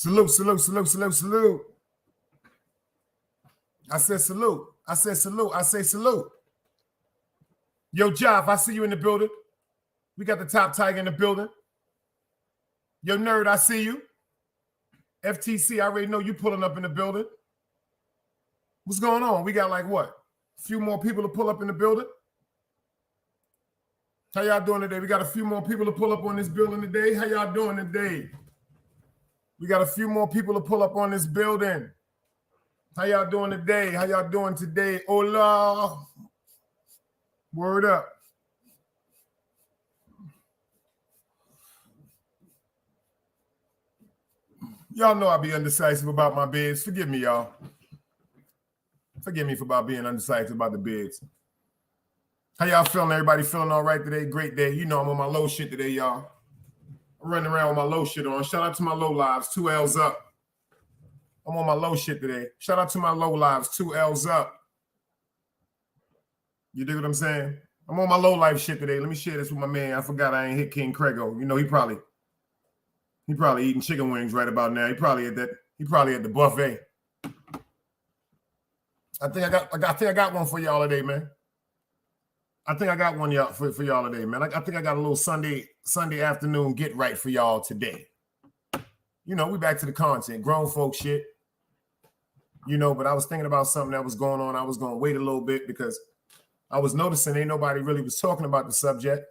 Salute, salute, salute, salute, salute. I said salute. I said salute. I say salute. Yo, Joff, I see you in the building. We got the top tiger in the building. Yo, Nerd, I see you. FTC, I already know you pulling up in the building. What's going on? We got like what? A few more people to pull up in the building? How y'all doing today? We got a few more people to pull up on this building today. How y'all doing today? We got a few more people to pull up on this building. How y'all doing today? How y'all doing today? Hola. Word up. Y'all know I be undecisive about my bids. Forgive me, y'all. Forgive me for about being undecisive about the bids. How y'all feeling? Everybody feeling all right today? Great day. You know I'm on my low shit today, y'all. I'm running around with my low shit on. Shout out to my low lives. 2 L's up. I'm on my low shit today. Shout out to my low lives. 2 L's up. You dig what I'm saying? I'm on my low life shit today. Let me share this with my man. I forgot I ain't hit King Craigo. You know, he probably eating chicken wings right about now. He probably at the buffet. I think I got one for y'all today, man. I think I got one for y'all today, man. I think I got a little Sunday afternoon get right for y'all today. You know, we back to the content, grown folk shit. You know, but I was thinking about something that was going on. I was going to wait a little bit because I was noticing ain't nobody really was talking about the subject.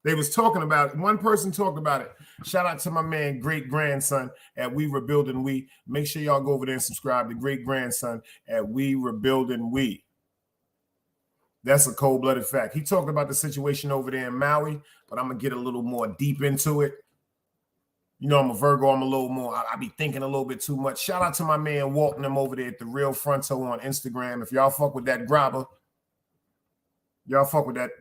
They was talking about it. One person talked about it. Shout out to my man, great grandson at We Rebuilding We. Make sure y'all go over there and subscribe to great grandson at We Rebuilding We. That's a cold-blooded fact. He talked about the situation over there in Maui, but I'm going to get a little more deep into it. You know, I'm a Virgo. I'm a little more, I be thinking a little bit too much. Shout out to my man Walton them over there at The Real Fronto on Instagram. If y'all fuck with that grabber, y'all fuck with that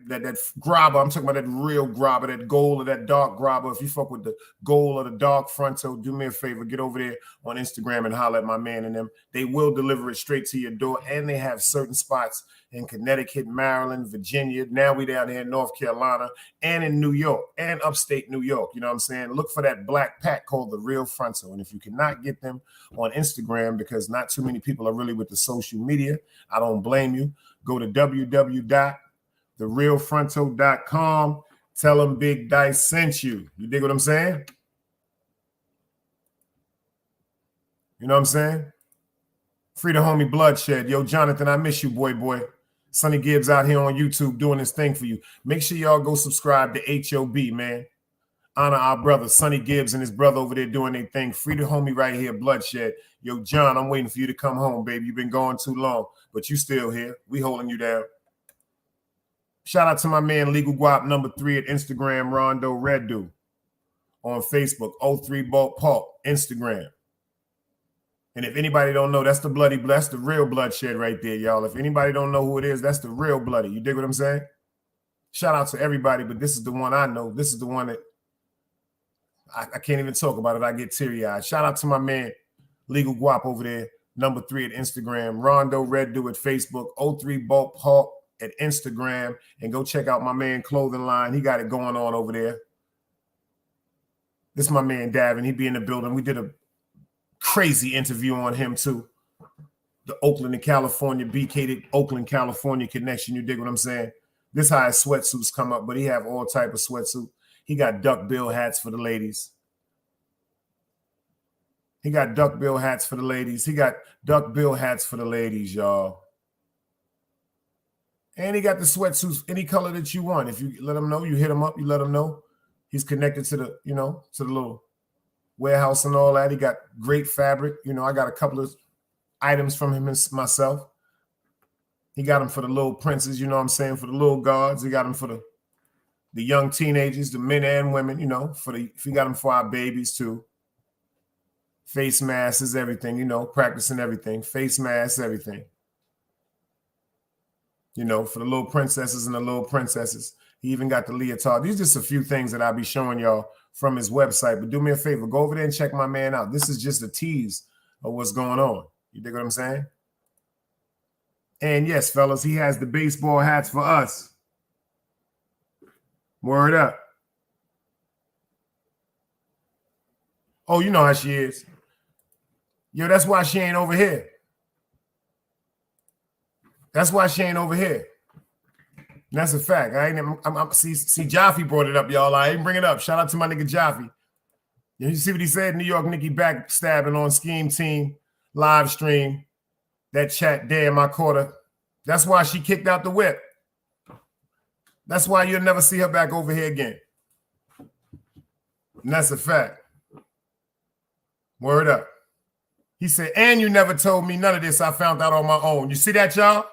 grabber. I'm talking about that real grabber, that gold or that dark grabber. If you fuck with the gold or the dark fronto, do me a favor. Get over there on Instagram and holler at my man and them. They will deliver it straight to your door, and they have certain spots in Connecticut, Maryland, Virginia. Now we down here in North Carolina and in New York and upstate New York. You know what I'm saying? Look for that black pack called The Real Fronto. And if you cannot get them on Instagram because not too many people are really with the social media, I don't blame you. Go to www.therealfronto.com. Tell them Big Dice sent you. You dig what I'm saying? You know what I'm saying? Free the homie Bloodshed. Yo, Jonathan, I miss you, boy. Sonny Gibbs out here on YouTube doing this thing for you. Make sure y'all go subscribe to HOB, man. Honor our brother, Sonny Gibbs and his brother over there doing their thing. Free the homie right here, Bloodshed. Yo, John, I'm waiting for you to come home, baby. You've been gone too long, but you still here. We holding you down. Shout out to my man, Legal Guap number 3 at Instagram, Rondo Reddo. On Facebook, 03 Bulk Park, Instagram. And if anybody don't know, that's the real Bloodshed right there, y'all. If anybody don't know who it is, that's the real Bloody. You dig what I'm saying? Shout out to everybody, but this is the one I know. This is the one that I can't even talk about it. I get teary-eyed. Shout out to my man, Legal Guap over there, number 3 at Instagram, Rondo Reddo at Facebook, 03 Bulk Park at Instagram, and go check out my man clothing line. He got it going on over there. This is my man Davin. He be in the building. We did a crazy interview on him too. The Oakland and California, BK Oakland, California connection. You dig what I'm saying? This how his sweatsuits come up, but he have all type of sweatsuit. He got duckbill hats for the ladies. He got duckbill hats for the ladies. He got duckbill hats for the ladies, y'all. And he got the sweatsuits any color that you want. If you let him know, you hit him up, you let him know. He's connected to the, you know, to the little warehouse and all that. He got great fabric. You know, I got a couple of items from him myself. He got them for the little princes, you know what I'm saying, for the little guards. He got them for the young teenagers, the men and women, you know, if he got them for our babies too. Face masks is everything, you know, practicing everything. Face masks, everything. You know, for the little princesses and the little princesses. He even got the leotard. These are just a few things that I'll be showing y'all from his website. But do me a favor, go over there and check my man out. This is just a tease of what's going on. You dig what I'm saying? And yes, fellas, he has the baseball hats for us. Word up. Oh, you know how she is. Yo, that's why she ain't over here. That's why she ain't over here. And that's a fact. See, Jaffe brought it up, y'all. I ain't bring it up. Shout out to my nigga Jaffe. You see what he said? New York Nikki backstabbing on Scheme Team live stream. That chat, damn, I caught her. That's why she kicked out the whip. That's why you'll never see her back over here again. And that's a fact. Word up. He said, and you never told me none of this. I found out on my own. You see that, y'all?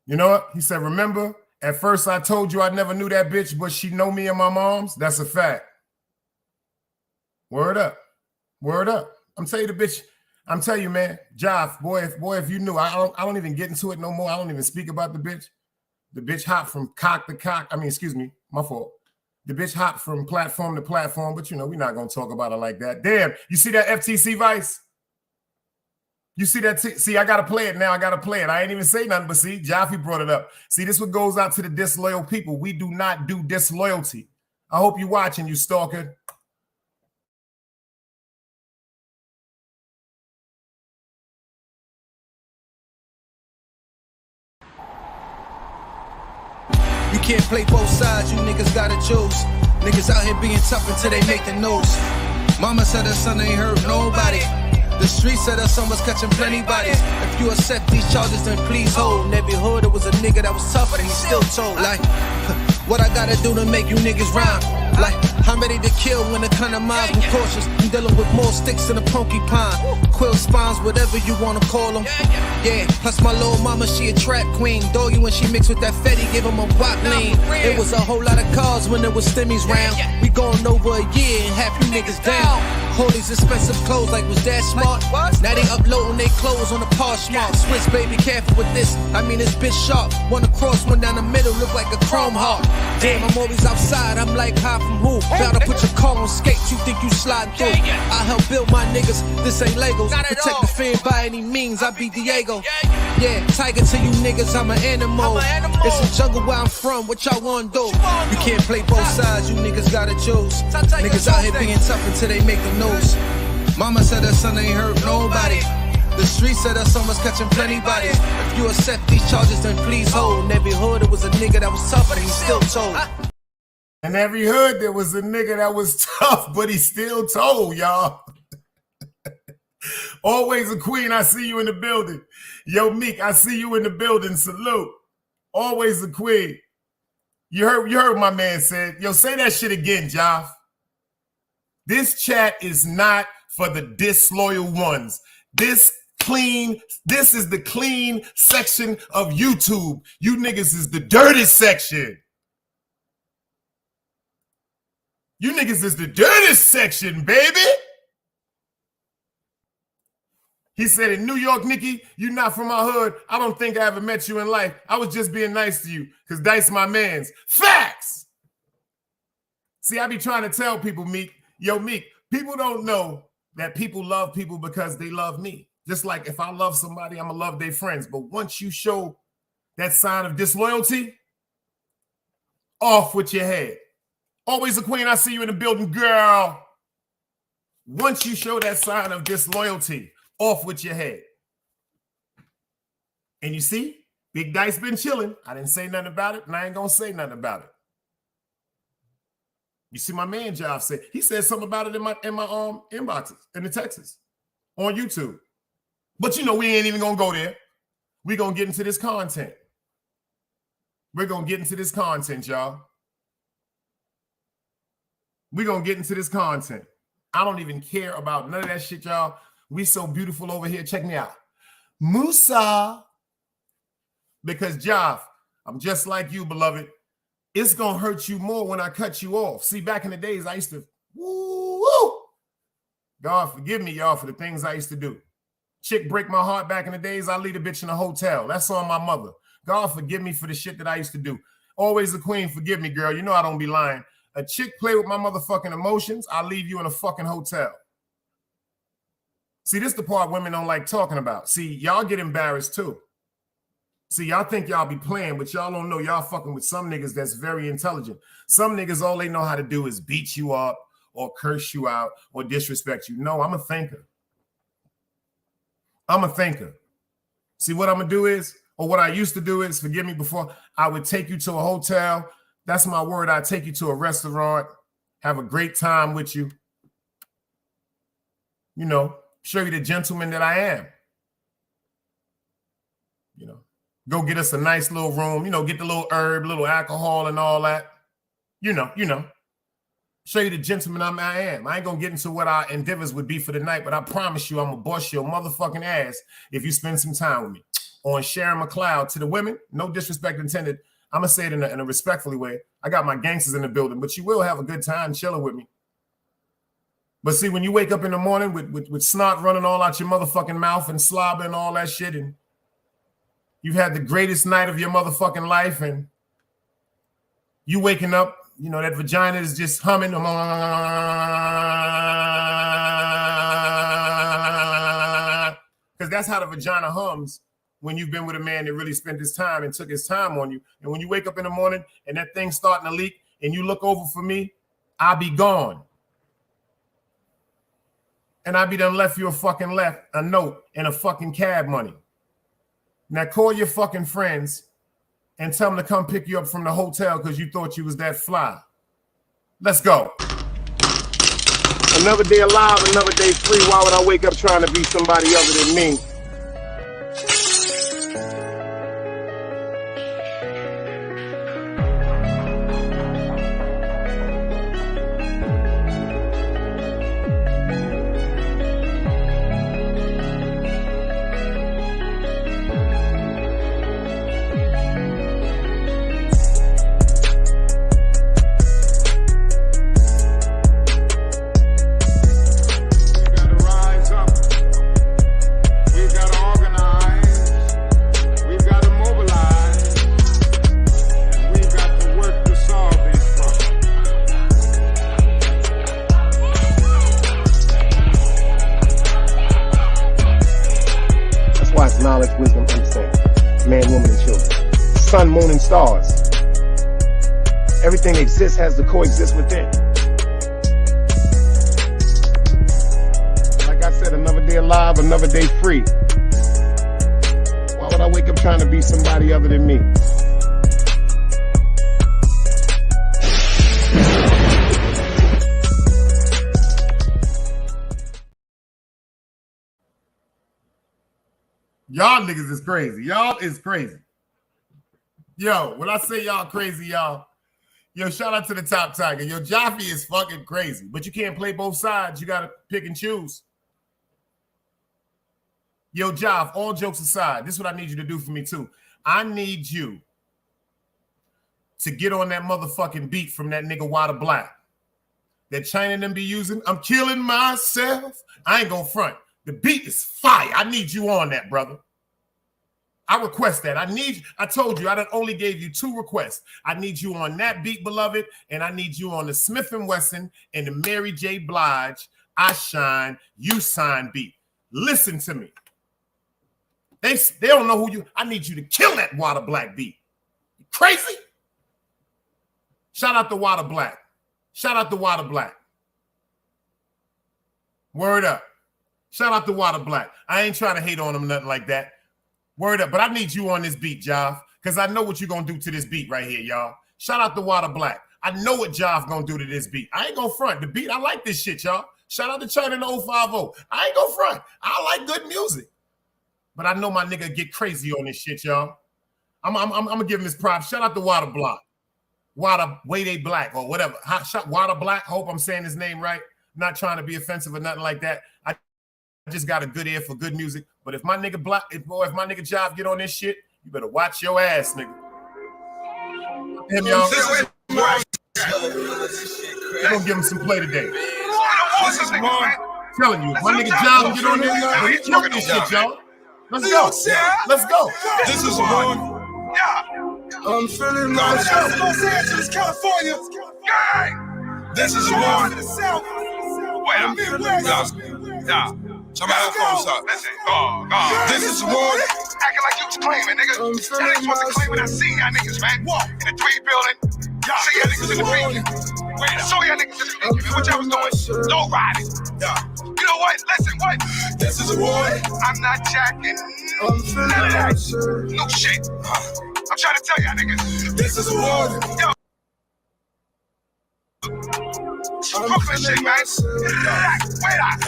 You know what? He said, remember, at first I told you I never knew that bitch, but she know me and my moms. That's a fact. Word up. Word up. I'm telling you the bitch. I'm telling you, man, Joff, boy, if you knew, I don't even get into it no more. I don't even speak about the bitch. The bitch hopped from cock to cock. I mean, excuse me, my fault. The bitch hopped from platform to platform, but you know, we're not gonna talk about it like that. Damn, you see that FTC Vice? You see that? See, I gotta play it now. I gotta play it. I ain't even say nothing, but see, Jaffe brought it up. See, this what goes out to the disloyal people. We do not do disloyalty. I hope you're watching, you stalker. You can't play both sides, you niggas gotta choose. Niggas out here being tough until they make the news. Mama said her son ain't hurt nobody. The streets said that someone's catching plenty bodies. If you accept these charges, then please hold. In every hood, it was a nigga that was tough, and he still told. Like, what I gotta do to make you niggas rhyme? Like, I'm ready to kill when the kind of minds be cautious. I'm dealing with more sticks than a porcupine. Quill spines, whatever you wanna call them. Yeah, plus my little mama, she a trap queen. Doggy when she mixed with that Fetty, give him a wop lean. It was a whole lot of cars when there was stimmies round. We going over a year and half you niggas down. All these expensive clothes, like was that smart? Now they uploading they clothes on the Poshmark. Swiss baby, careful with this. I mean it's bitch sharp. One across, one down the middle, look like a chrome heart. Damn, I'm always outside. I'm like high from who? Bout to put your car on skates. You think you sliding through? I help build my niggas. This ain't Legos. Protect the fan by any means. I be Diego. Yeah, tiger to you niggas. I'm an animal. It's a jungle where I'm from. What y'all wanna do? You can't play both sides. You niggas gotta choose. Niggas out here being tough until they make the news. Mama said her son ain't hurt nobody. The streets said her son was catching plenty bodies. If you accept these charges, then please hold. In every hood, it was a nigga that was tough, but he still told. In every hood, there was a nigga that was tough, but he still told, y'all. Always a queen, I see you in the building. Yo, Meek, I see you in the building. Salute. Always a queen. You heard my man said. Yo, say that shit again, Joff. This chat is not for the disloyal ones. This is the clean section of YouTube. You niggas is the dirty section. You niggas is the dirtiest section, baby. He said, in New York, Nikki, you not from my hood. I don't think I ever met you in life. I was just being nice to you because Dice my mans. Facts. See, I be trying to tell people, Meek, yo, Meek, people don't know that people love people because they love me. Just like if I love somebody, I'm going to love their friends. But once you show that sign of disloyalty, off with your head. Always a queen, I see you in the building, girl. Once you show that sign of disloyalty, off with your head. And you see, Big Dice been chilling. I didn't say nothing about it, and I ain't going to say nothing about it. You see my man Joff said, he said something about it in my inboxes, in the texts, on YouTube. But you know, we ain't even going to go there. We're going to get into this content. We're going to get into this content, y'all. We're going to get into this content. I don't even care about none of that shit, y'all. We so beautiful over here. Check me out. Musa. Because, Joff, I'm just like you, beloved. It's going to hurt you more when I cut you off. See, back in the days, I used to, woo. God, forgive me, y'all, for the things I used to do. Chick break my heart back in the days, I leave a bitch in a hotel. That's on my mother. God, forgive me for the shit that I used to do. Always a queen, forgive me, girl. You know I don't be lying. A chick play with my motherfucking emotions, I'll leave you in a fucking hotel. See, this is the part women don't like talking about. See, y'all get embarrassed too. See, y'all think y'all be playing, but y'all don't know y'all fucking with some niggas that's very intelligent. Some niggas, all they know how to do is beat you up or curse you out or disrespect you. No, I'm a thinker. I'm a thinker. See, what I'm going to do is, or what I used to do is, forgive me, before I would take you to a hotel. That's my word. I'd take you to a restaurant, have a great time with you. You know, show you the gentleman that I am. You know, go get us a nice little room, you know, get the little herb, little alcohol and all that. You know. Show you the gentleman I am. I ain't going to get into what our endeavors would be for the night, but I promise you I'm going to bust your motherfucking ass if you spend some time with me. On Sharon McLeod, to the women, no disrespect intended. I'm going to say it in a respectfully way. I got my gangsters in the building, but you will have a good time chilling with me. But see, when you wake up in the morning with snot running all out your motherfucking mouth and slobber and all that shit, and you've had the greatest night of your motherfucking life, and you waking up, you know, that vagina is just humming. Because that's how the vagina hums when you've been with a man that really spent his time and took his time on you. And when you wake up in the morning and that thing's starting to leak and you look over for me, I'll be gone. And I'll be done left you a note and a fucking cab money. Now call your fucking friends and tell them to come pick you up from the hotel because you thought you was that fly. Let's go. Another day alive, another day free. Why would I wake up trying to be somebody other than me? Knowledge, wisdom, understanding. Man, woman, and children. Sun, moon, and stars. Everything exists has to coexist within. Like I said, another day alive, another day free. Why would I wake up trying to be somebody other than me? Y'all niggas is crazy. Y'all is crazy. Yo, when I say y'all crazy, y'all, yo, shout out to the Top Tiger. Yo, Jaffe is fucking crazy, but you can't play both sides. You got to pick and choose. Yo, Jaffe, all jokes aside, this is what I need you to do for me too. I need you to get on that motherfucking beat from that nigga Wada Black that China and them be using. I'm killing myself. I ain't gonna front. The beat is fire. I need you on that, brother. I request that. I told you, I only gave you 2 requests. I need you on that beat, beloved, and I need you on the Smith & Wesson and the Mary J. Blige, I Shine, You Sign beat. Listen to me. They don't know who you... I need you to kill that Wada Black beat. You crazy? Shout out to Wada Black. Shout out to Wada Black. Word up. Shout out to Wada Black. I ain't trying to hate on him, nothing like that. Word up. But I need you on this beat, Jaffe, because I know what you're going to do to this beat right here, y'all. Shout out to Wada Black. I know what Jaffe going to do to this beat. I ain't going to front. The beat, I like this shit, y'all. Shout out to China in the 050. I ain't going to front. I like good music. But I know my nigga get crazy on this shit, y'all. I'm going to give him his props. Shout out to Wada Black. Wade Black or whatever. Wada Black. I hope I'm saying his name right. Not trying to be offensive or nothing like that. I just got a good ear for good music. But if my nigga Black, if my nigga Jaffe get on this shit, you better watch your ass, nigga. Him, y'all. We're gonna give him some play today. I'm telling you, if my nanigga Jaffe get on there, he killing this shit, y'all. Let's go. Let's go. This is one. I'm feeling myself. Los Angeles, California. This is one. Wait a minute. Yeah. Turn my headphones up. This is one. Acting like you was claiming, nigga. Y'all niggas wasn't claiming. I seen y'all niggas, man. In the 3 building. See y'all niggas in the beacon. I saw y'all niggas in the beacon. What y'all was doing? Low riding. You know what? Listen, what? This is a war. I'm not jacking none of that. No shit. I'm trying to tell y'all niggas. This is a war. Yo. Brooklyn shit, man. Wait up.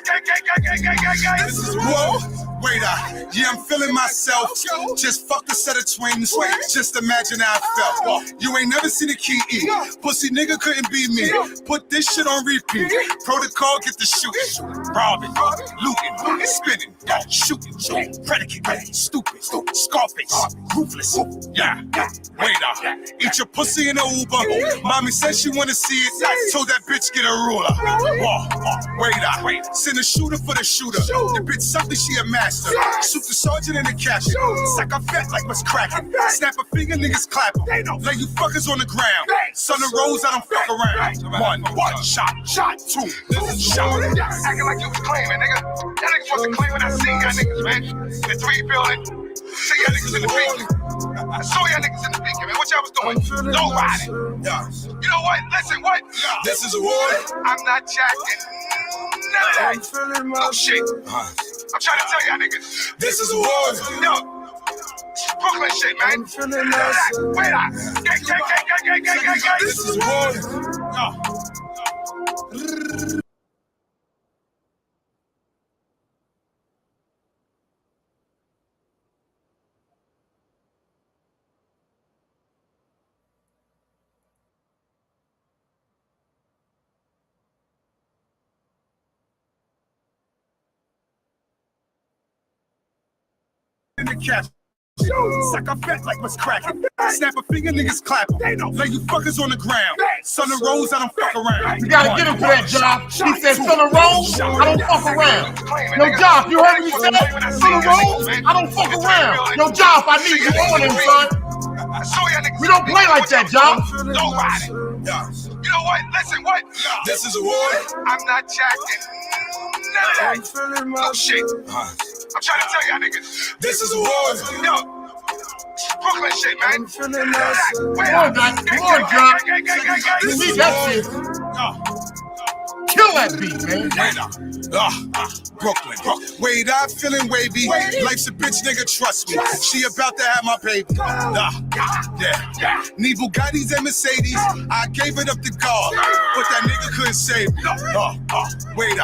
Gang. This is war. Wait up. Yeah, I'm feeling myself. Just fucked a set of twins. Just imagine how I felt. You ain't never seen a key E. Pussy nigga couldn't be me. Put this shit on repeat. Protocol, get the shooting. Robbing, looting, spinning, shooting, predicate, stupid, Scarface, ruthless. Yeah. Wait up. Eat your pussy in a Uber. Mommy said she wanna see it. Told that bitch get a ruler. Wait up. Send a shooter for the shooter. The bitch something she a master. Shoot the sergeant in the caption. Sack a fat like what's cracking. Snap a finger, niggas clap 'em. Lay you fuckers on the ground. Son of Rose, I don't fuck around. One shot, 2. This is shot. Acting like you was claiming, nigga. Y'all niggas wasn't claiming. I seen y'all niggas, man. In the 3 building. See y'all niggas in the beacon. I saw y'all niggas in the beacon, man. What y'all was doing? Low riding. You know what? Listen, what? This is a war. I'm not jacking none of that. No shit. I'm trying to tell y'all niggas. This is a war. Yo. Brooklyn shit, man. Wait up. Gang. This is war. catch. Suck a fat like what's cracking. Snap a finger, niggas clapping. Lay you fuckers on the ground. Son of Rose, I don't fuck around. You gotta get him to that, Job. He said, Son of Rose, I don't fuck around. Yo, Job, you heard me say that? Son of Rose, I don't fuck around. Yo, Job, I need you on him, son. We don't play like that, Job. Nobody. You know what? Listen, what? This is a war. I'm not jacking none of that. No shit. I'm trying to tell y'all niggas. This is a war. Yo, Brooklyn shit, man. Come on, Job. You need that shit. Kill that beat, man. Brooklyn. Wait, I'm feeling wavy. Life's a bitch, nigga, trust me. She about to have my baby. Yeah. Need Bugattis and Mercedes. I gave it up to God, but that nigga couldn't save me. Wait.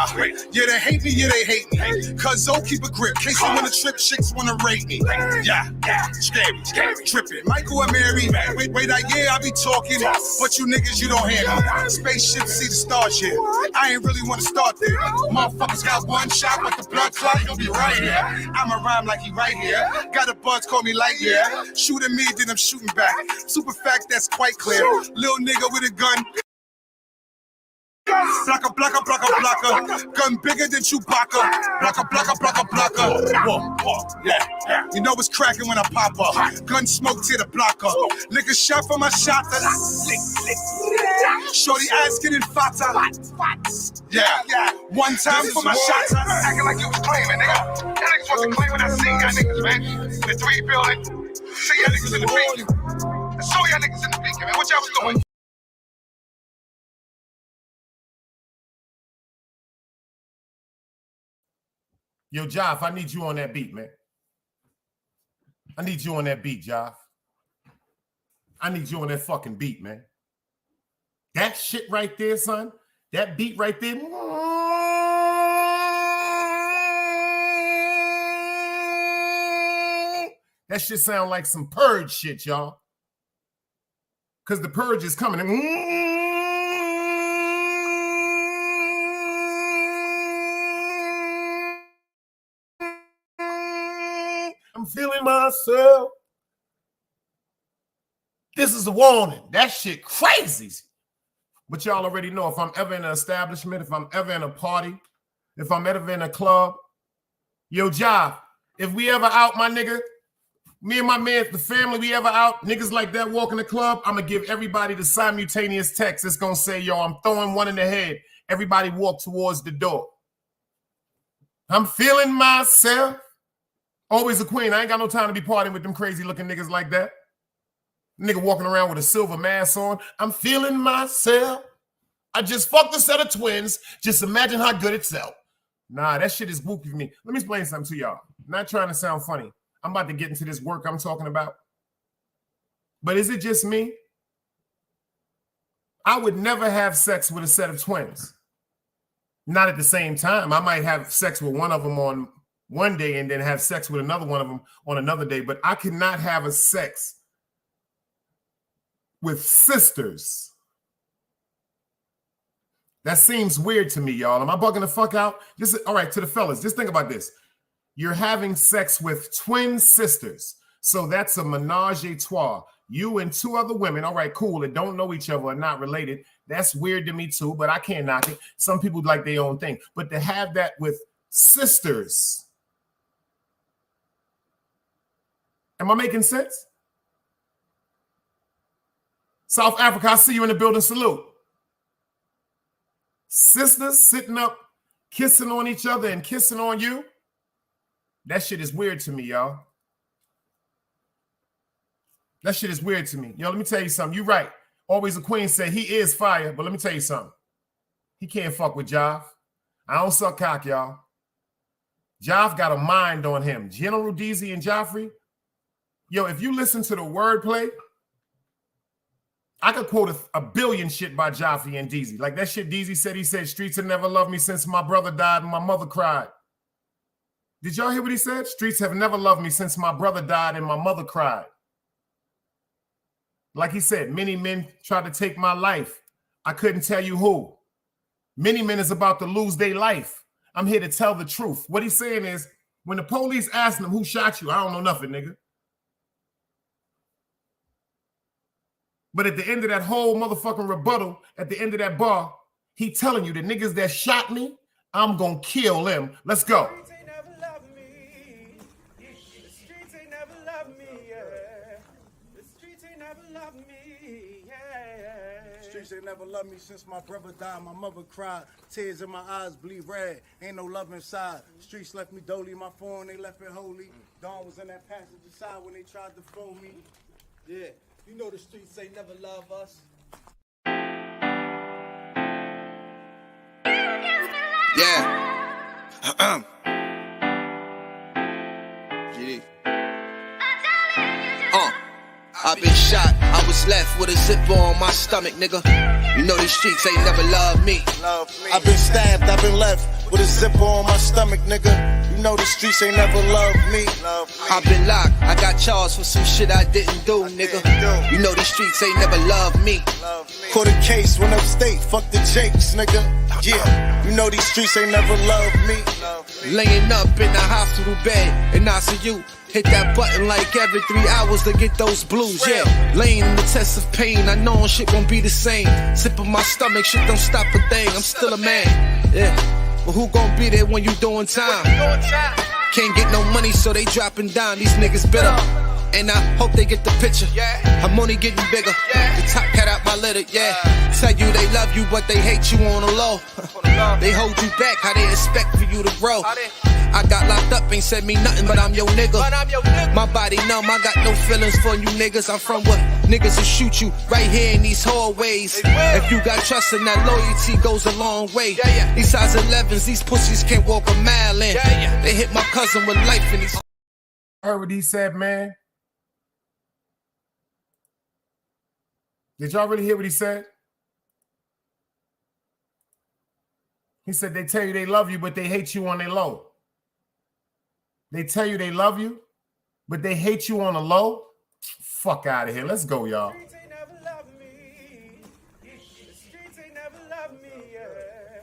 Yeah, they hate me, yeah, they hate me. Cause Zoe keep a grip. Case you wanna trip, chicks wanna rate me. Yeah. Scary. Trippin'. Michael and Mary. Wait, I be talking, but you niggas, you don't hear me. Spaceship, see the stars here. I ain't really wanna start there. Motherfuckers got one shot, but the blood clot, you'll be right here. I'ma rhyme like he right here. Got a buzz, call me Lightyear. Shooting me, then I'm shooting back. Super fact, that's quite clear. Little nigga with a gun. Blocka. Gun bigger than Chewbacca. Blocka. Whoa. Yeah. You know what's cracking when I pop up. Gun smoke to the blocker. Nigga shot for my shot. Shorty ass getting fatter. Yeah. One time for my shots. Acting like you was claiming, nigga. That niggas wasn't claiming. I seen y'all niggas, man. In the 3 building. See y'all niggas in the beacon. I saw y'all niggas in the beacon, man. What y'all was doing? Yo, Joff, I need you on that beat, man. I need you on that beat, Joff. I need you on that fucking beat, man. That shit right there, son. That beat right there. That shit sound like some Purge shit, y'all. Because the Purge is coming. I'm feeling myself. This is a warning. That shit crazy. But y'all already know if I'm ever in an establishment, if I'm ever in a party, if I'm ever in a club, yo, Job, if we ever out, my nigga, me and my man, the family, we ever out, niggas like that walk in the club, I'm going to give everybody the simultaneous text. It's going to say, yo, I'm throwing one in the head. Everybody walk towards the door. I'm feeling myself. Always a queen. I ain't got no time to be partying with them crazy looking niggas like that. Nigga walking around with a silver mask on. I'm feeling myself. I just fucked a set of twins. Just imagine how good it felt. Nah, that shit is whoopy for me. Let me explain something to y'all. Not trying to sound funny. I'm about to get into this work I'm talking about. But is it just me? I would never have sex with a set of twins. Not at the same time. I might have sex with one of them on one day and then have sex with another one of them on another day. But I could not have a sex with sisters. That seems weird to me, y'all. Am I bugging the fuck out? All right, to the fellas, just think about this. You're having sex with twin sisters. So that's a menage a trois. You and 2 other women, all right, cool, that don't know each other or not related. That's weird to me too, but I can't knock it. Some people like their own thing. But to have that with sisters, am I making sense? South Africa, I see you in the building. Salute. Sisters sitting up, kissing on each other and kissing on you. That shit is weird to me, y'all. That shit is weird to me. Yo, let me tell you something. You're right. Always a queen said he is fire, but let me tell you something. He can't fuck with Joff. I don't suck cock, y'all. Joff got a mind on him. General Deezy and Joffrey. Yo, if you listen to the wordplay, I could quote a billion shit by Joffrey and Deezy. Like that shit Deezy said, he said, streets have never loved me since my brother died and my mother cried. Did y'all hear what he said? Streets have never loved me since my brother died and my mother cried. Like he said, many men tried to take my life. I couldn't tell you who. Many men is about to lose their life. I'm here to tell the truth. What he's saying is, When the police asking him who shot you, I don't know nothing, nigga. But at the end of that whole motherfucking rebuttal, at the end of that bar, he telling you the niggas that shot me, I'm gonna kill them. Let's go. The streets ain't never loved me. The streets ain't never loved me, yeah. The streets ain't never loved me, yeah. Streets ain't never loved me since my brother died. My mother cried, tears in my eyes bleed red. Ain't no love inside. Streets left me dolly, my phone they left it holy. Dawn was in that passenger side when they tried to phone me. Yeah, you know the streets ain't never love us. Yeah. GD. I've been shot, I was left with a zipper on my stomach, nigga. You know these streets ain't never loved me. I've been stabbed, I've been left with a zipper on my stomach, nigga. You know the streets ain't never loved me. I've been locked, I got charged for some shit I didn't do, nigga. You know these streets ain't never loved me. Caught a case, went upstate, fuck the Jakes, nigga. Yeah, you know these streets ain't never loved me. Laying up in the hospital bed in ICU. Hit that button like every 3 hours to get those blues, yeah. Laying in the test of pain, I know shit won't be the same. Sipping my stomach, shit don't stop a thing, I'm still a man, yeah. But who gon' be there when you doing time? Can't get no money, so they dropping down, these niggas bitter. And I hope they get the picture. I'm only getting bigger. The top cat out my litter, yeah. Tell you they love you, but they hate you on the low. They hold you back, how they expect for you to grow. I got locked up, ain't said me nothing, but I'm your nigga. My body numb, I got no feelings for you niggas. I'm from what niggas will shoot you right here in these hallways. If you got trust and that loyalty goes a long way. These size 11s, these pussies can't walk a mile in. They hit my cousin with life in these. Heard what he said, man? Did y'all really hear what he said? He said they tell you they love you, but they hate you on their low. They tell you they love you, but they hate you on the low. Fuck out of here. Let's go, y'all. The streets ain't never loved me. The streets ain't never loved me, yeah.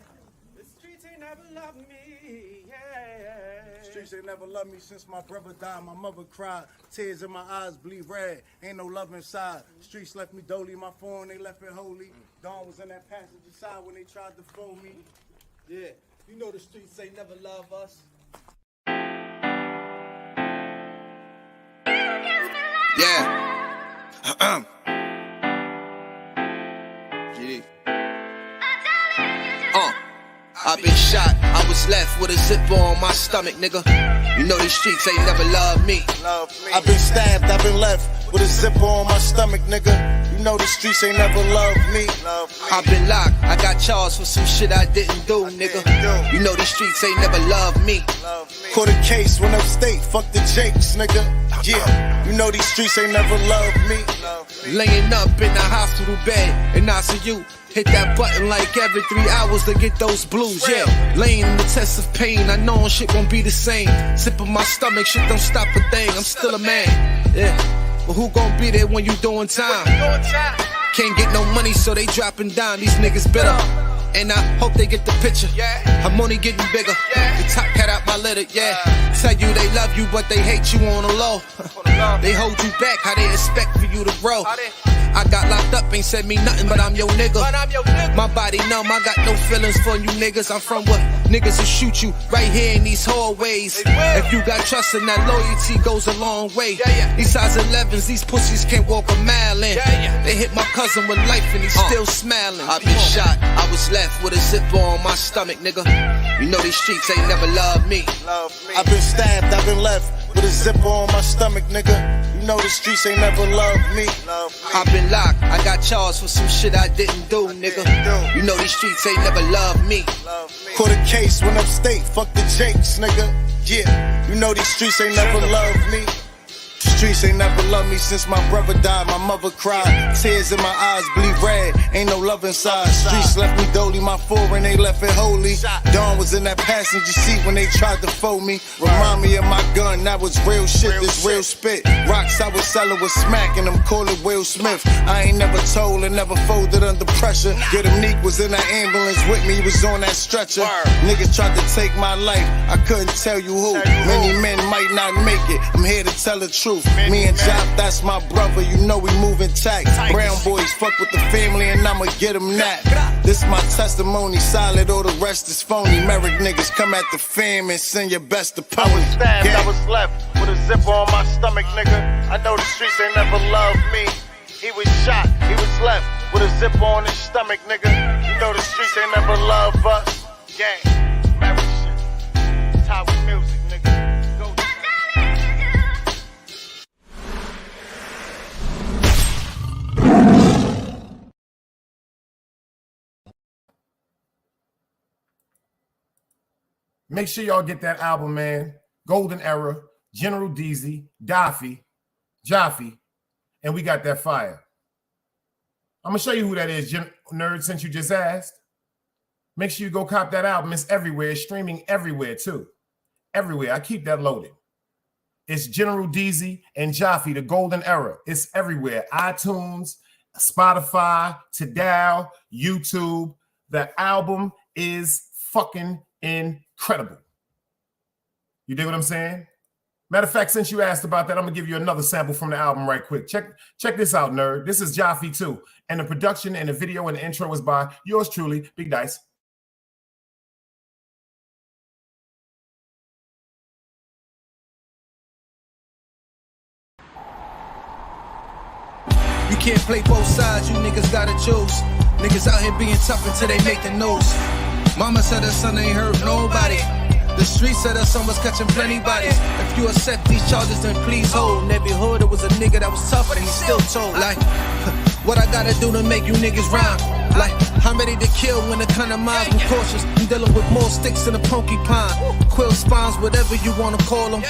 The streets ain't never loved me, yeah. Streets ain't never loved me since my brother died. My mother cried, tears in my eyes bleed red. Ain't no love inside. Streets left me dolly, my phone they left it holy. Dawn was in that passenger side when they tried to phone me. Yeah, you know the streets ain't never love us. Yeah. GD. I've been shot, I was left with a zipper on my stomach, nigga. You know these streets ain't never loved me. I've been stabbed, I've been left with a zipper on my stomach, nigga. You know the streets ain't never loved me. I've been locked, I got charged for some shit I didn't do, nigga. You know these streets ain't never loved me. Caught a case, went upstate, fuck the Jakes, nigga. Yeah, you know these streets ain't never loved me. Laying up in the hospital bed in ICU. Hit that button like every 3 hours to get those blues, yeah. Laying in the test of pain, I know shit won't be the same. Sipping my stomach, shit don't stop a thing, I'm still a man, yeah. But who gon' be there when you doing time? Can't get no money, so they dropping down, these niggas bitter. And I hope they get the picture. I'm only getting bigger. The top cat out my litter, yeah. Tell you they love you, but they hate you on the low. They hold you back, how they expect for you to grow. I got locked up, ain't said me nothing, but I'm your nigga. My body numb, I got no feelings for you niggas. I'm from what niggas will shoot you right here in these hallways. If you got trust and that loyalty goes a long way. These size 11s, these pussies can't walk a mile in. They hit my cousin with life and he's still smiling. I've been shot, I was left with a zipper on my stomach, nigga. You know these streets ain't never loved me. I've been stabbed, I've been left with a zipper on my stomach, nigga. You know the streets ain't never loved me. I've been locked, I got charged for some shit I didn't do, nigga. You know these streets ain't never loved me. Caught a case, went upstate, fuck the Jakes, nigga. Yeah, you know these streets ain't never loved me. streets ain't never loved me since my brother died. My mother cried, tears in my eyes bleed red. Ain't no love inside. Streets left me dolly, my foreign they left it holy. Dawn was in that passenger seat when they tried to fold me. Remind me of my gun, that was real shit, this real spit. Rocks I was selling was smacking them, call it Will Smith. I ain't never told and never folded under pressure. Yeah, them Neek was in that ambulance with me, he was on that stretcher. Niggas tried to take my life, I couldn't tell you who. Many men might not make it, I'm here to tell the truth. Me and Job, that's my brother, you know we moving tight. Brown boys fuck with the family and I'ma get them that. This my testimony, solid, all the rest is phony. Merrick niggas come at the fam and send your best opponent. I was stabbed, I was left with a zipper on my stomach, nigga. I know the streets ain't never loved me. He was shot, he was left with a zipper on his stomach, nigga. You know the streets ain't never loved us. Gang, marriage shit, it's how we music, nigga. Go. Make sure y'all get that album, man. Golden Era, General Deezy, Jaffe, and we got that fire. I'm going to show you who that is, nerd, since you just asked. Make sure you go cop that album. It's everywhere. It's streaming everywhere, too. Everywhere. I keep that loaded. It's General Deezy and Jaffe, the Golden Era. It's everywhere. iTunes, Spotify, Tidal, YouTube. The album is fucking incredible. You dig what I'm saying? Matter of fact, since you asked about that, I'm gonna give you another sample from the album right quick. Check this out, nerd. This is Jaffe too. And the production and the video and the intro was by yours truly, Big Dice. You can't play both sides, you niggas gotta choose. Niggas out here being tough until they make the news. Mama said her son ain't hurt nobody. The streets said her son was catching plenty bodies. If you accept these charges, then please hold. In every hood, it was a nigga that was tough, but he still told. Like, what I gotta do to make you niggas rhyme? Like, I'm ready to kill when the kind of minds I'm cautious. I'm dealing with more sticks than a porcupine. Quill spines, whatever you wanna call them.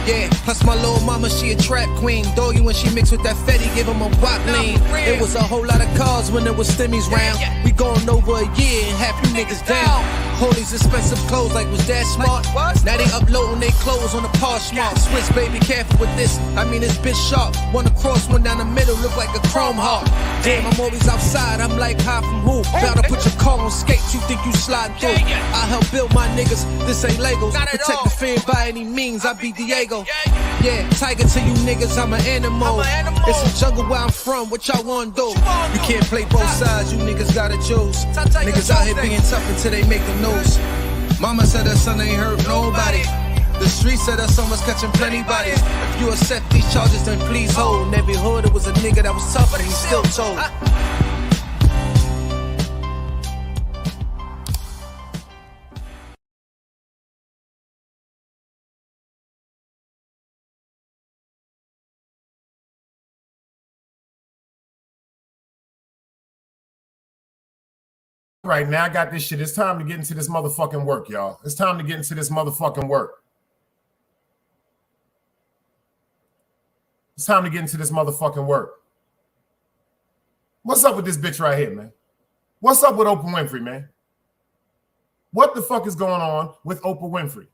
Yeah, plus my little mama, she a trap queen. Doggy, when she mixed with that Fetty, give him a wop lean. It was a whole lot of cars when there was stimmies round. We going over a year and half you niggas down. All these expensive clothes, like was that smart? Now they uploading their clothes on the Poshmark. Swiss, baby, careful with this. I mean, it's bitch sharp. One across, one down the middle, look like a chrome heart. Damn, I'm always outside. I'm like, high from who? Bout to put your car on skates. You think you slide through? I help build my niggas. This ain't Legos. Protect the fan by any means. I be Diego. Yeah, tiger to you niggas. I'm an animal. It's a jungle where I'm from. What y'all wanna do? You can't play both sides. You niggas gotta choose. Niggas out here being tough until they make the news. Mama said her son ain't hurt nobody. The streets said her son was catching plenty bodies. If you accept these charges, then please hold. In every hood, it was a nigga that was tough, but he still told. Right now, I got this shit. It's time to get into this motherfucking work, y'all. It's time to get into this motherfucking work. It's time to get into this motherfucking work. What's up with this bitch right here, man? What's up with Oprah Winfrey, man? What the fuck is going on with Oprah Winfrey?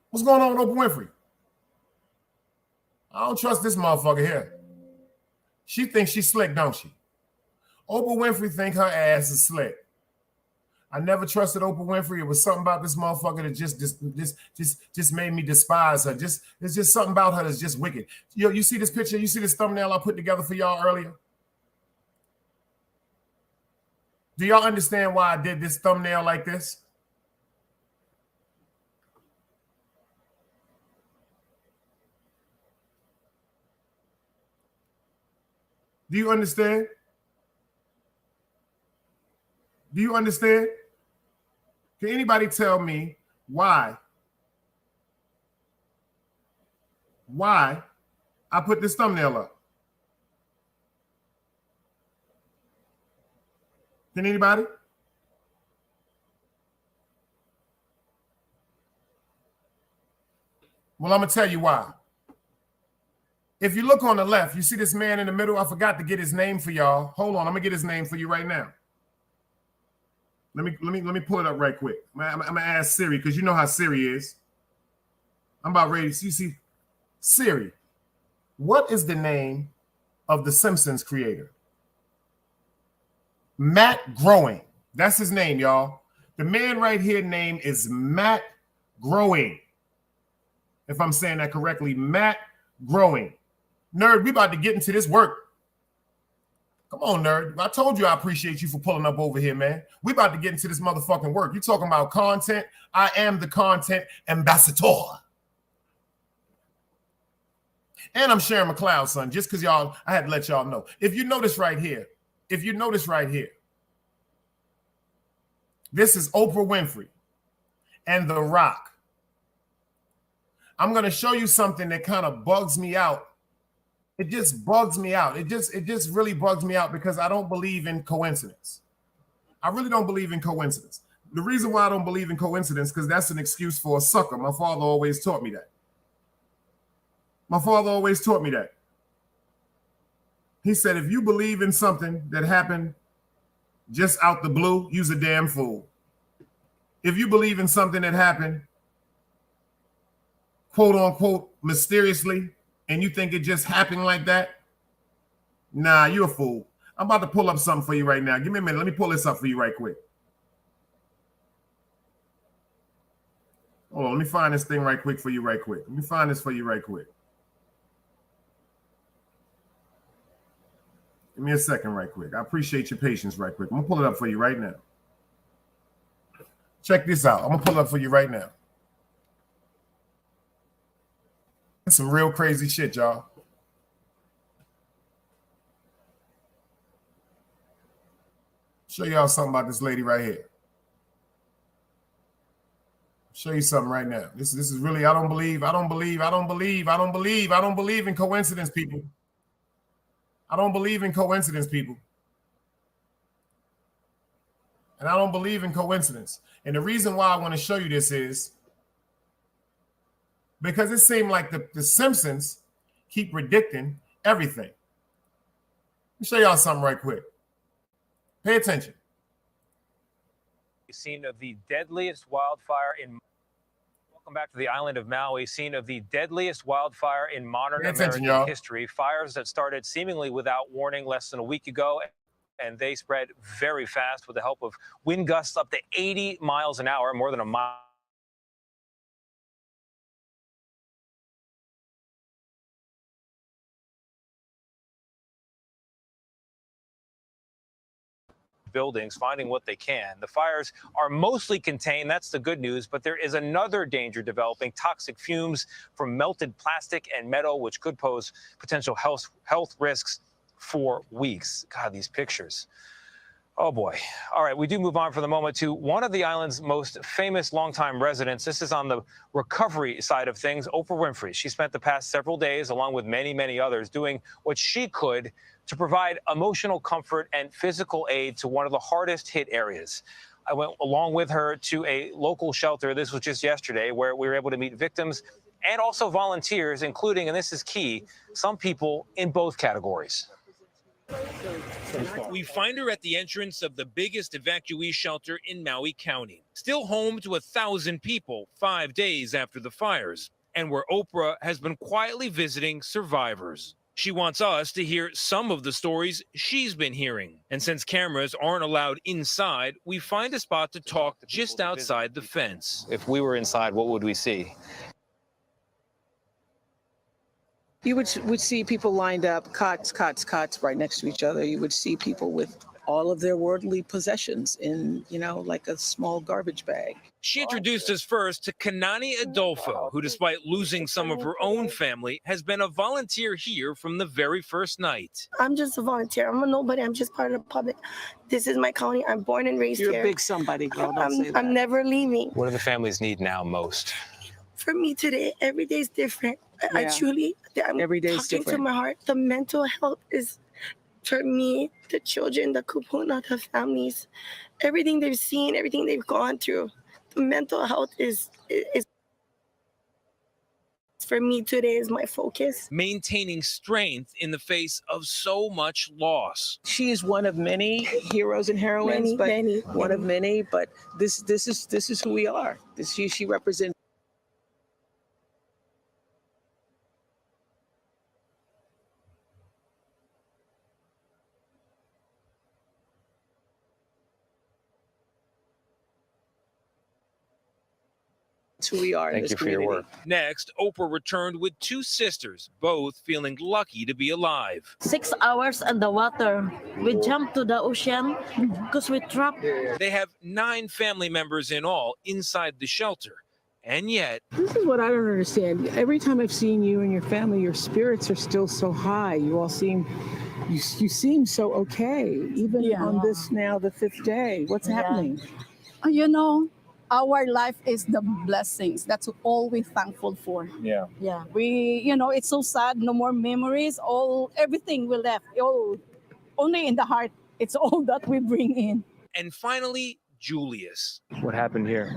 What's going on with Oprah Winfrey? I don't trust this motherfucker here. She thinks she's slick, don't she? Oprah Winfrey think her ass is slick. I never trusted Oprah Winfrey. It was something about this motherfucker that just made me despise her. There's just something about her that's just wicked. You see this picture? You see this thumbnail I put together for y'all earlier? Do y'all understand why I did this thumbnail like this? Do you understand? Do you understand? Can anybody tell me why I put this thumbnail up? Can anybody? Well, I'm going to tell you why. If you look on the left, you see this man in the middle. I forgot to get his name for y'all. Hold on, I'm gonna get his name for you right now. Let me pull it up right quick. I'm gonna ask Siri because you know how Siri is. I'm about ready to see. Siri, what is the name of the Simpsons creator? Matt Groening. That's his name, y'all. The man right here name is Matt Groening. If I'm saying that correctly, Matt Groening. Nerd, we about to get into this work. Come on, nerd. I told you I appreciate you for pulling up over here, man. We about to get into this motherfucking work. You talking about content? I am the content ambassador. And I'm Sharon McLeod, son, just because I had to let y'all know. If you notice right here, this is Oprah Winfrey and The Rock. I'm going to show you something that kind of bugs me out. It just bugs me out. It just really bugs me out because I don't believe in coincidence. I really don't believe in coincidence. The reason why I don't believe in coincidence because that's an excuse for a sucker. My father always taught me that. He said, if you believe in something that happened just out the blue, you's a damn fool. If you believe in something that happened, quote unquote, mysteriously, and you think it just happened like that, nah, you're a fool. I'm about to pull up something for you right now. Give me a minute. Let me pull this up for you right quick. Hold on, let me find this thing right quick for you right quick. Let me find this for you right quick. Give me a second right quick. I appreciate your patience right quick. I'm going to pull it up for you right now. Check this out. I'm going to pull it up for you right now. Some real crazy shit, y'all. Show y'all something about this lady right here. Show you something right now. This is really, I don't believe in coincidence, people. I don't believe in coincidence, people. And I don't believe in coincidence. And the reason why I want to show you this is because it seemed like the Simpsons keep predicting everything. Let me show y'all something right quick. Pay attention. Scene of the deadliest wildfire in. Welcome back to the island of Maui. Scene of the deadliest wildfire in modern American history. Fires that started seemingly without warning less than a week ago, and they spread very fast with the help of wind gusts up to 80 miles an hour, more than a mile. Buildings, finding what they can. The fires are mostly contained. That's the good news. But there is another danger developing: toxic fumes from melted plastic and metal, which could pose potential health risks for weeks. God, these pictures. Oh, boy. All right, we do move on for the moment to one of the island's most famous longtime residents. This is on the recovery side of things, Oprah Winfrey. She spent the past several days, along with many, many others, doing what she could to provide emotional comfort and physical aid to one of the hardest hit areas. I went along with her to a local shelter. This was just yesterday, where we were able to meet victims and also volunteers, including, and this is key, some people in both categories. We find her at the entrance of the biggest evacuee shelter in Maui County, still home to 1,000 people 5 days after the fires, and where Oprah has been quietly visiting survivors. She wants us to hear some of the stories she's been hearing. And since cameras aren't allowed inside, we find a spot to talk just outside the fence. If we were inside, what would we see? You would see people lined up, cots right next to each other. You would see people with all of their worldly possessions in, like a small garbage bag. She introduced us first to Kanani Adolfo, who, despite losing some of her own family, has been a volunteer here from the very first night. I'm just a volunteer. I'm a nobody. I'm just part of the public. This is my county. I'm born and raised here. You're a big somebody, girl. Don't say that. I'm never leaving. What do the families need now most? For me today, every day is different. Yeah. I'm every day is talking different. To my heart. The mental health is, for me, the children, the kupuna, the families, everything they've seen, everything they've gone through. The mental health is for me today is my focus. Maintaining strength in the face of so much loss. She is one of many heroes and heroines, one of many. But this is who we are. She represents. Who we are in this community. For your work. Next, Oprah returned with two sisters, both feeling lucky to be alive. 6 hours in the water. We jumped to the ocean because we trapped. They have 9 family members in all inside the shelter. And yet, This is what I don't understand. Every time I've seen you and your family, your spirits are still so high. You all seem, you seem so okay, even on this now, the 5th day. What's happening? You know, our life is the blessings. That's all we're thankful for. Yeah. Yeah. It's so sad. No more memories. Everything we left. Only in the heart. It's all that we bring in. and finally, Julius. What happened here?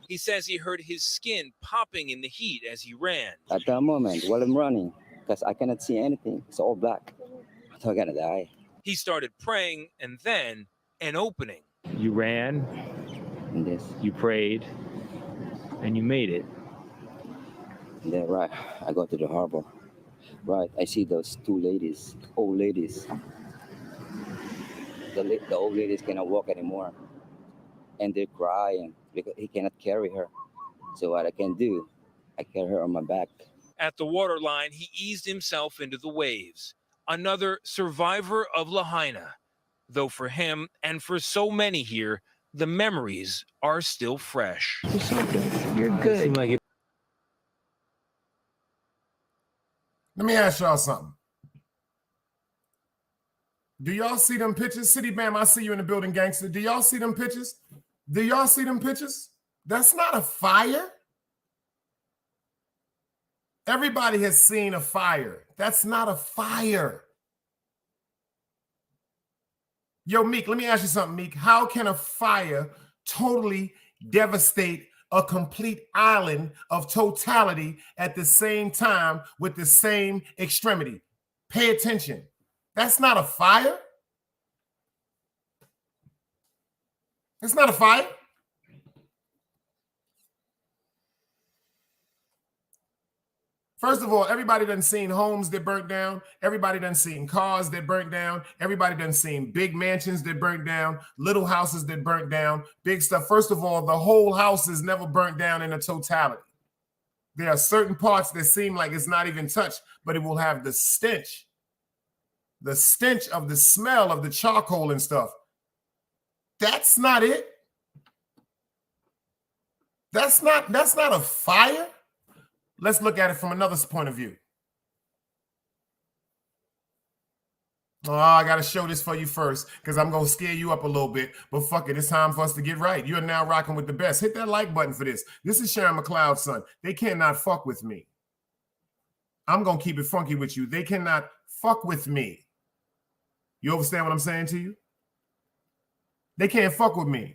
He says he heard his skin popping in the heat as he ran. At that moment, while I'm running, because I cannot see anything, it's all black. I thought I'm gonna die. He started praying and then an opening. You ran, And this, you prayed, and you made it. and then right, I go to the harbor. Right, I see those two ladies, old ladies. The old ladies cannot walk anymore, and they're crying because he cannot carry her. So what I can do, I carry her on my back. At the waterline, he eased himself into the waves. Another survivor of Lahaina. Though for him and for so many here, the memories are still fresh. You're so good. You're good. Seemed like it. Let me ask y'all something. Do y'all see them pictures? City Bam, I see you in the building, gangster. Do y'all see them pictures? Do y'all see them pictures? That's not a fire. Everybody has seen a fire. That's not a fire. Yo, Meek, let me ask you something, Meek. How can a fire totally devastate a complete island of totality at the same time with the same extremity? Pay attention. That's not a fire. It's not a fire. First of all, everybody done seen homes that burnt down. Everybody done seen cars that burnt down. Everybody done seen big mansions that burnt down, little houses that burnt down, big stuff. First of all, the whole house is never burnt down in a totality. There are certain parts that seem like it's not even touched, but it will have the stench of the smell of the charcoal and stuff. That's not it. That's not a fire. Let's look at it from another point of view. Oh, I got to show this for you first because I'm going to scare you up a little bit. But fuck it, it's time for us to get right. You're now rocking with the best. Hit that like button for this. This is Sharon McLeod's son. They cannot fuck with me. I'm going to keep it funky with you. They cannot fuck with me. You understand what I'm saying to you? They can't fuck with me.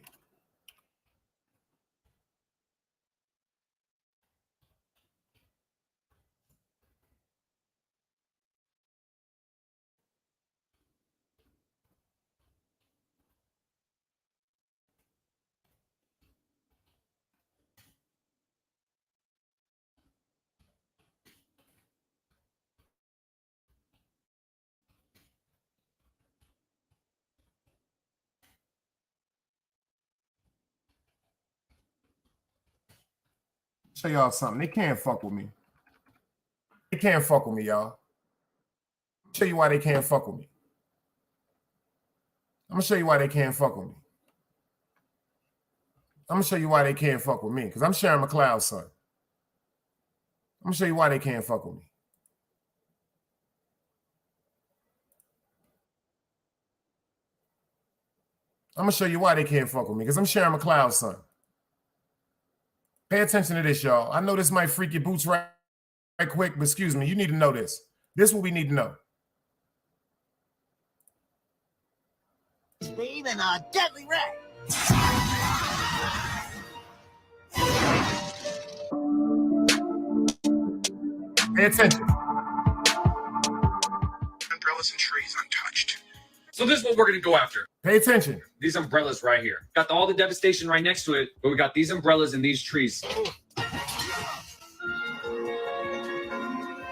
Show y'all something. They can't fuck with me. They can't fuck with me, y'all. Show you why they can't fuck with me. I'm gonna show you why they can't fuck with me. I'm gonna show you why they can't fuck with me because I'm Sharon McLeod's son. I'm gonna show you why they can't fuck with me. I'm gonna show you why they can't fuck with me because I'm Sharon McLeod's son. Pay attention to this, y'all. I know this might freak your boots right quick, but excuse me, you need to know this. This is what we need to know. Steve and a deadly rat. Pay attention. Umbrellas and trees untouched. So this is what we're going to go after. Pay attention. These umbrellas right here. Got all the devastation right next to it, but we got these umbrellas and these trees.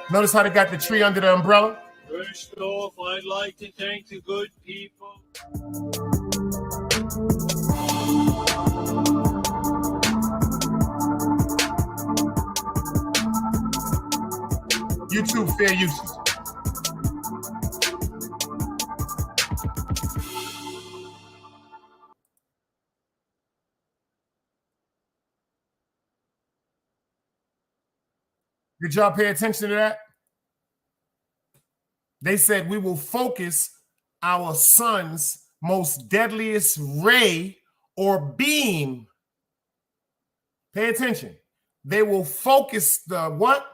Notice how they got the tree under the umbrella? First off, I'd like to thank the good people. YouTube fair usage. Did y'all pay attention to that? They said we will focus our sun's most deadliest ray or beam. Pay attention. They will focus the what?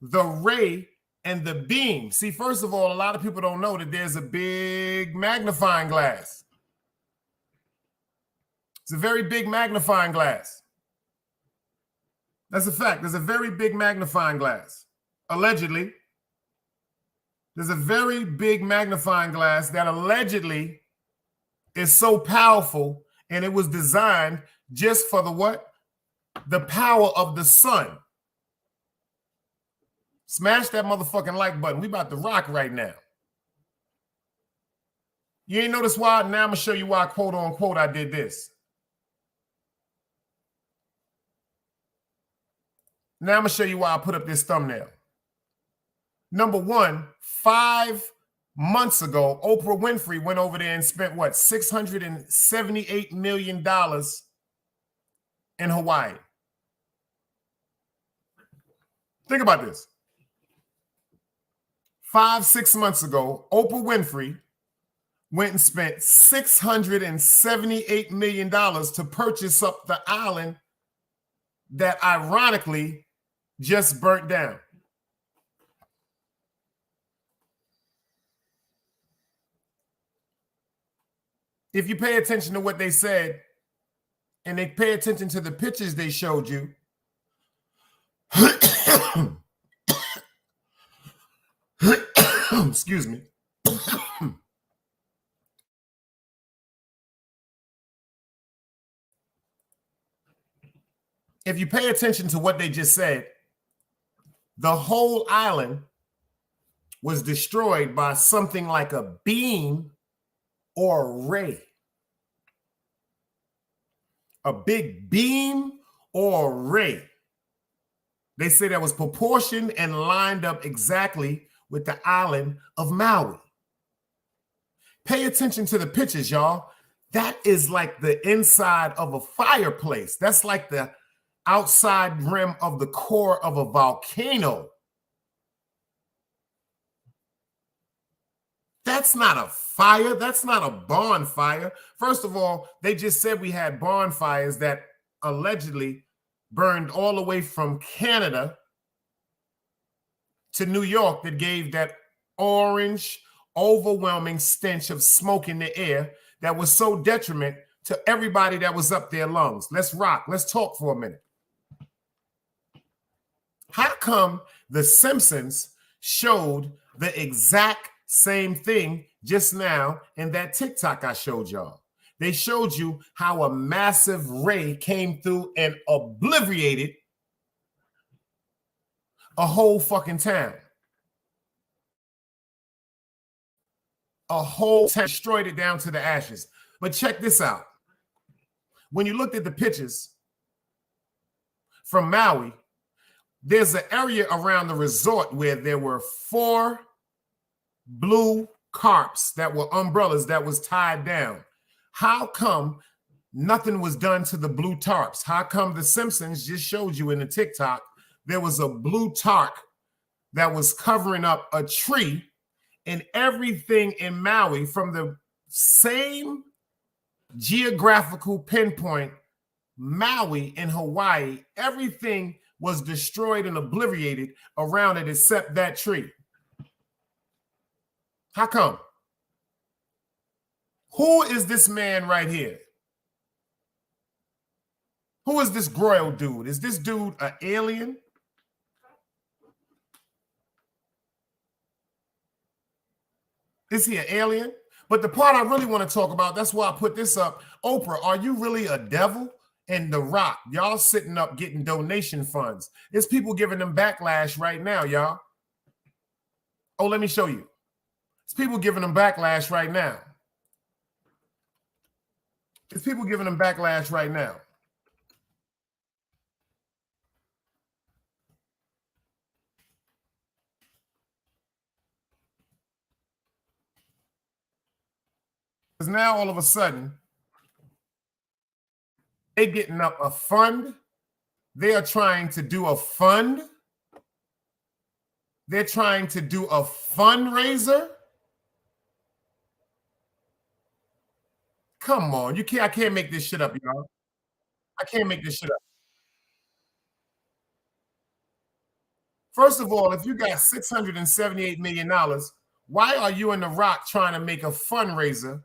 The ray and the beam. See, first of all, a lot of people don't know that there's a big magnifying glass. It's a very big magnifying glass. That's a fact. There's a very big magnifying glass. Allegedly, there's a very big magnifying glass that allegedly is so powerful, and it was designed just for the what? The power of the sun. Smash that motherfucking like button. We about to rock right now. You ain't notice why? Now I'm going to show you why, quote unquote, I did this. Now I'm going to show you why I put up this thumbnail. Number one, 5 months ago, Oprah Winfrey went over there and spent, what, $678 million in Hawaii. Think about this. 5-6 months ago, Oprah Winfrey went and spent $678 million to purchase up the island that ironically just burnt down. If you pay attention to what they said and they pay attention to the pictures they showed you, excuse me. If you pay attention to what they just said, the whole island was destroyed by something like a beam or a ray. A big beam or a ray. They say that was proportioned and lined up exactly with the island of Maui. Pay attention to the pictures, y'all. That is like the inside of a fireplace. That's like the outside rim of the core of a volcano. That's not a fire. That's not a bonfire. First of all, they just said we had bonfires that allegedly burned all the way from Canada to New York that gave that orange, overwhelming stench of smoke in the air that was so detriment to everybody that was up their lungs. Let's rock. Let's talk for a minute. How come the Simpsons showed the exact same thing just now in that TikTok I showed y'all? They showed you how a massive ray came through and obliterated a whole fucking town. A whole town, destroyed it down to the ashes. But check this out. When you looked at the pictures from Maui, there's an area around the resort where there were 4 blue carps that were umbrellas that was tied down. How come nothing was done to the blue tarps? How come the Simpsons just showed you in the TikTok there was a blue tarp that was covering up a tree, and everything in Maui from the same geographical pinpoint, Maui in Hawaii, everything was destroyed and obliterated around it except that tree? How come? Who is this man right here? Who is this Groyle dude? Is this dude an alien? Is he an alien? But the part I really want to talk about, that's why I put this up. Oprah, are you really a devil? And The Rock, y'all sitting up getting donation funds. There's people giving them backlash right now, y'all. Oh, let me show you. There's people giving them backlash right now. There's people giving them backlash right now. Because now all of a sudden, they're getting up a fund. They are trying to do a fund. They're trying to do a fundraiser. Come on, you can't. I can't make this shit up, y'all. I can't make this shit up. First of all, if you got $678 million, why are you and The Rock trying to make a fundraiser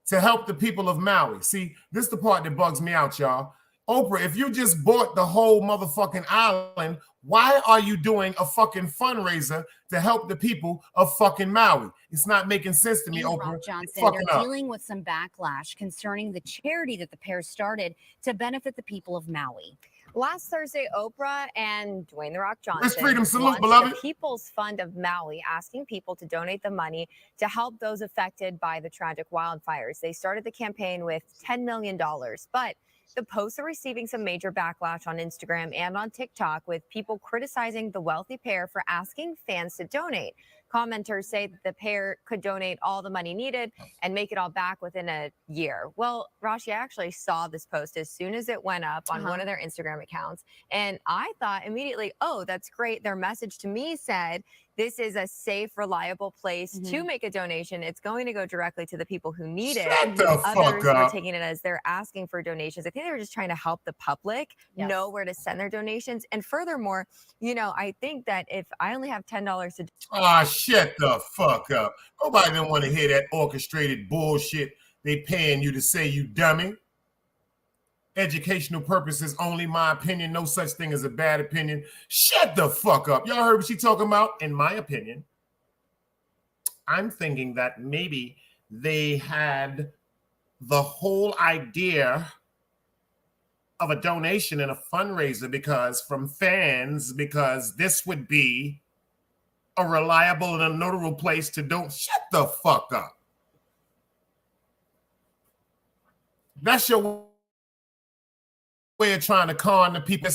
to help the people of Maui? See, this is the part that bugs me out, y'all. Oprah, if you just bought the whole motherfucking island, why are you doing a fucking fundraiser to help the people of fucking Maui? It's not making sense to me, Oprah. Johnson, they're dealing with some backlash concerning the charity that the pair started to benefit the people of Maui. Last Thursday, Oprah and Dwayne "The Rock" Johnson freedom salute, launched beloved. the People's Fund of Maui, asking people to donate the money to help those affected by the tragic wildfires. They started the campaign with $10 million, but the posts are receiving some major backlash on Instagram and on TikTok, with people criticizing the wealthy pair for asking fans to donate. Commenters say that the pair could donate all the money needed and make it all back within a year. Well, Rashi, I actually saw this post as soon as it went up on one of their Instagram accounts, and I thought immediately, oh, that's great. Their message to me said, this is a safe, reliable place to make a donation. It's going to go directly to the people who need it. Shut the fuck Others were up. taking it as they're asking for donations. I think they were just trying to help the public know where to send their donations. And furthermore, you know, I think that if I only have $10 to Ah, shut the fuck up. Nobody don't want to hear that orchestrated bullshit they paying you to say, you dummy. Educational purposes only, my opinion. No such thing as a bad opinion. Shut the fuck up. Y'all heard what she talking about? In my opinion, I'm thinking that maybe they had the whole idea of a donation and a fundraiser from fans, because this would be a reliable and a notable place to don't. Shut the fuck up. That's your way of trying to con the people.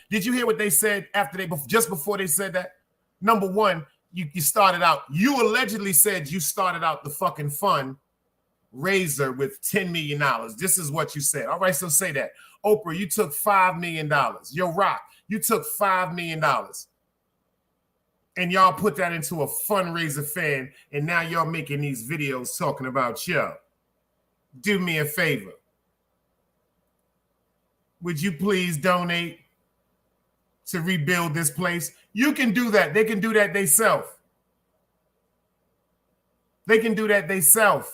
Did you hear what they said after just before they said that? Number one, you started out, you allegedly said you started out the fucking fund raiser with $10 million. This is what you said. All right, so say that. Oprah, you took $5 million. Yo, Rock, you took $5 million. And y'all put that into a fundraiser fund, and now y'all making these videos talking about yo. Do me a favor. Would you please donate to rebuild this place? You can do that. They can do that themselves. They can do that themselves.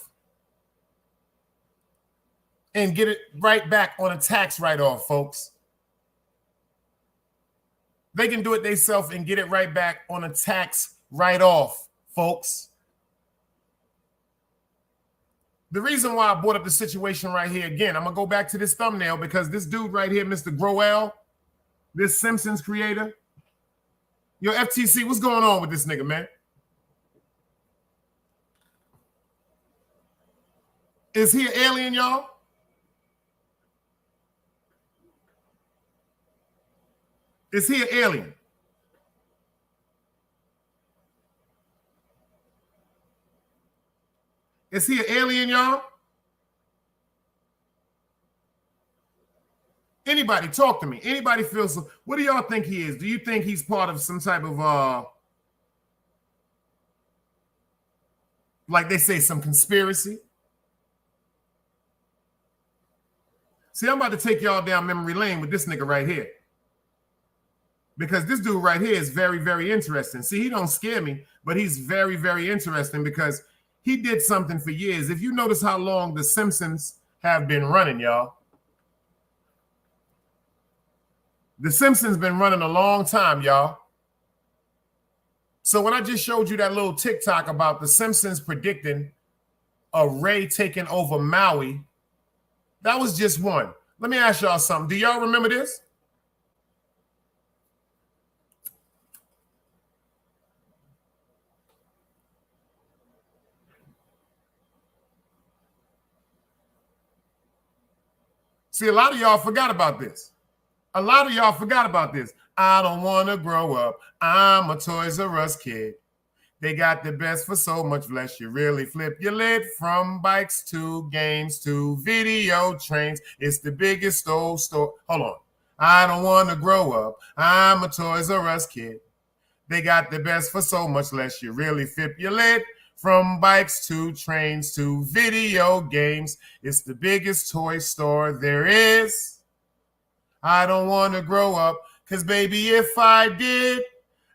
And get it right back on a tax write-off, folks. They can do it themselves and get it right back on a tax write-off, folks. The reason why I brought up the situation right here, again, I'm going to go back to this thumbnail because this dude right here, Mr. Growl, this Simpsons creator, yo, FTC, what's going on with this nigga, man? Is he an alien, y'all? Is he an alien? Is he an alien, y'all? Anybody talk to me. Anybody feels so, what do y'all think he is? Do you think he's part of some type of like they say, some conspiracy? See, I'm about to take y'all down memory lane with this nigga right here. Because this dude right here is very, very interesting. See, he don't scare me, but he's very, very interesting because he did something for years. If you notice how long the Simpsons have been running, y'all. The Simpsons been running a long time, y'all. So when I just showed you that little TikTok about the Simpsons predicting a ray taking over Maui, that was just one. Let me ask y'all something. Do y'all remember this? See, a lot of y'all forgot about this. A lot of y'all forgot about this. I don't want to grow up. I'm a Toys R Us kid. They got the best for so much flesh. You really flip your lid. From bikes to games to video trains. It's the biggest store. Hold on. I don't want to grow up. I'm a Toys R Us kid. They got the best for so much less. You really flip your lid. From bikes to trains to video games, it's the biggest toy store there is. I don't want to grow up, because baby, if I did,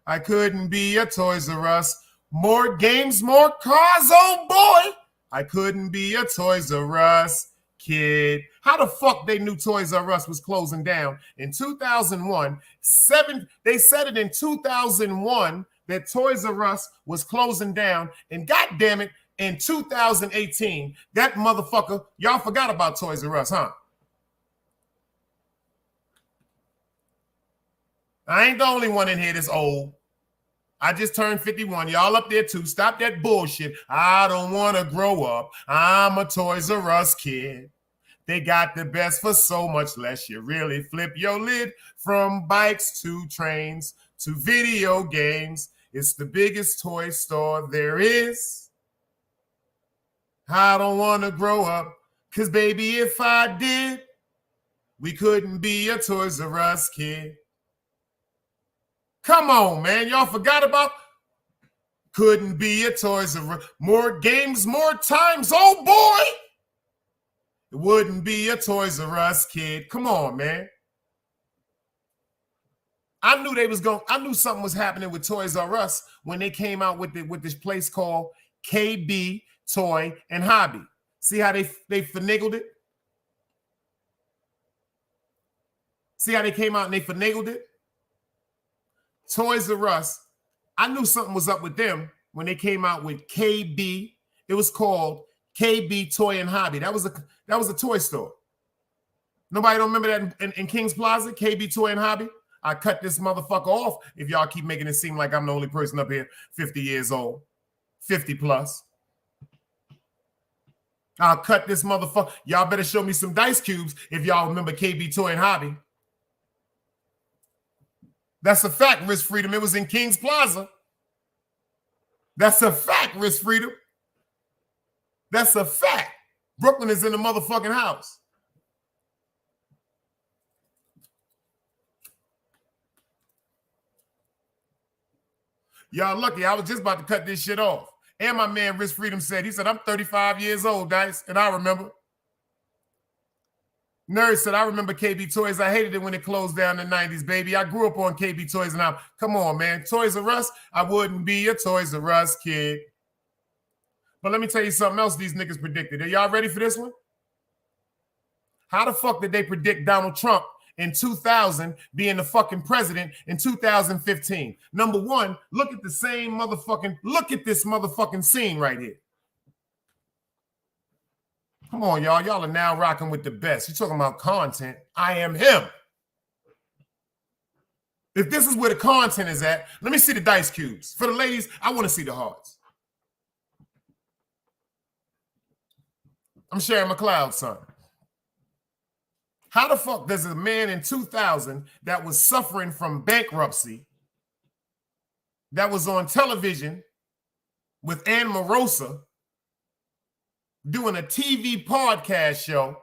I couldn't be a Toys R Us. More games, more cars, oh boy. I couldn't be a Toys R Us kid. How the fuck they knew Toys R Us was closing down in 2001? They said it in 2001 that Toys R Us was closing down, and goddamn it, in 2018, that motherfucker, y'all forgot about Toys R Us, huh? I ain't the only one in here that's old. I just turned 51. Y'all up there too. Stop that bullshit. I don't want to grow up. I'm a Toys R Us kid. They got the best for so much less. You really flip your lid. From bikes to trains to video games. It's the biggest toy store there is. I don't want to grow up, because baby, if I did, we couldn't be a Toys R Us kid. Come on, man. Y'all forgot about couldn't be a Toys R Us. More games, more times. Oh, boy. It wouldn't be a Toys R Us kid. Come on, man. I knew something was happening with Toys R Us when they came out with this place called KB Toy and Hobby. See how they finagled it? See how they came out and they finagled it? Toys R Us, I knew something was up with them when they came out with KB. It was called KB Toy and Hobby. That was a toy store. Nobody don't remember that in Kings Plaza, KB Toy and Hobby? I cut this motherfucker off if y'all keep making it seem like I'm the only person up here 50 years old, 50 plus. I'll cut this motherfucker. Y'all better show me some dice cubes if y'all remember KB Toy and Hobby. That's a fact, Risk Freedom. It was in Kings Plaza. That's a fact, Risk Freedom. That's a fact. Brooklyn is in the motherfucking house. Y'all lucky. I was just about to cut this shit off. And my man Risk Freedom said, he said, I'm 35 years old, Dice. And I remember. Nerd said, I remember KB Toys. I hated it when it closed down in the 90s, baby. I grew up on KB Toys. And come on, man. Toys R Us, I wouldn't be a Toys R Us kid. But let me tell you something else these niggas predicted. Are y'all ready for this one? How the fuck did they predict Donald Trump in 2000 being the fucking president in 2015? Number one, look at this motherfucking scene right here. Come on, y'all. Y'all are now rocking with the best. You're talking about content. I am him. If this is where the content is at, let me see the dice cubes. For the ladies, I want to see the hearts. I'm Sharon McLeod, son. How the fuck does a man in 2000 that was suffering from bankruptcy, that was on television with Ann Morosa doing a TV podcast show,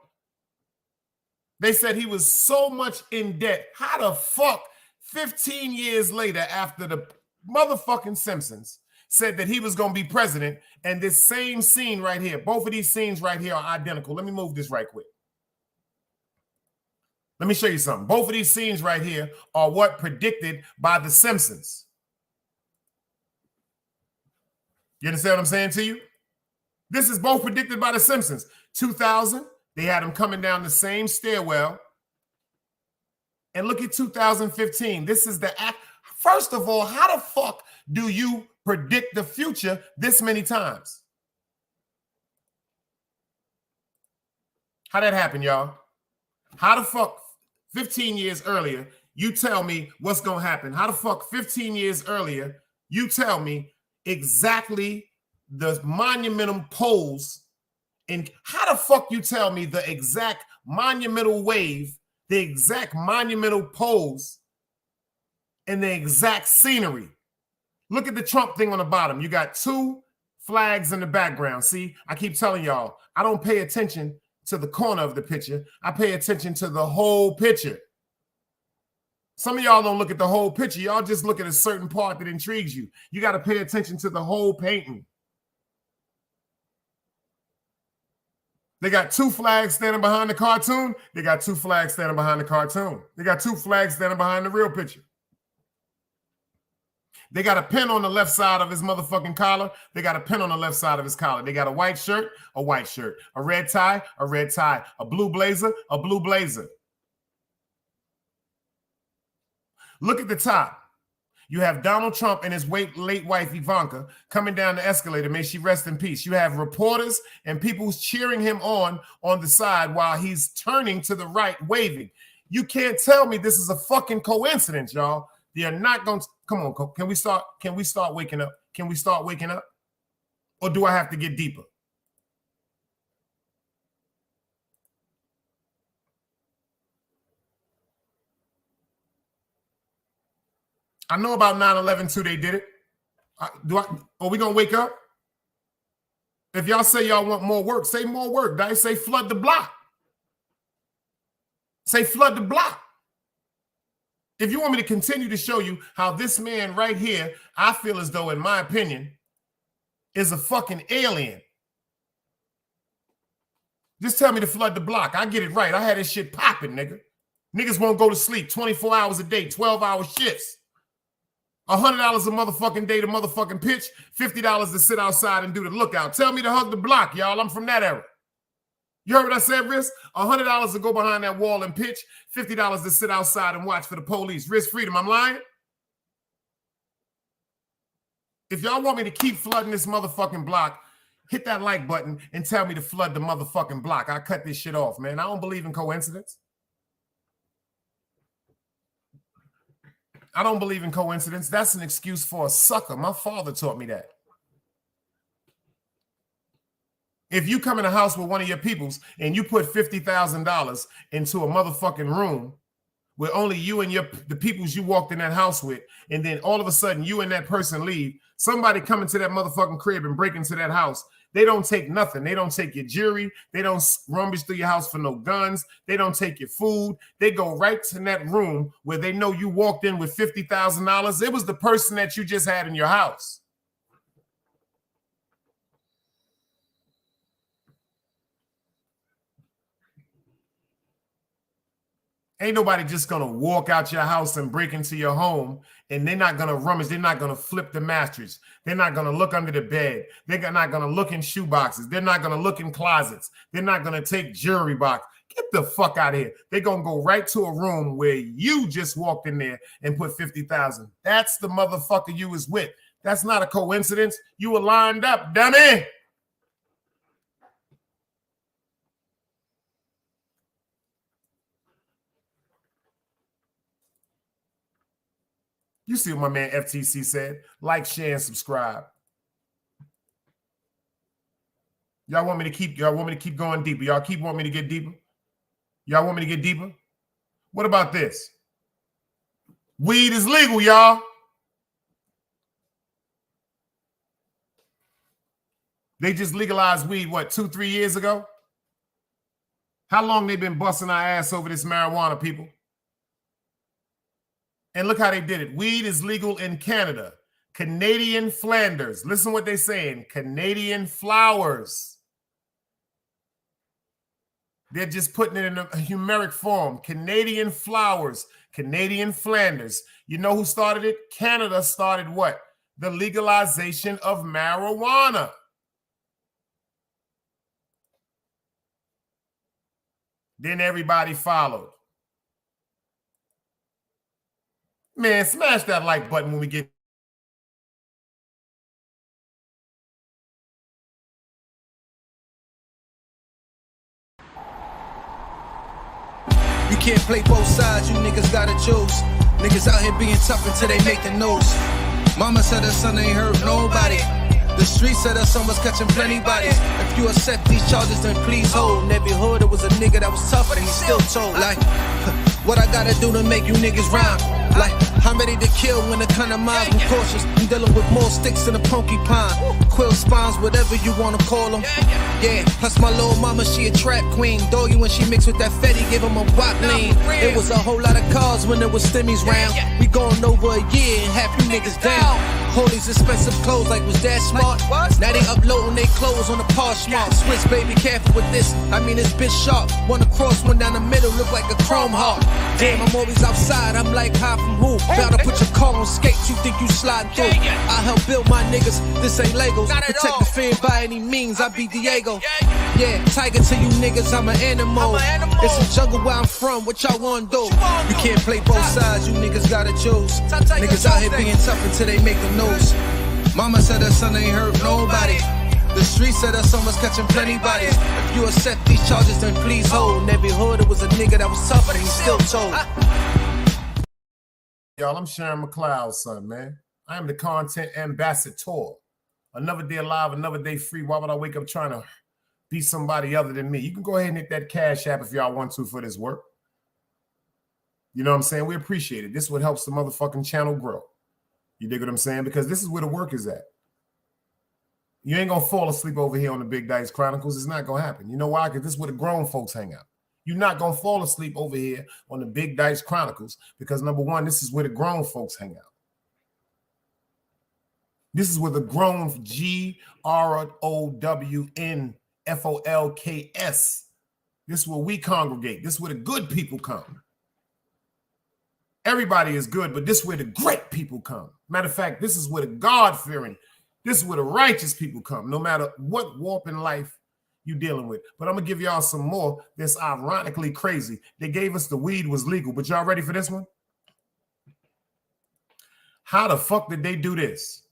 they said he was so much in debt. How the fuck 15 years later, after the motherfucking Simpsons said that he was going to be president, and this same scene right here, both of these scenes right here are identical. Let me move this right quick. Let me show you something. Both of these scenes right here are what predicted by the Simpsons. You understand what I'm saying to you? This is both predicted by the Simpsons. 2000, they had him coming down the same stairwell. And look at 2015. This is the act. First of all, how the fuck do you predict the future this many times? How that happen, y'all? How the fuck 15 years earlier, you tell me what's going to happen? How the fuck 15 years earlier, you tell me exactly the monumental poles, and how the fuck you tell me the exact monumental wave, the exact monumental poles, and the exact scenery? Look at the Trump thing on the bottom. You got 2 flags in the background. See, I keep telling y'all, I don't pay attention to the corner of the picture. I pay attention to the whole picture. Some of y'all don't look at the whole picture. Y'all just look at a certain part that intrigues you. You got to pay attention to the whole painting. They got 2 flags standing behind the cartoon. They got 2 flags standing behind the cartoon. They got 2 flags standing behind the real picture. They got a pin on the left side of his motherfucking collar. They got a pin on the left side of his collar. They got a white shirt, a white shirt, a red tie, a blue blazer, a blue blazer. Look at the top. You have Donald Trump and his late wife, Ivanka, coming down the escalator. May she rest in peace. You have reporters and people cheering him on the side while he's turning to the right, waving. You can't tell me this is a fucking coincidence, y'all. They're not going to, come on, can we start waking up? Can we start waking up? Or do I have to get deeper? I know about 9/11 too, they did it. Are we going to wake up? If y'all say y'all want more work, say more work. Did I say flood the block? Say flood the block. If you want me to continue to show you how this man right here, I feel as though, in my opinion, is a fucking alien, just tell me to flood the block. I get it right. I had this shit popping, nigga. Niggas won't go to sleep 24 hours a day, 12-hour shifts. $100 a motherfucking day to motherfucking pitch, $50 to sit outside and do the lookout. Tell me to hug the block, y'all. I'm from that era. You heard what I said, Riz? $100 to go behind that wall and pitch, $50 to sit outside and watch for the police. Riz freedom, I'm lying? If y'all want me to keep flooding this motherfucking block, hit that like button and tell me to flood the motherfucking block. I'll cut this shit off, man. I don't believe in coincidence. I don't believe in coincidence. That's an excuse for a sucker. My father taught me that. If you come in a house with one of your peoples and you put $50,000 into a motherfucking room where only you and the peoples you walked in that house with, and then all of a sudden you and that person leave, somebody come into that motherfucking crib and break into that house, they don't take nothing. They don't take your jewelry. They don't rummage through your house for no guns. They don't take your food. They go right to that room where they know you walked in with $50,000. It was the person that you just had in your house. Ain't nobody just going to walk out your house and break into your home, and they're not going to rummage. They're not going to flip the mattress. They're not going to look under the bed. They're not going to look in shoe boxes. They're not going to look in closets. They're not going to take jewelry box. Get the fuck out of here. They're going to go right to a room where you just walked in there and put $50,000. That's the motherfucker you was with. That's not a coincidence. You were lined up, dummy. You see what my man FTC said. Like, share, and subscribe. Y'all want me to keep going deeper? Y'all want me to get deeper? Y'all want me to get deeper? What about this? Weed is legal, y'all. They just legalized weed, what, 2-3 years ago? How long they been busting our ass over this marijuana, people? And look how they did it. Weed is legal in Canada. Canadian Flanders. Listen what they're saying. Canadian flowers. They're just putting it in a numeric form. Canadian flowers. Canadian Flanders. You know who started it? Canada started what? The legalization of marijuana. Then everybody followed. Man, smash that like button when we get. You can't play both sides, you niggas gotta choose. Niggas out here being tough until they make the news. Mama said her son ain't hurt nobody. The street said her son was catching plenty bodies. If you accept these charges, then please hold. In every hood, it was a nigga that was tough, but he still told. Like, what I gotta do to make you niggas rhyme? Like, I'm ready to kill when the kind of minds be cautious. I'm dealing with more sticks than a porcupine. Quill spines, whatever you wanna call them. Yeah, plus my little mama, she a trap queen. Doggy when she mixed with that Fetty, give him a wop lean. It was a whole lot of cars when there was stimmies round. We going over a year and half you niggas down. Hold these expensive clothes like was that smart? Now they uploading they clothes on the Poshmark. Swiss baby, careful with this. I mean this bitch sharp. One across, one down the middle, look like a chrome heart. Damn, I'm always outside. I'm like high from who? Bound to put your car on skates. You think you sliding through? I help build my niggas. This ain't Legos. Protect the fan by any means. I be Diego. Yeah, tiger to you niggas. I'm an animal. It's a jungle where I'm from. What y'all wanna do? You can't play both sides. You niggas gotta choose. Niggas out here being tough until they make the news. Mama said her son ain't hurt nobody. The street said her son was catching plenty bodies. If you accept these charges, then please hold. In every hood, it was a nigga that was tough, but he still told. Y'all, I'm Sharon McLeod's son, man. I am the content ambassador. Another day alive, another day free. Why would I wake up trying to be somebody other than me? You can go ahead and hit that Cash App if y'all want to for this work. You know what I'm saying? We appreciate it. This is what helps the motherfucking channel grow. You dig what I'm saying? Because this is where the work is at. You ain't going to fall asleep over here on the Big Dice Chronicles. It's not going to happen. You know why? Because this is where the grown folks hang out. You're not going to fall asleep over here on the Big Dice Chronicles because, number one, this is where the grown folks hang out. This is where the grown GROWNFOLKS. This is where we congregate. This is where the good people come. Everybody is good, but this is where the great people come. Matter of fact, this is where the God-fearing, this is where the righteous people come, no matter what warp in life you're dealing with. But I'm going to give y'all some more that's ironically crazy. They gave us the weed was legal, but y'all ready for this one? How the fuck did they do this?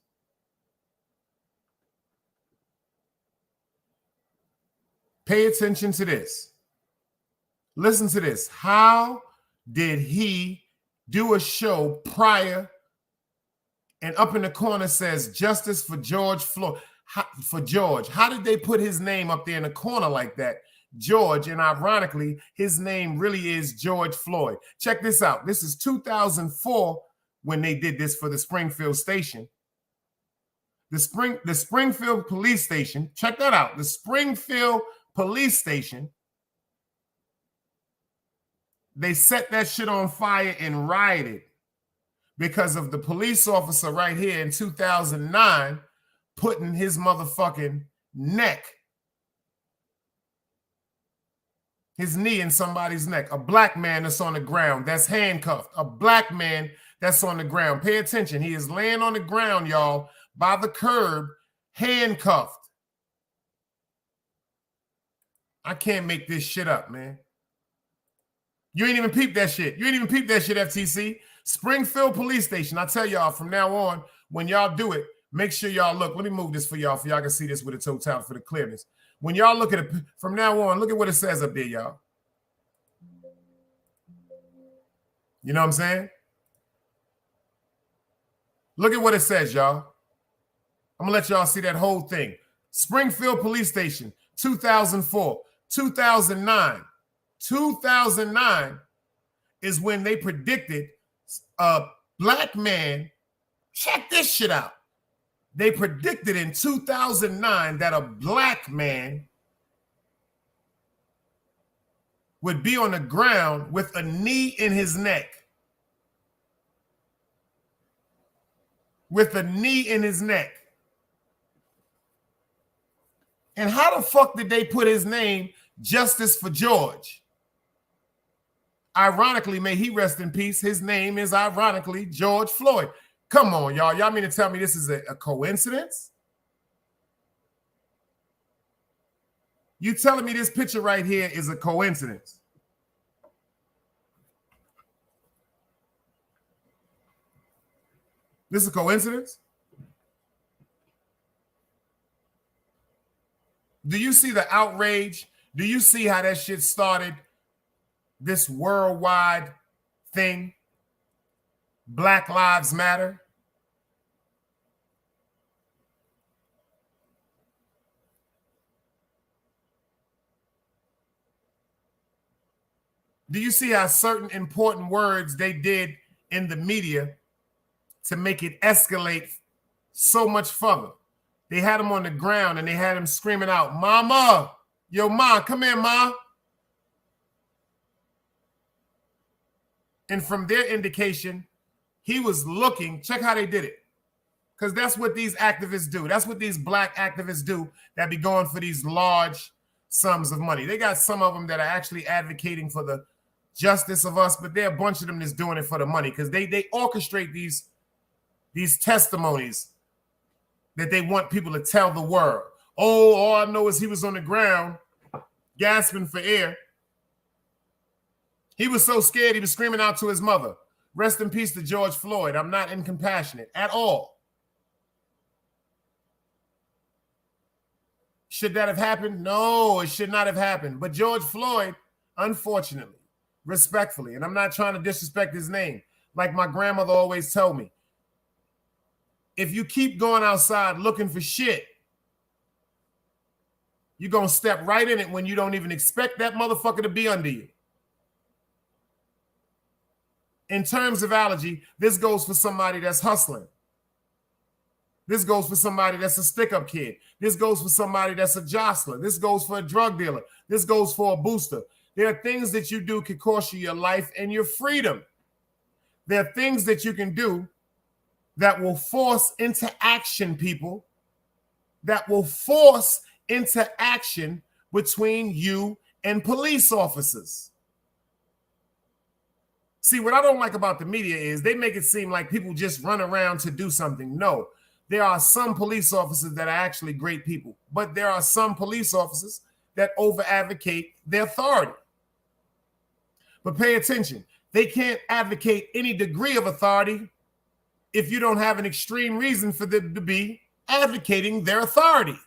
Pay attention to this. Listen to this. How did he do a show prior and up in the corner says justice for George Floyd? For George, how did they put his name up there in the corner like that? George, and ironically, his name really is George Floyd. Check this out. This is 2004 when they did this for the Springfield station. The Springfield police station, check that out. The Springfield police station, they set that shit on fire and rioted because of the police officer right here in 2009 putting his motherfucking neck, his knee in somebody's neck. A black man that's on the ground, that's handcuffed. A black man that's on the ground. Pay attention. He is laying on the ground, y'all, by the curb, handcuffed. I can't make this shit up, man. You ain't even peep that shit. You ain't even peep that shit, FTC. Springfield Police Station. I tell y'all from now on, when y'all do it, make sure y'all look. Let me move this for y'all can see this with a total for the clearness. When y'all look at it from now on, look at what it says up there, y'all. You know what I'm saying? Look at what it says, y'all. I'm going to let y'all see that whole thing. Springfield Police Station, 2004, 2009. 2009 is when they predicted a black man. Check this shit out. They predicted in 2009 that a black man would be on the ground with a knee in his neck. With a knee in his neck. And how the fuck did they put his name, Justice for George? Ironically, may he rest in peace, his name is ironically George Floyd. Come on, y'all. Y'all mean to tell me this is a coincidence? You telling me this picture right here is a coincidence? This is a coincidence? Do you see the outrage? Do you see how that shit started? This worldwide thing? Black Lives Matter? Do you see how certain important words they did in the media to make it escalate so much further? They had him on the ground and they had him screaming out, "Mama, yo, ma, come here, ma." And from their indication, he was looking, check how they did it. Because that's what these activists do. That's what these black activists do that be going for these large sums of money. They got some of them that are actually advocating for the justice of us, but there are a bunch of them that's doing it for the money because they orchestrate these testimonies that they want people to tell the world. Oh, all I know is he was on the ground gasping for air. He was so scared he was screaming out to his mother. Rest in peace to George Floyd. I'm not incompassionate at all. Should that have happened? No, it should not have happened. But George Floyd, unfortunately, respectfully, and I'm not trying to disrespect his name, like my grandmother always told me, if you keep going outside looking for shit, you're going to step right in it when you don't even expect that motherfucker to be under you. In terms of allergy, this goes for somebody that's hustling. This goes for somebody that's a stick-up kid. This goes for somebody that's a jostler. This goes for a drug dealer. This goes for a booster. There are things that you do can cost you your life and your freedom. There are things that you can do that will force into action people, that will force into action between you and police officers. See, what I don't like about the media is they make it seem like people just run around to do something. No, there are some police officers that are actually great people, but there are some police officers that over-advocate their authority. But pay attention, they can't advocate any degree of authority if you don't have an extreme reason for them to be advocating their authority.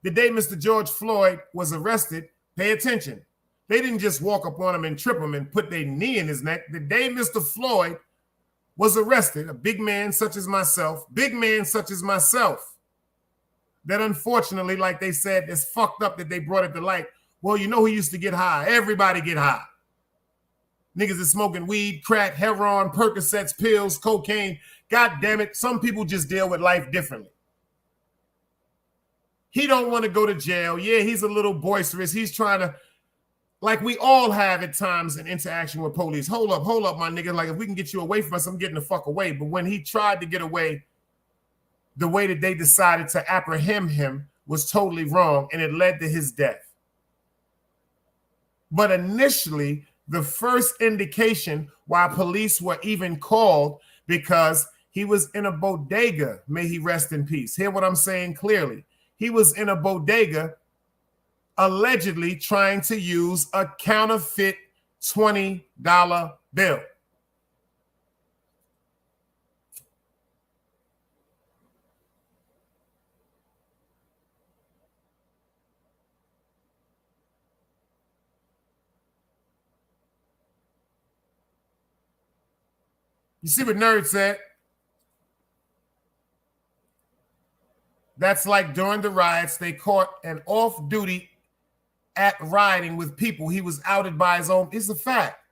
The day Mr. George Floyd was arrested, pay attention. They didn't just walk up on him and trip him and put their knee in his neck. The day Mr. Floyd was arrested, a big man such as myself, that unfortunately, like they said, it's fucked up that they brought it to light. Well, you know who used to get high? Everybody get high. Niggas is smoking weed, crack, heroin, Percocets, pills, cocaine. God damn it, some people just deal with life differently. He don't want to go to jail. Yeah, he's a little boisterous. He's trying to, like we all have at times in interaction with police. Hold up, my nigga. Like if we can get you away from us, I'm getting the fuck away. But when he tried to get away, the way that they decided to apprehend him was totally wrong, and it led to his death. But initially, the first indication why police were even called because he was in a bodega. May he rest in peace. Hear what I'm saying clearly. He was in a bodega allegedly trying to use a counterfeit $20 bill. You see what Nerd said? That's like during the riots, they caught an off-duty at rioting with people. He was outed by his own. It's a fact.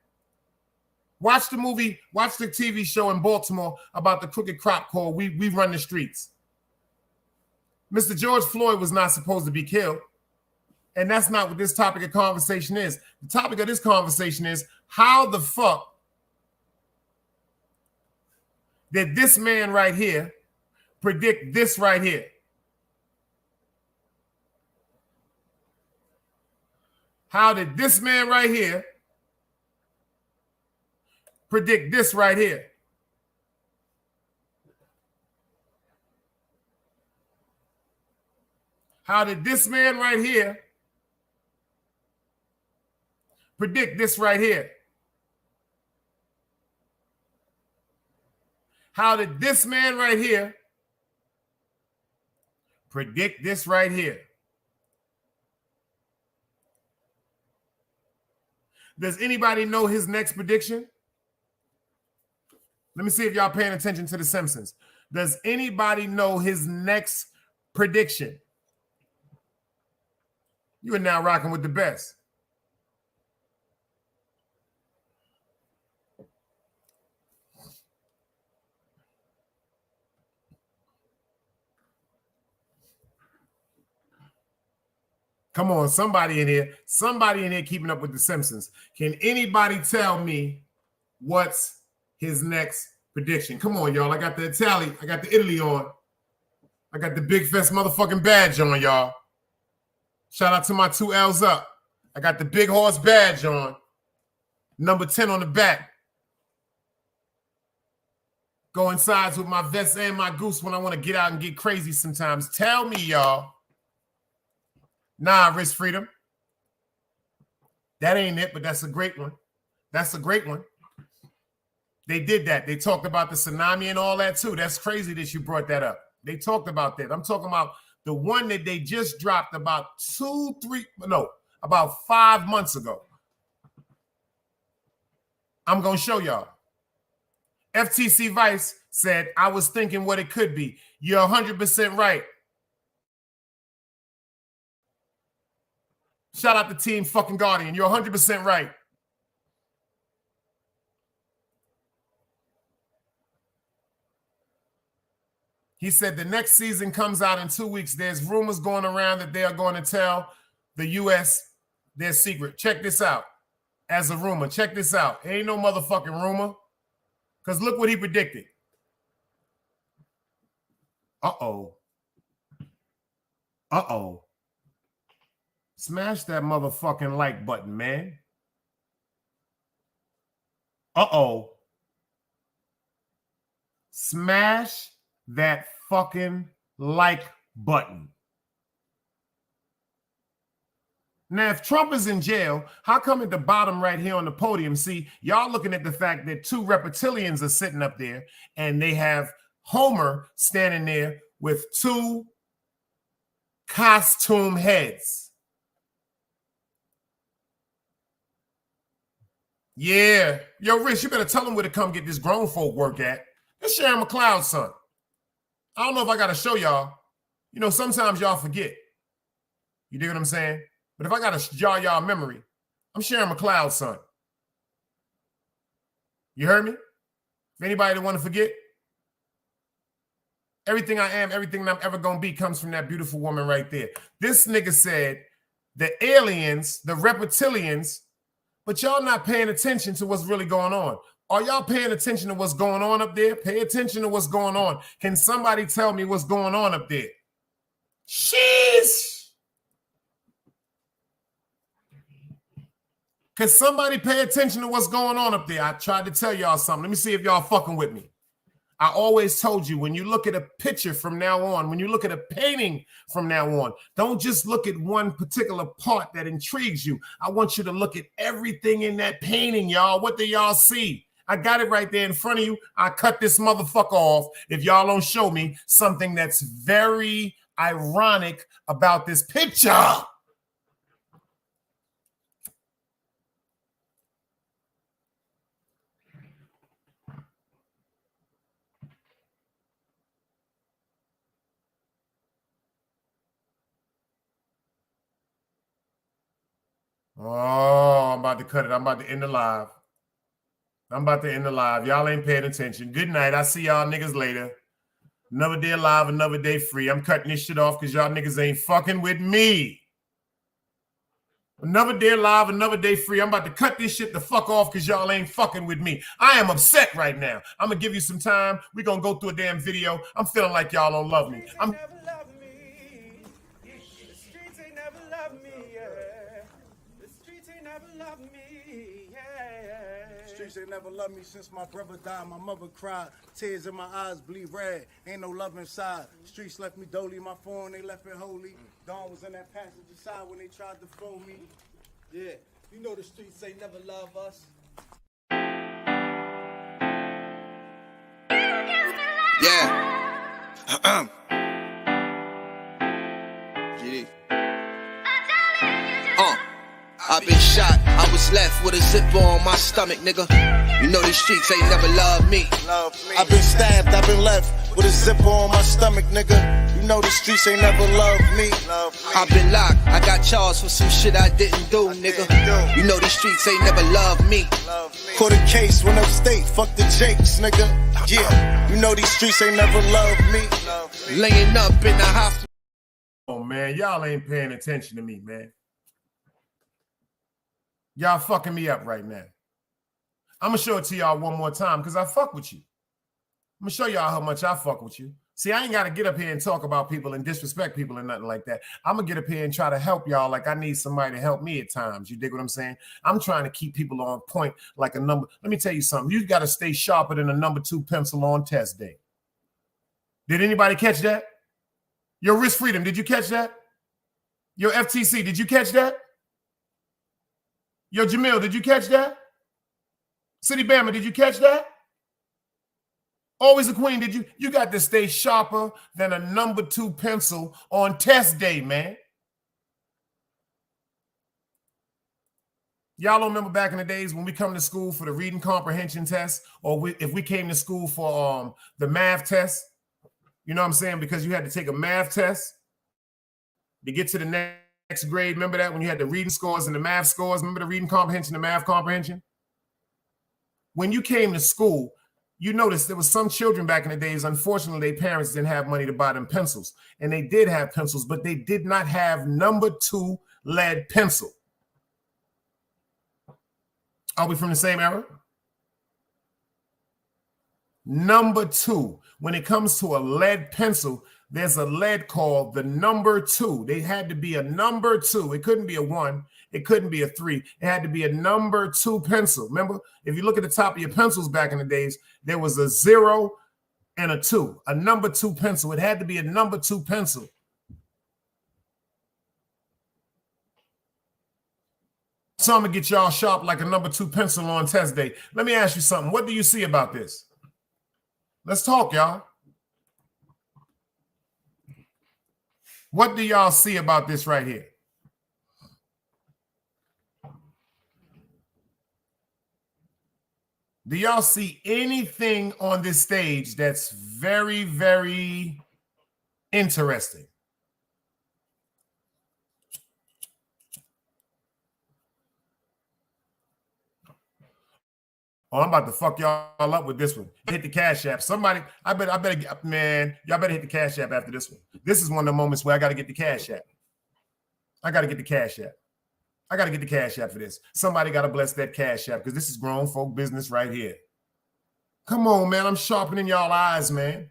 Watch the movie, watch the TV show in Baltimore about the Crooked Crop Corps. We run the streets. Mr. George Floyd was not supposed to be killed. And that's not what this topic of conversation is. The topic of this conversation is how the fuck did this man right here predict this right here? How did this man right here predict this right here? How did this man right here predict this right here? How did this man right here predict this right here? Does anybody know his next prediction? Let me see if y'all paying attention to the Simpsons. Does anybody know his next prediction? You are now rocking with the best. Come on, somebody in here keeping up with the Simpsons. Can anybody tell me what's his next prediction? Come on, y'all. I got the Italy on. I got the Big Fest motherfucking badge on, y'all. Shout out to my 2 L's up. I got the Big Horse badge on. Number 10 on the back. Going sides with my vest and my goose when I want to get out and get crazy sometimes. Tell me, y'all. Nah, Wrist Freedom. That ain't it, but that's a great one. That's a great one. They did that. They talked about the tsunami and all that too. That's crazy that you brought that up. They talked about that. I'm talking about the one that they just dropped about 5 months ago. I'm going to show y'all. FTC Vice said, I was thinking what it could be. You're 100% right. Shout out to Team fucking Guardian. You're 100% right. He said the next season comes out in 2 weeks. There's rumors going around that they are going to tell the U.S. their secret. Check this out. As a rumor. Check this out. It ain't no motherfucking rumor. Because look what he predicted. Uh-oh. Uh-oh. Smash that motherfucking like button, man. Uh-oh. Smash that fucking like button. Now, if Trump is in jail, how come at the bottom right here on the podium, see, y'all looking at the fact that 2 reptilians are sitting up there and they have Homer standing there with 2 costume heads. Yeah. Yo, Rich, you better tell him where to come get this grown folk work at. It's Sharon McLeod's son. I don't know if I got to show y'all. You know, sometimes y'all forget. You dig what I'm saying? But if I got to jar y'all memory, I'm Sharon McLeod's son. You heard me? If anybody that want to forget, everything I am, everything I'm ever going to be comes from that beautiful woman right there. This nigga said the aliens, the reptilians, but y'all not paying attention to what's really going on. Are y'all paying attention to what's going on up there? Pay attention to what's going on. Can somebody tell me what's going on up there? Sheesh. Can somebody pay attention to what's going on up there? I tried to tell y'all something. Let me see if y'all fucking with me. I always told you, when you look at a picture from now on, when you look at a painting from now on, don't just look at one particular part that intrigues you. I want you to look at everything in that painting, y'all. What do y'all see? I got it right there in front of you. I cut this motherfucker off if y'all don't show me something that's very ironic about this picture. Oh, I'm about to cut it. I'm about to end the live. Y'all ain't paying attention. Good night. I'll see y'all niggas later. Another day alive, another day free. I'm cutting this shit off because y'all niggas ain't fucking with me. Another day alive, another day free. I'm about to cut this shit the fuck off because y'all ain't fucking with me. I am upset right now. I'm going to give you some time. We're going to go through a damn video. I'm feeling like y'all don't love me. Streets ain't never loved me since my brother died. My mother cried, tears in my eyes bleed red. Ain't no love inside. Streets left me dolly, my phone they left it holy. Dawn was in that passenger side when they tried to phone me. Yeah, you know the streets ain't never love us. Yeah. GD. I've been shot, I was left with a zipper on my stomach, nigga. You know these streets ain't never loved me. I've been stabbed, I've been left with a zipper on my stomach, nigga. You know the streets ain't never loved me. I've been locked, I got charged for some shit I didn't do, nigga. You know these streets ain't never loved me. Caught a case, went upstate, fuck the Jakes, nigga. Yeah, you know these streets ain't never loved me. Laying up in the hospital. Oh man, y'all ain't paying attention to me, man. Y'all fucking me up right now. I'm gonna show it to y'all one more time because I fuck with you. I'm gonna show y'all how much I fuck with you. See, I ain't gotta get up here and talk about people and disrespect people and nothing like that. I'm gonna get up here and try to help y'all like I need somebody to help me at times. You dig what I'm saying? I'm trying to keep people on point like a number. Let me tell you something. You gotta stay sharper than a number 2 pencil on test day. Did anybody catch that? Your wrist freedom, did you catch that? Your FTC, did you catch that? Yo, Jamil, did you catch that? City Bama, did you catch that? Always a queen, did you? You got to stay sharper than a number 2 pencil on test day, man. Y'all don't remember back in the days when we come to school for the reading comprehension test, or if we came to school for the math test, you know what I'm saying? Because you had to take a math test to get to the next grade. Remember that when you had the reading scores and the math scores? Remember the reading comprehension, the math comprehension? When you came to school, you noticed there was some children back in the days, unfortunately, their parents didn't have money to buy them pencils. And they did have pencils, but they did not have number 2 lead pencil. Are we from the same era? Number 2. When it comes to a lead pencil, there's a lead called the number 2. They had to be a number 2. It couldn't be a 1. It couldn't be a 3. It had to be a number 2 pencil. Remember, if you look at the top of your pencils back in the days, there was a 0 and a 2, a number 2 pencil. It had to be a number 2 pencil. So I'm going to get y'all sharp like a number 2 pencil on test day. Let me ask you something. What do you see about this? Let's talk, y'all. What do y'all see about this right here? Do y'all see anything on this stage that's very, very interesting? Oh, I'm about to fuck y'all up with this one. Hit the Cash App. Somebody, I better, man, y'all better hit the Cash App after this one. This is one of the moments where I got to get the Cash App. I got to get the Cash App. I got to get the Cash App for this. Somebody got to bless that Cash App because this is grown folk business right here. Come on, man. I'm sharpening y'all eyes, man.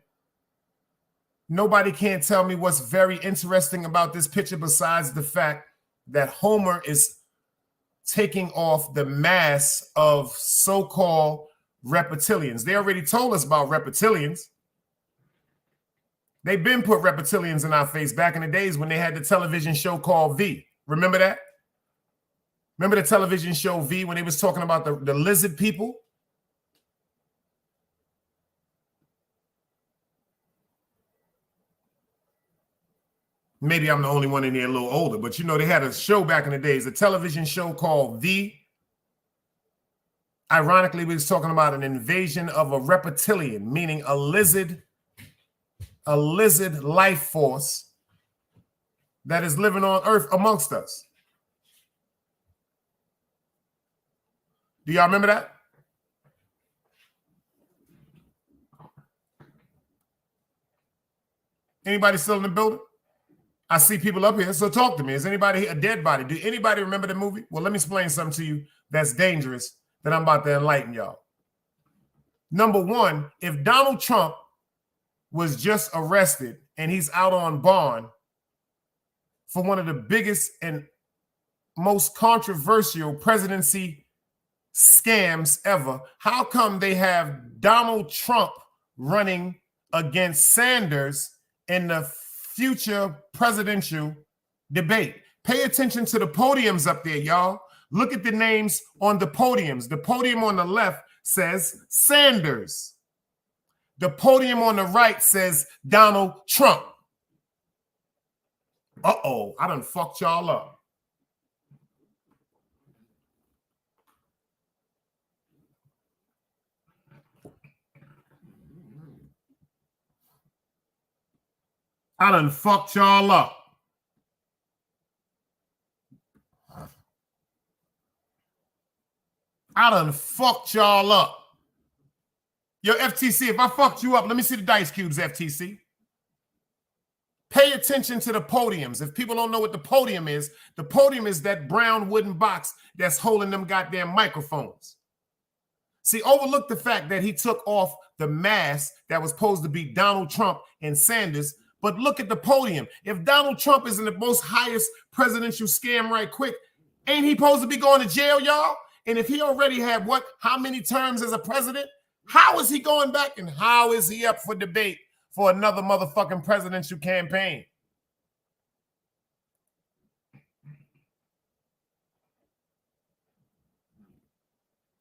Nobody can't tell me what's very interesting about this picture besides the fact that Homer is taking off the mask of so-called reptilians. They already told us about reptilians. They've been put reptilians in our face back in the days when they had the television show called V. Remember that? Remember the television show V when they was talking about the lizard people? Maybe I'm the only one in there a little older, but you know, they had a show back in the days, a television show called V. Ironically, we was talking about an invasion of a reptilian, meaning a lizard life force that is living on Earth amongst us. Do y'all remember that? Anybody still in the building? I see people up here, so talk to me. Is anybody a dead body? Do anybody remember the movie? Well, let me explain something to you that's dangerous that I'm about to enlighten y'all. Number one, if Donald Trump was just arrested and he's out on bond for one of the biggest and most controversial presidency scams ever, how come they have Donald Trump running against Sanders in the future presidential debate? Pay attention to the podiums up there, y'all. Look at the names on the podiums. The podium on the left says Sanders. The podium on the right says Donald Trump. Uh-oh, I done fucked y'all up. I done fucked y'all up. I done fucked y'all up. Yo, FTC, if I fucked you up, let me see the dice cubes, FTC. Pay attention to the podiums. If people don't know what the podium is that brown wooden box that's holding them goddamn microphones. See, overlook the fact that he took off the mask that was supposed to be Donald Trump and Sanders, but look at the podium. If Donald Trump is in the most highest presidential scam right quick, ain't he supposed to be going to jail, y'all? And if he already had how many terms as a president? How is he going back and how is he up for debate for another motherfucking presidential campaign?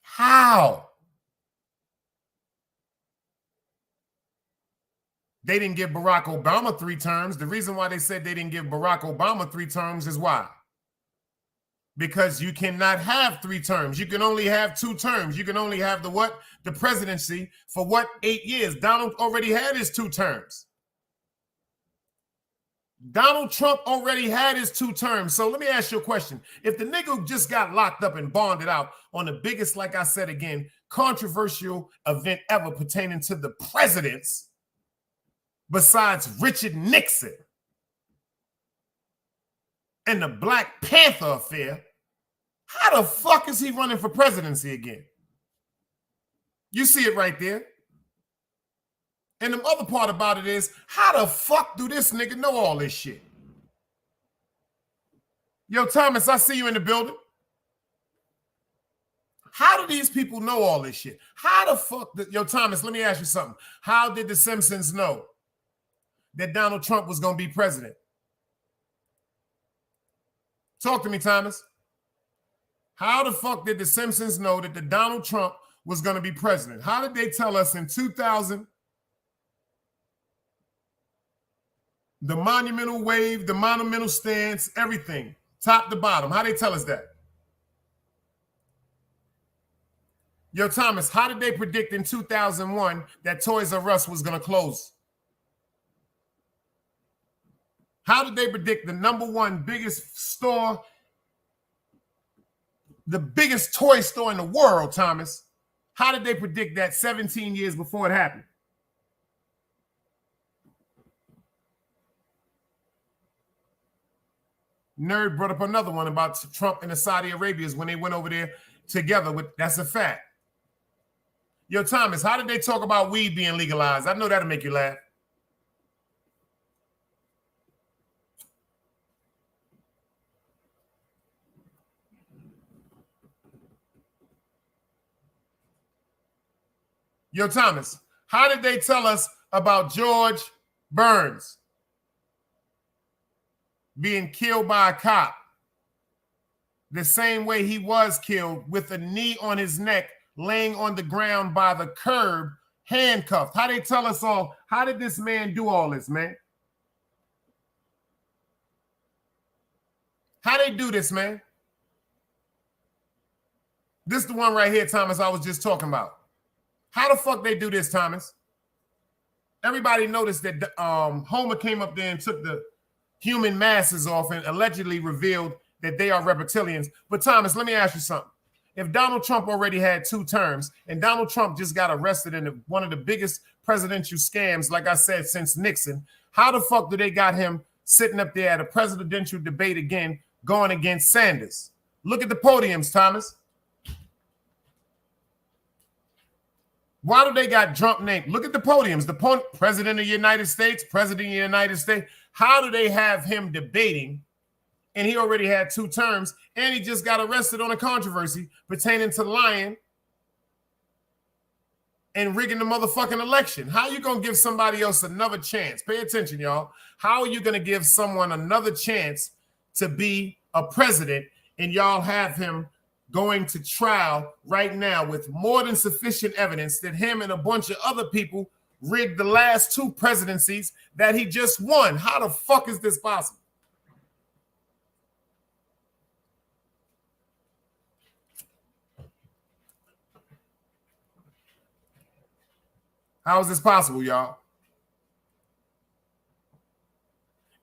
How? They didn't give Barack Obama 3 terms. The reason why they said they didn't give Barack Obama 3 terms is why? Because you cannot have 3 terms. You can only have 2 terms. You can only have the presidency for 8 years. Donald already had his 2 terms. Donald Trump already had his 2 terms. So let me ask you a question. If the nigga just got locked up and bonded out on the biggest, like I said again, controversial event ever pertaining to the presidents, besides Richard Nixon and the Black Panther affair, how the fuck is he running for presidency again? You see it right there. And the other part about it is, how the fuck do this nigga know all this shit? Yo, Thomas, I see you in the building. How do these people know all this shit? How the fuck, yo, Thomas, let me ask you something. How did the Simpsons know that Donald Trump was going to be president? Talk to me, Thomas. How the fuck did the Simpsons know that the Donald Trump was going to be president? How did they tell us in 2000, the monumental wave, the monumental stance, everything, top to bottom? How they tell us that? Yo, Thomas, how did they predict in 2001 that Toys R Us was going to close? How did they predict the #1 biggest store, the biggest toy store in the world, Thomas? How did they predict that 17 years before it happened? Nerd brought up another one about Trump and the Saudi Arabians when they went over there together. That's a fact. Yo, Thomas, how did they talk about weed being legalized? I know that'll make you laugh. Yo, Thomas, how did they tell us about George Burns being killed by a cop the same way he was killed, with a knee on his neck, laying on the ground by the curb, handcuffed? How they tell us all? How did this man do all this, man? How they do this, man? This is the one right here, Thomas, I was just talking about. How the fuck they do this, Thomas? Everybody noticed that Homer came up there and took the human masses off and allegedly revealed that they are reptilians. But Thomas, let me ask you something. If Donald Trump already had 2 terms and Donald Trump just got arrested in one of the biggest presidential scams, like I said, since Nixon, how the fuck do they got him sitting up there at a presidential debate again, going against Sanders? Look at the podiums, Thomas. Why do they got Trump named? Look at the podiums. The President of the United States, President of the United States. How do they have him debating? And he already had 2 terms, and he just got arrested on a controversy pertaining to lying and rigging the motherfucking election. How are you going to give somebody else another chance? Pay attention, y'all. How are you going to give someone another chance to be a president, and y'all have him going to trial right now with more than sufficient evidence that him and a bunch of other people rigged the last 2 presidencies that he just won. How the fuck is this possible? How is this possible, y'all?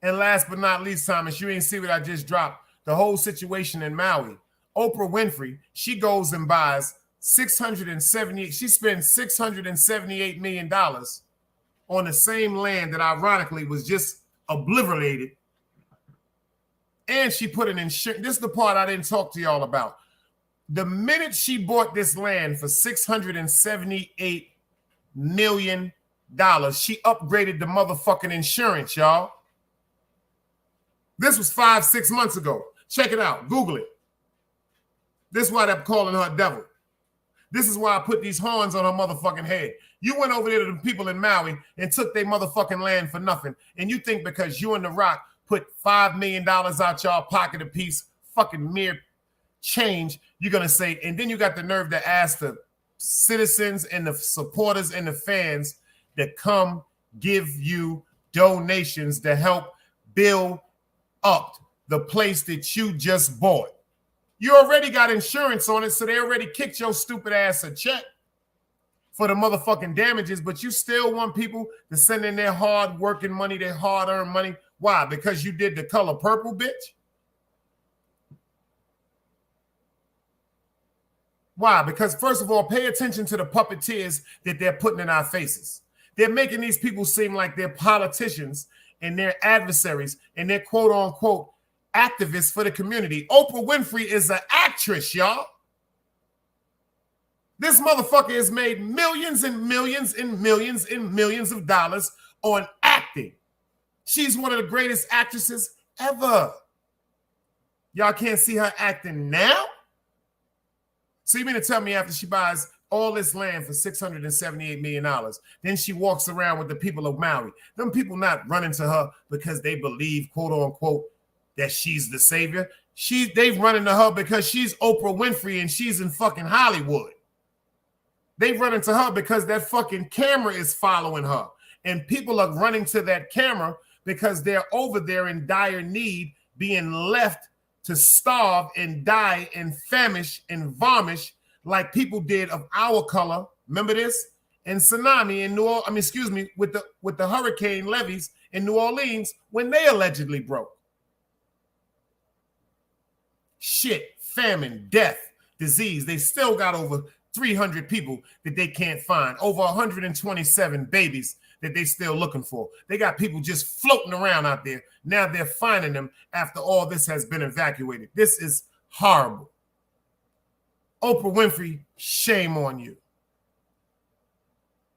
And last but not least, Thomas, you ain't see what I just dropped. The whole situation in Maui. Oprah Winfrey, she goes and buys she spends $678 million on the same land that ironically was just obliterated. And she put an insurance. This is the part I didn't talk to y'all about. The minute she bought this land for $678 million, she upgraded the motherfucking insurance, y'all. This was 5-6 months ago. Check it out. Google it. This is why they're calling her devil. This is why I put these horns on her motherfucking head. You went over there to the people in Maui and took their motherfucking land for nothing. And you think because you and The Rock put $5 million out y'all pocket apiece, fucking mere change, you're going to say, and then you got the nerve to ask the citizens and the supporters and the fans that come give you donations to help build up the place that you just bought. You already got insurance on it, so they already kicked your stupid ass a check for the motherfucking damages, but you still want people to send in their hard-working money, their hard-earned money. Why? Because you did the color purple, bitch? Why? Because, first of all, pay attention to the puppeteers that they're putting in our faces. They're making these people seem like they're politicians and they're adversaries and they're quote-unquote activists for the community. Oprah Winfrey is an actress, y'all. This motherfucker has made millions and millions and millions and millions of dollars on acting. She's one of the greatest actresses ever. Y'all can't see her acting now? So you mean to tell me after she buys all this land for $678 million, then she walks around with the people of Maui, them people not running to her because they believe, quote unquote, that she's the savior. They've running to her because she's Oprah Winfrey and she's in fucking Hollywood. They run into her because that fucking camera is following her. And people are running to that camera because they're over there in dire need, being left to starve and die and famish and vomit like people did of our color. Remember this? And tsunami in New Orleans, with the hurricane levees in New Orleans when they allegedly broke. Shit, famine, death, disease. They still got over 300 people that they can't find. Over 127 babies that they still looking for. They got people just floating around out there. Now they're finding them after all this has been evacuated. This is horrible. Oprah Winfrey, shame on you.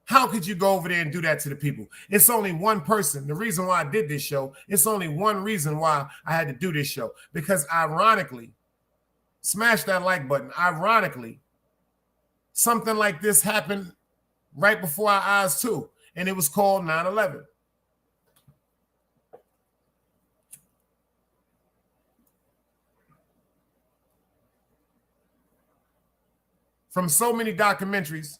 How could you go over there and do that to the people? It's only one person. The reason why I did this show, it's only one reason why I had to do this show. Because ironically, smash that like button. Ironically, something like this happened right before our eyes too. And it was called 9/11. From so many documentaries,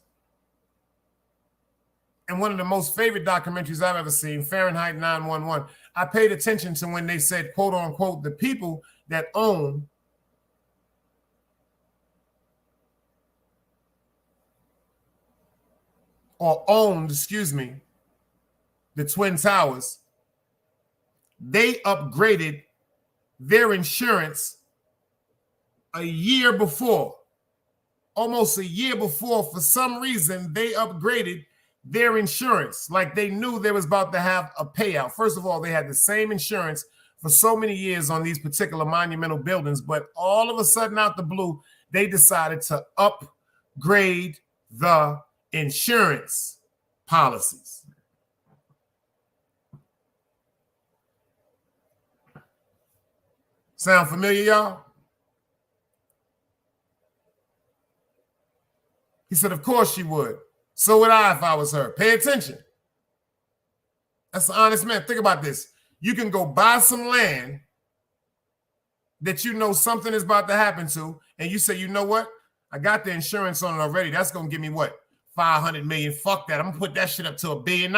and one of the most favorite documentaries I've ever seen, Fahrenheit 9/11, I paid attention to when they said, quote unquote, the people that own or owned, the Twin Towers, they upgraded their insurance a year before. Almost a year before, for some reason, they upgraded their insurance. Like they knew they was about to have a payout. First of all, they had the same insurance for so many years on these particular monumental buildings, but all of a sudden out the blue, they decided to upgrade the insurance policies. Sound familiar, y'all? He said, of course she would. So would I if I was her. Pay attention. That's an honest man. Think about this. You can go buy some land that you know something is about to happen to, and you say, you know what? I got the insurance on it already. That's going to give me what? 500 million. Fuck that. I'm gonna put that shit up to $1 billion.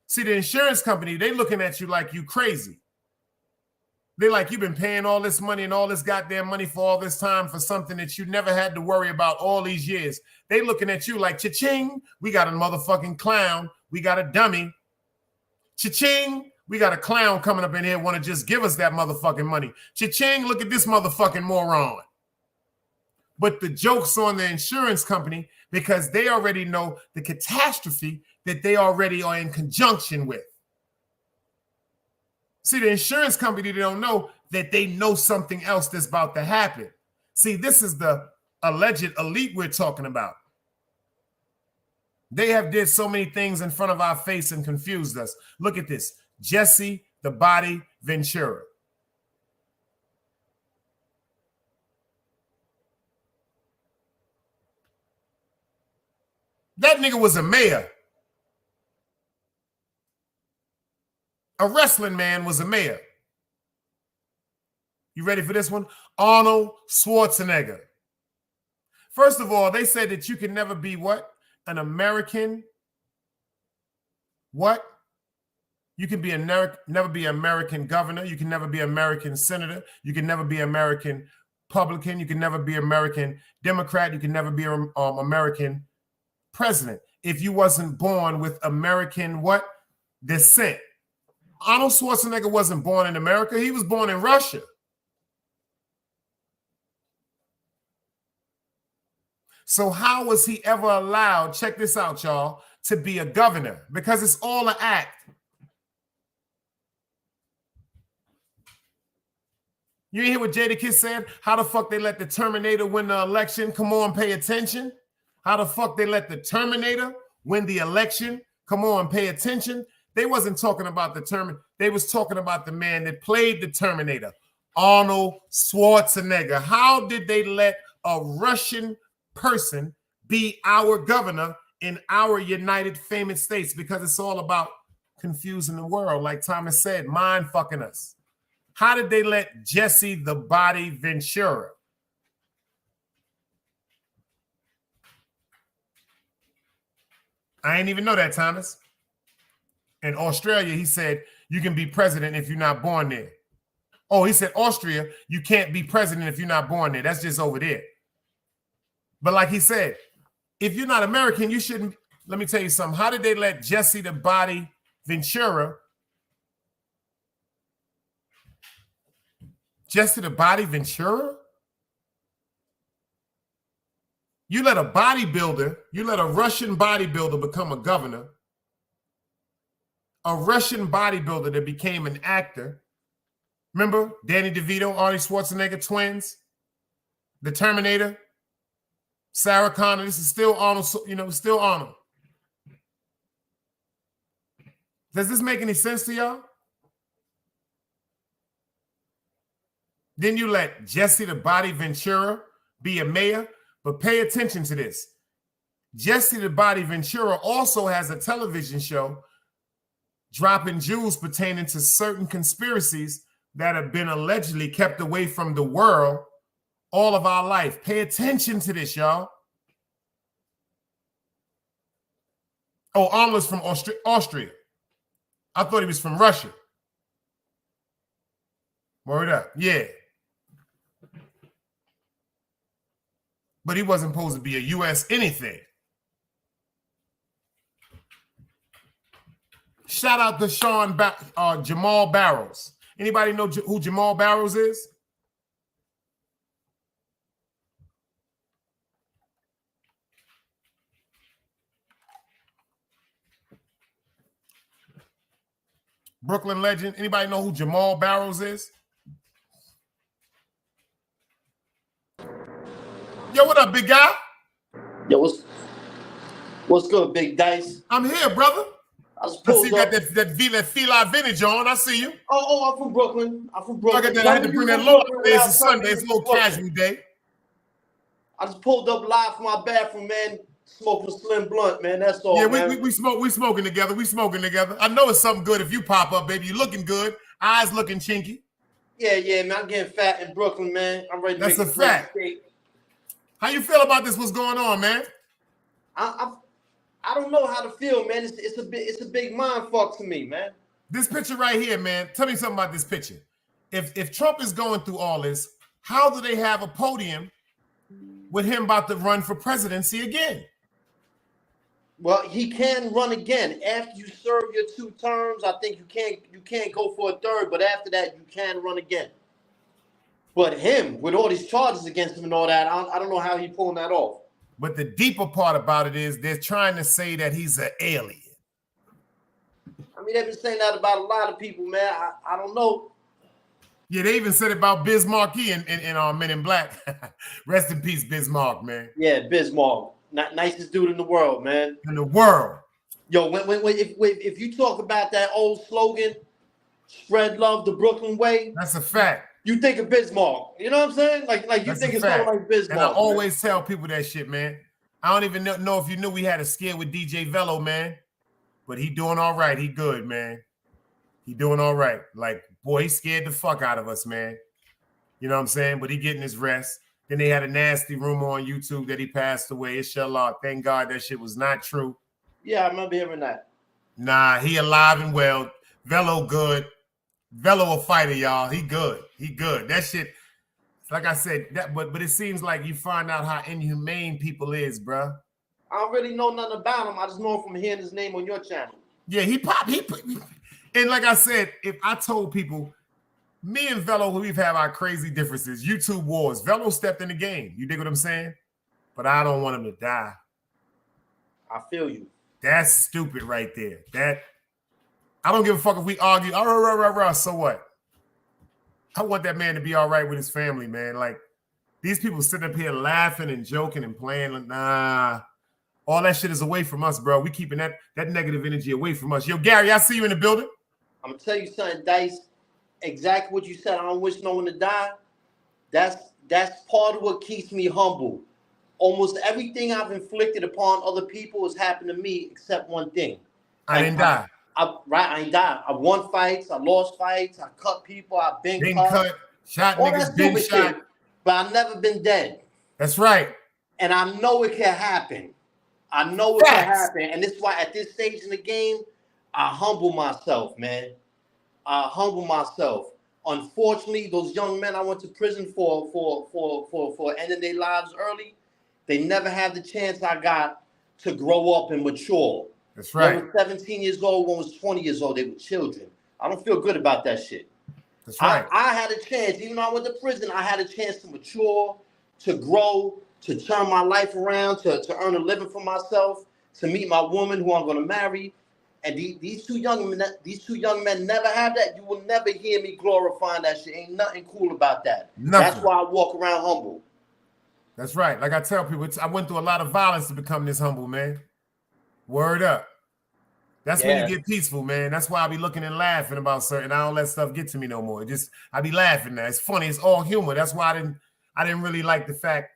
See, the insurance company, they looking at you like you crazy. They like, you've been paying all this money and all this goddamn money for all this time for something that you never had to worry about all these years. They looking at you like, cha-ching, we got a motherfucking clown. We got a dummy. Cha-ching, we got a clown coming up in here want to just give us that motherfucking money. Cha-ching, look at this motherfucking moron. But the joke's on the insurance company because they already know the catastrophe that they already are in conjunction with. See, the insurance company, they don't know that they know something else that's about to happen. See, this is the alleged elite we're talking about. They have did so many things in front of our face and confused us. Look at this. Jesse the Body Ventura. That nigga was a mayor. A wrestling man was a mayor. You ready for this one? Arnold Schwarzenegger. First of all, they said that you can never be what? An American. What? You can be never be American governor. You can never be American senator. You can never be American Republican. You can never be American Democrat. You can never be American president if you wasn't born with American what? Descent. Arnold Schwarzenegger wasn't born in America. He was born in Russia. So how was he ever allowed, check this out, y'all, to be a governor? Because it's all an act. You hear what Jadakiss said? How the fuck they let the Terminator win the election? Come on, pay attention. How the fuck they let the Terminator win the election? Come on, pay attention. They wasn't talking about the Terminator. They was talking about the man that played the Terminator, Arnold Schwarzenegger. How did they let a Russian person be our governor in our United Famous States? Because it's all about confusing the world. Like Thomas said, mind fucking us. How did they let Jesse the Body Ventura? I ain't even know that, Thomas. In Australia, he said, you can be president if you're not born there. Oh, he said, Austria, you can't be president if you're not born there. That's just over there. But like he said, if you're not American, you shouldn't. Let me tell you something. How did they let Jesse the Body Ventura? Jesse the Body Ventura? You let a bodybuilder, you let a Russian bodybuilder become a governor. A Russian bodybuilder that became an actor. Remember Danny DeVito, Arnie Schwarzenegger twins, the Terminator, Sarah Connor. This is still Arnold, still Arnold. Does this make any sense to y'all? Then you let Jesse the Body Ventura be a mayor, but pay attention to this. Jesse the Body Ventura also has a television show dropping jewels pertaining to certain conspiracies that have been allegedly kept away from the world all of our life. Pay attention to this, y'all. Oh, Arnold's from Austria. I thought he was from Russia. Word up. Yeah. But he wasn't supposed to be a U.S. anything. Shout out to Jamal Barrows. Anybody know who Jamal Barrows is? Brooklyn legend. Anybody know who Jamal Barrows is? Yo, what up, big guy? Yo, what's good, Big Dice? I'm here, brother. I see you got that Fila vintage on. I see you. Oh, I'm from Brooklyn. I had to bring that low. It's a Sunday. It's a little casual day. I just pulled up live from my bathroom, man. Smoking Slim Blunt, man. That's all. Yeah, man. we smoking together. We smoking together. I know it's something good if you pop up, baby. You looking good. Eyes looking chinky. Yeah, man. I'm getting fat in Brooklyn, man. I'm ready to That's make a fact. How you feel about this? What's going on, man? I don't know how to feel, man. It's a big mind fuck to me, man. This picture right here, man. Tell me something about this picture. If Trump is going through all this, how do they have a podium with him about to run for presidency again? Well, he can run again after you serve your 2 terms. I think you can't go for a third, but after that, you can run again. But him, with all these charges against him and all that, I don't know how he pulling that off. But the deeper part about it is they're trying to say that he's an alien. I mean, they've been saying that about a lot of people, man. I don't know. Yeah, they even said it about Bismarcky in Men in Black. Rest in peace, Bismarck, man. Yeah, Bismarck. Nicest dude in the world, man. In the world. Yo, if you talk about that old slogan, spread love the Brooklyn way. That's a fact. You think of Bismarck. You know what I'm saying? Like you That's think a it's fact. something like Bismarck. And I always tell people that shit, man. I don't even know if you knew we had a skit with DJ Velo, man. But he doing all right. He good, man. He doing all right. Like, boy, he scared the fuck out of us, man. You know what I'm saying? But he getting his rest. Then they had a nasty rumor on YouTube that he passed away. Inshallah. Thank God that shit was not true. Yeah, I remember hearing that. Nah, he alive and well. Velo good. Velo a fighter, y'all. He good. He good. That shit, like I said, but it seems like you find out how inhumane people is, bruh. I don't really know nothing about him. I just know him from hearing his name on your channel. Yeah, he and like I said, if I told people, me and Velo, we've had our crazy differences, YouTube wars. Velo stepped in the game. You dig what I'm saying? But I don't want him to die. I feel you. That's stupid right there. That I don't give a fuck if we argue. So what? I want that man to be all right with his family, man. Like, these people sitting up here laughing and joking and playing. Like, nah. All that shit is away from us, bro. We keeping that negative energy away from us. Yo, Gary, I see you in the building. I'm gonna tell you something, Dice. Exactly what you said. I don't wish no one to die. That's part of what keeps me humble. Almost everything I've inflicted upon other people has happened to me except one thing. I didn't die. I ain't died. I won fights. I lost fights. I cut people. I've been cut. Shot all niggas, that been stupid shot. shit. But I've never been dead. That's right. And I know it can happen. I know it can happen. And this is why at this stage in the game, I humble myself, man. I humble myself. Unfortunately, those young men I went to prison for ending their lives early, they never had the chance I got to grow up and mature. That's right. One was 17 years old, one was 20 years old. They were children. I don't feel good about that shit. That's right. I had a chance. Even though I went to prison, I had a chance to mature, to grow, to turn my life around, to earn a living for myself, to meet my woman who I'm going to marry. And these two young men never have that. You will never hear me glorifying that shit. Ain't nothing cool about that. Nothing. That's why I walk around humble. That's right. Like I tell people, I went through a lot of violence to become this humble, man. Word up. That's when you get peaceful, man. That's why I be looking and laughing about certain. I don't let stuff get to me no more. I be laughing now. It's funny. It's all humor. That's why I didn't really like the fact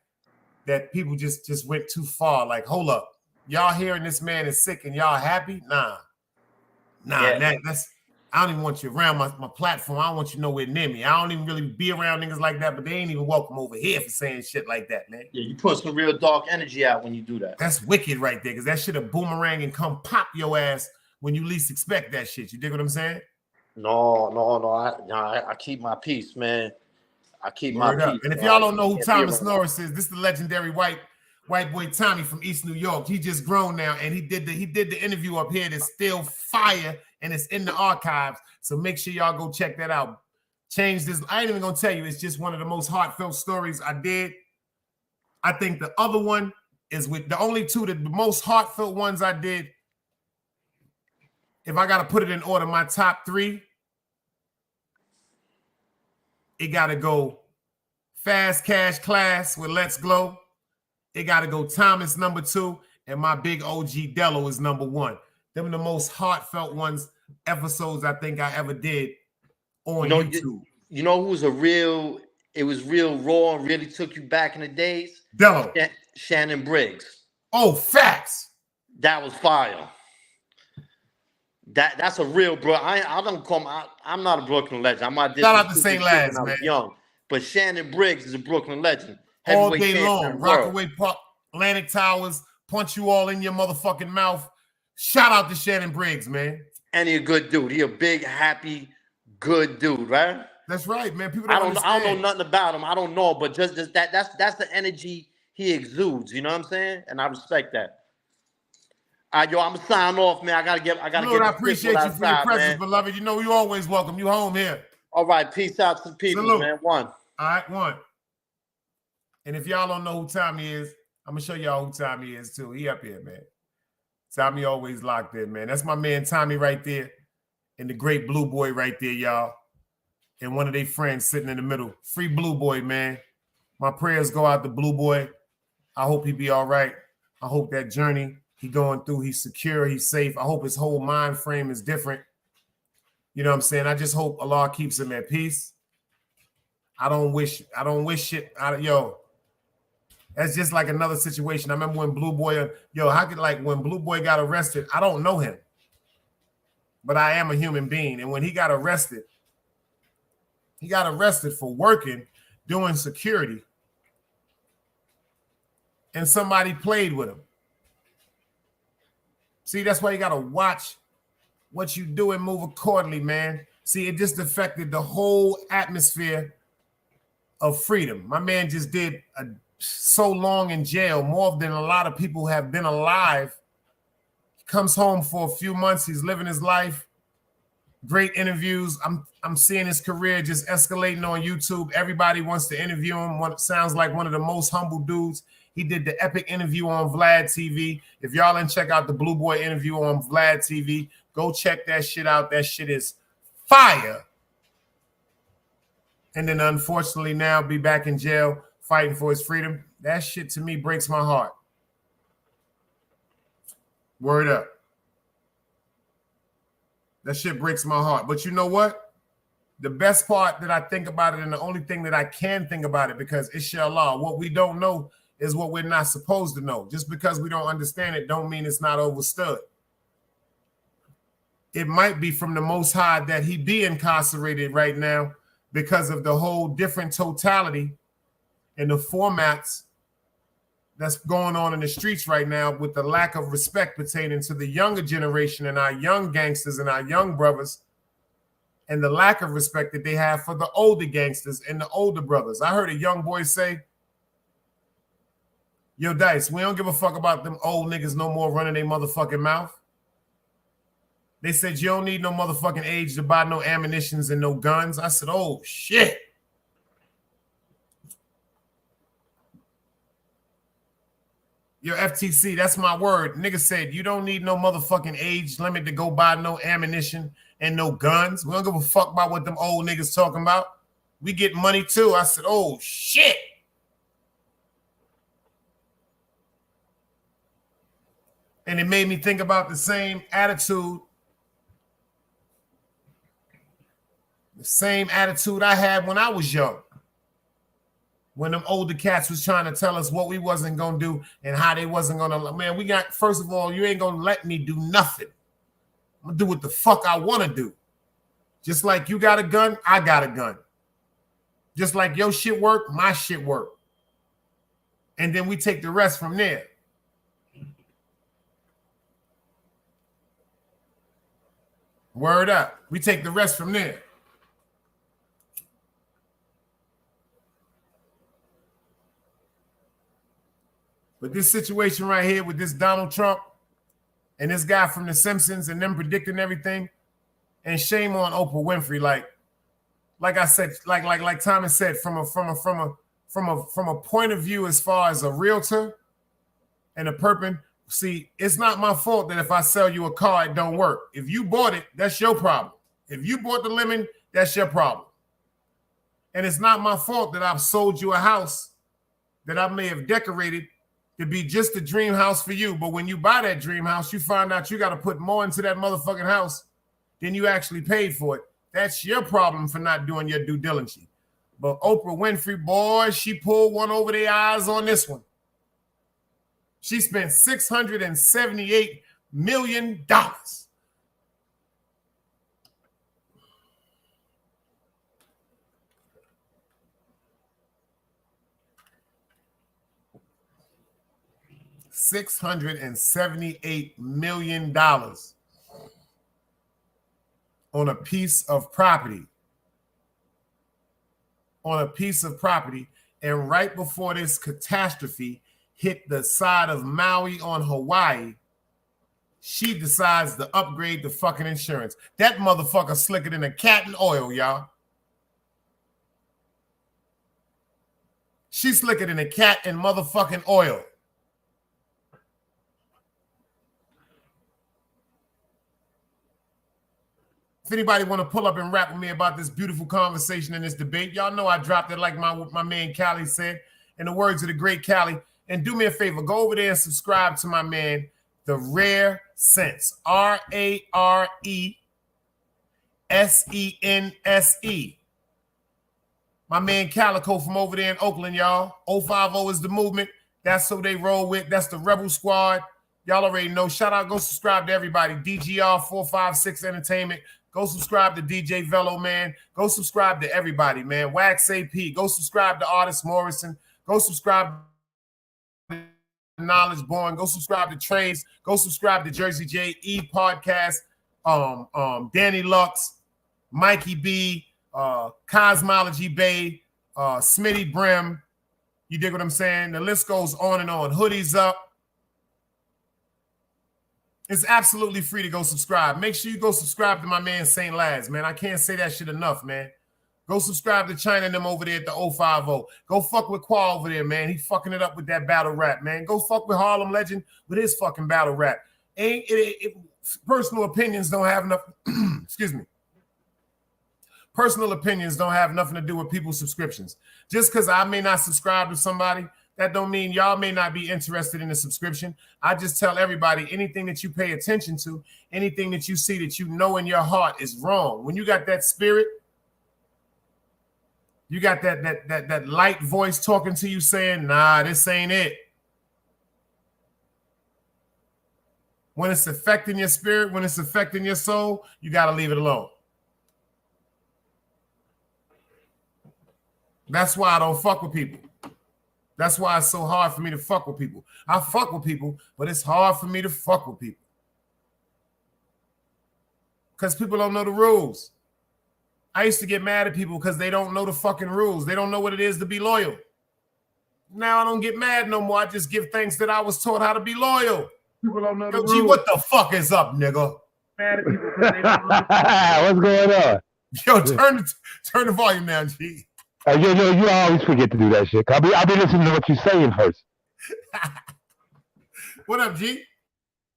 that people just went too far. Like, hold up, y'all hearing this man is sick and y'all happy? Nah. That's I don't even want you around my platform. I don't want you nowhere near me. I don't even really be around niggas like that, but they ain't even welcome over here for saying shit like that, man. Yeah, you put some real dark energy out when you do that. That's wicked right there, because that shit a boomerang and come pop your ass when you least expect that shit. You dig what I'm saying? No. I keep my peace, man. I keep my peace. And if y'all don't know who Thomas Norris is, this is the legendary white boy Tommy from East New York. He just grown now, and he did the interview up here that's still fire, and it's in the archives. So make sure y'all go check that out. Change this. I ain't even gonna tell you. It's just one of the most heartfelt stories I did. I think the other one is with the only two, the most heartfelt ones I did. If I gotta put it in order, my top three, it gotta go Fast Cash Class with Let's Glow. It gotta go Thomas number 2, and my big OG Dello is number 1. Them are the most heartfelt episodes I think I ever did on YouTube. You know who's it was real raw and really took you back in the days? Dello. Shannon Briggs. Oh, facts. That was fire. That's a real bro. I'm not a Brooklyn legend. I'm not. Shout out to St. Lads, man. Young, but Shannon Briggs is a Brooklyn legend. All day long. Rockaway Park, Atlantic Towers, punch you all in your motherfucking mouth. Shout out to Shannon Briggs, man. And he a good dude. He a big, happy, good dude, right? That's right, man. People I don't know nothing about him. I don't know, but just that's the energy he exudes. You know what I'm saying? And I respect that. All right, yo, I'm gonna sign off, man. I gotta get. Lord, I appreciate you for your presence, beloved. You know you always welcome. You home here. All right, peace out to the people, Salute. man. One. All right, one. And if y'all don't know who Tommy is, I'm gonna show y'all who Tommy is too. He up here, man. Tommy always locked in, man. That's my man Tommy right there, and the great Blue Boy right there, y'all. And one of their friends sitting in the middle. Free Blue Boy, man. My prayers go out to Blue Boy. I hope he be all right. I hope that journey he going through, he's secure, he's safe. I hope his whole mind frame is different. You know what I'm saying? I just hope Allah keeps him at peace. I don't wish shit out of, yo. That's just like another situation. I remember when Blue Boy, when Blue Boy got arrested, I don't know him, but I am a human being. And when he got arrested for working, doing security, and somebody played with him. See, that's why you got to watch what you do and move accordingly, man. See, it just affected the whole atmosphere of freedom. My man just did so long in jail, more than a lot of people have been alive. He comes home for a few months. He's living his life. Great interviews. I'm seeing his career just escalating on YouTube. Everybody wants to interview him. Sounds like one of the most humble dudes. He did the epic interview on Vlad TV. If y'all didn't check out the Blue Boy interview on Vlad TV, go check that shit out. That shit is fire. And then unfortunately now be back in jail fighting for his freedom. That shit to me breaks my heart. Word up. That shit breaks my heart. But you know what? The best part that I think about it, and the only thing that I can think about it, because inshallah, what we don't know is what we're not supposed to know. Just because we don't understand it don't mean it's not understood. It might be from the Most High that he be incarcerated right now because of the whole different totality and the formats that's going on in the streets right now, with the lack of respect pertaining to the younger generation and our young gangsters and our young brothers, and the lack of respect that they have for the older gangsters and the older brothers. I heard a young boy say, yo, Dice, we don't give a fuck about them old niggas no more running their motherfucking mouth. They said you don't need no motherfucking age to buy no ammunitions and no guns. I said, oh, shit. Yo, FTC, that's my word. Nigga said you don't need no motherfucking age limit to go buy no ammunition and no guns. We don't give a fuck about what them old niggas talking about. We get money too. I said, oh, shit. And it made me think about the same attitude. The same attitude I had when I was young. When them older cats was trying to tell us what we wasn't going to do and how they wasn't going to. Man, we got, first of all, you ain't going to let me do nothing. I'm going to do what the fuck I want to do. Just like you got a gun, I got a gun. Just like your shit work, my shit work. And then we take the rest from there. Word up. We take the rest from there. But this situation right here with this Donald Trump and this guy from the Simpsons and them predicting everything, and shame on Oprah Winfrey. Like I said, like Thomas said, from a point of view as far as a realtor and a person. See, it's not my fault that if I sell you a car, it don't work. If you bought it, that's your problem. If you bought the lemon, that's your problem. And it's not my fault that I've sold you a house that I may have decorated to be just a dream house for you. But when you buy that dream house, you find out you got to put more into that motherfucking house than you actually paid for it. That's your problem for not doing your due diligence. But Oprah Winfrey, boy, she pulled one over their eyes on this one. She spent $678 million. $678 million on a piece of property. And right before this catastrophe hit the side of Maui on Hawaii, she decides to upgrade the fucking insurance. That motherfucker slicker than a cat in oil, y'all. She's slicker than a cat in motherfucking oil. If anybody want to pull up and rap with me about this beautiful conversation and this debate, y'all know I dropped it like my man Callie said, in the words of the great Callie. And do me a favor, go over there and subscribe to my man, The Rare Sense, RARESENSE. My man Calico from over there in Oakland, y'all. 050 is the movement. That's who they roll with. That's the Rebel Squad. Y'all already know. Shout out, go subscribe to everybody. DGR 456 Entertainment. Go subscribe to DJ Velo, man. Go subscribe to everybody, man. Wax AP. Go subscribe to Artist Morrison. Go subscribe to Knowledge Born. Go subscribe to Trades. Go subscribe to Jersey J, E Podcast, Danny Lux, Mikey B, Cosmology Bay, Smitty Brim. You dig what I'm saying? The list goes on and on. Hoodies Up. It's absolutely free to go subscribe. Make sure you go subscribe to my man St. Laz, man. I can't say that shit enough, man. Go subscribe to China and them over there at the 050. Go fuck with Qua over there, man. He fucking it up with that battle rap, man. Go fuck with Harlem Legend with his fucking battle rap. Personal opinions don't have enough. Excuse me. Personal opinions don't have nothing to do with people's subscriptions. Just because I may not subscribe to somebody, that don't mean y'all may not be interested in the subscription. I just tell everybody, anything that you pay attention to, anything that you see that you know in your heart is wrong. When you got that spirit, you got that light voice talking to you saying, nah, this ain't it. When it's affecting your spirit, when it's affecting your soul, you got to leave it alone. That's why I don't fuck with people. That's why it's so hard for me to fuck with people. I fuck with people, but it's hard for me to fuck with people. Because people don't know the rules. I used to get mad at people because they don't know the fucking rules. They don't know what it is to be loyal. Now I don't get mad no more. I just give thanks that I was taught how to be loyal. People don't know the rules. Gee, what the fuck is up, nigga? Mad at people because they don't know What's going on? Yo, turn the volume down, G. You always forget to do that shit. I'll be listening to what you're saying first. What up, G?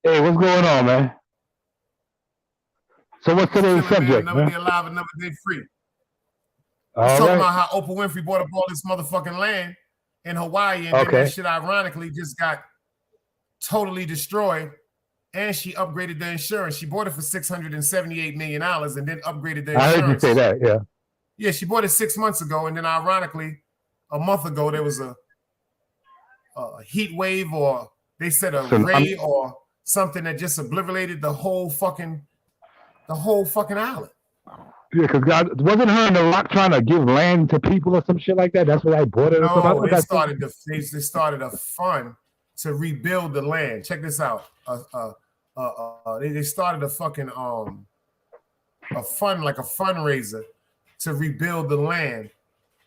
Hey, what's going on, man? So what's today's subject, Another man? day alive, another day free. All Talking right. about how Oprah Winfrey bought up all this motherfucking land in Hawaii, and then that shit ironically just got totally destroyed. And she upgraded the insurance. She bought it for $678 million and then upgraded the insurance. I heard you say that, yeah. Yeah, she bought it 6 months ago, and then ironically, a month ago there was a heat wave, or they said a ray or something that just obliterated the whole fucking island. Yeah, because God wasn't her and The Rock trying to give land to people or some shit like that. That's why I bought it. No, they started a fund to rebuild the land. Check this out. They started a fucking a fund, like a fundraiser, to rebuild the land.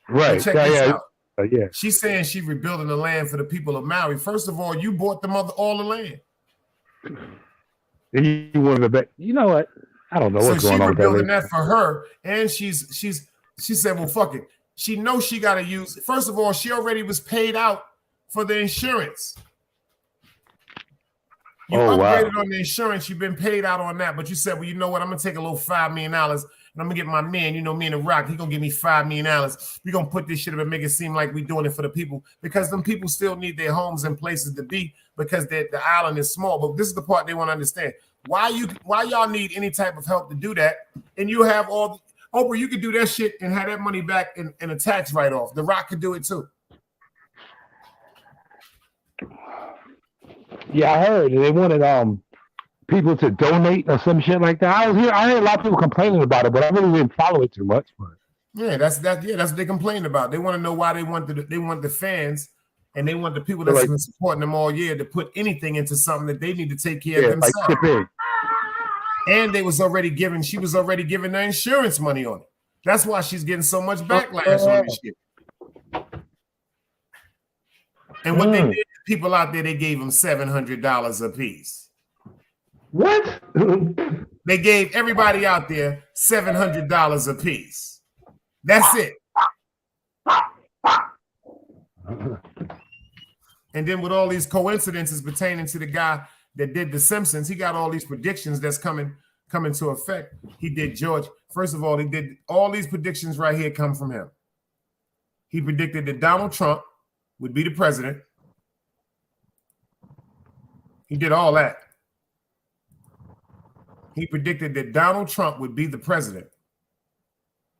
Right. Check this out. Yeah. She's saying she's rebuilding the land for the people of Maui. First of all, you bought all the land. You wanted to bet. You know what? I don't know what's going on. So she's rebuilding with that for her, and she said, well, fuck it. She knows she got to use. First of all, she already was paid out for the insurance. You upgraded on the insurance. You've been paid out on that, but you said, well, you know what? I'm gonna take a little $5 million. And I'm gonna get my man, me and The Rock, he gonna give me $5 million. We're gonna put this shit up and make it seem like we're doing it for the people, because them people still need their homes and places to be, because the island is small. But this is the part they want to understand. Why y'all need any type of help to do that? And you have Oprah, you could do that shit and have that money back in a tax write-off. The Rock could do it too. Yeah, I heard they wanted people to donate or some shit like that. I heard a lot of people complaining about it, but I really didn't follow it too much. But yeah, that's what they complained about. They want to know why they want the fans and they want the people that's been supporting them all year to put anything into something that they need to take care of like themselves. chip in. And she was already giving their insurance money on it. That's why she's getting so much backlash on this shit. And what they did to people out there, they gave them $700 a piece. What? They gave everybody out there $700 a piece. That's it. And then with all these coincidences pertaining to the guy that did the Simpsons, he got all these predictions that's coming to effect. He did George. First of all, he did all these predictions right here come from him. He predicted that Donald Trump would be the president. He did all that. He predicted that Donald Trump would be the president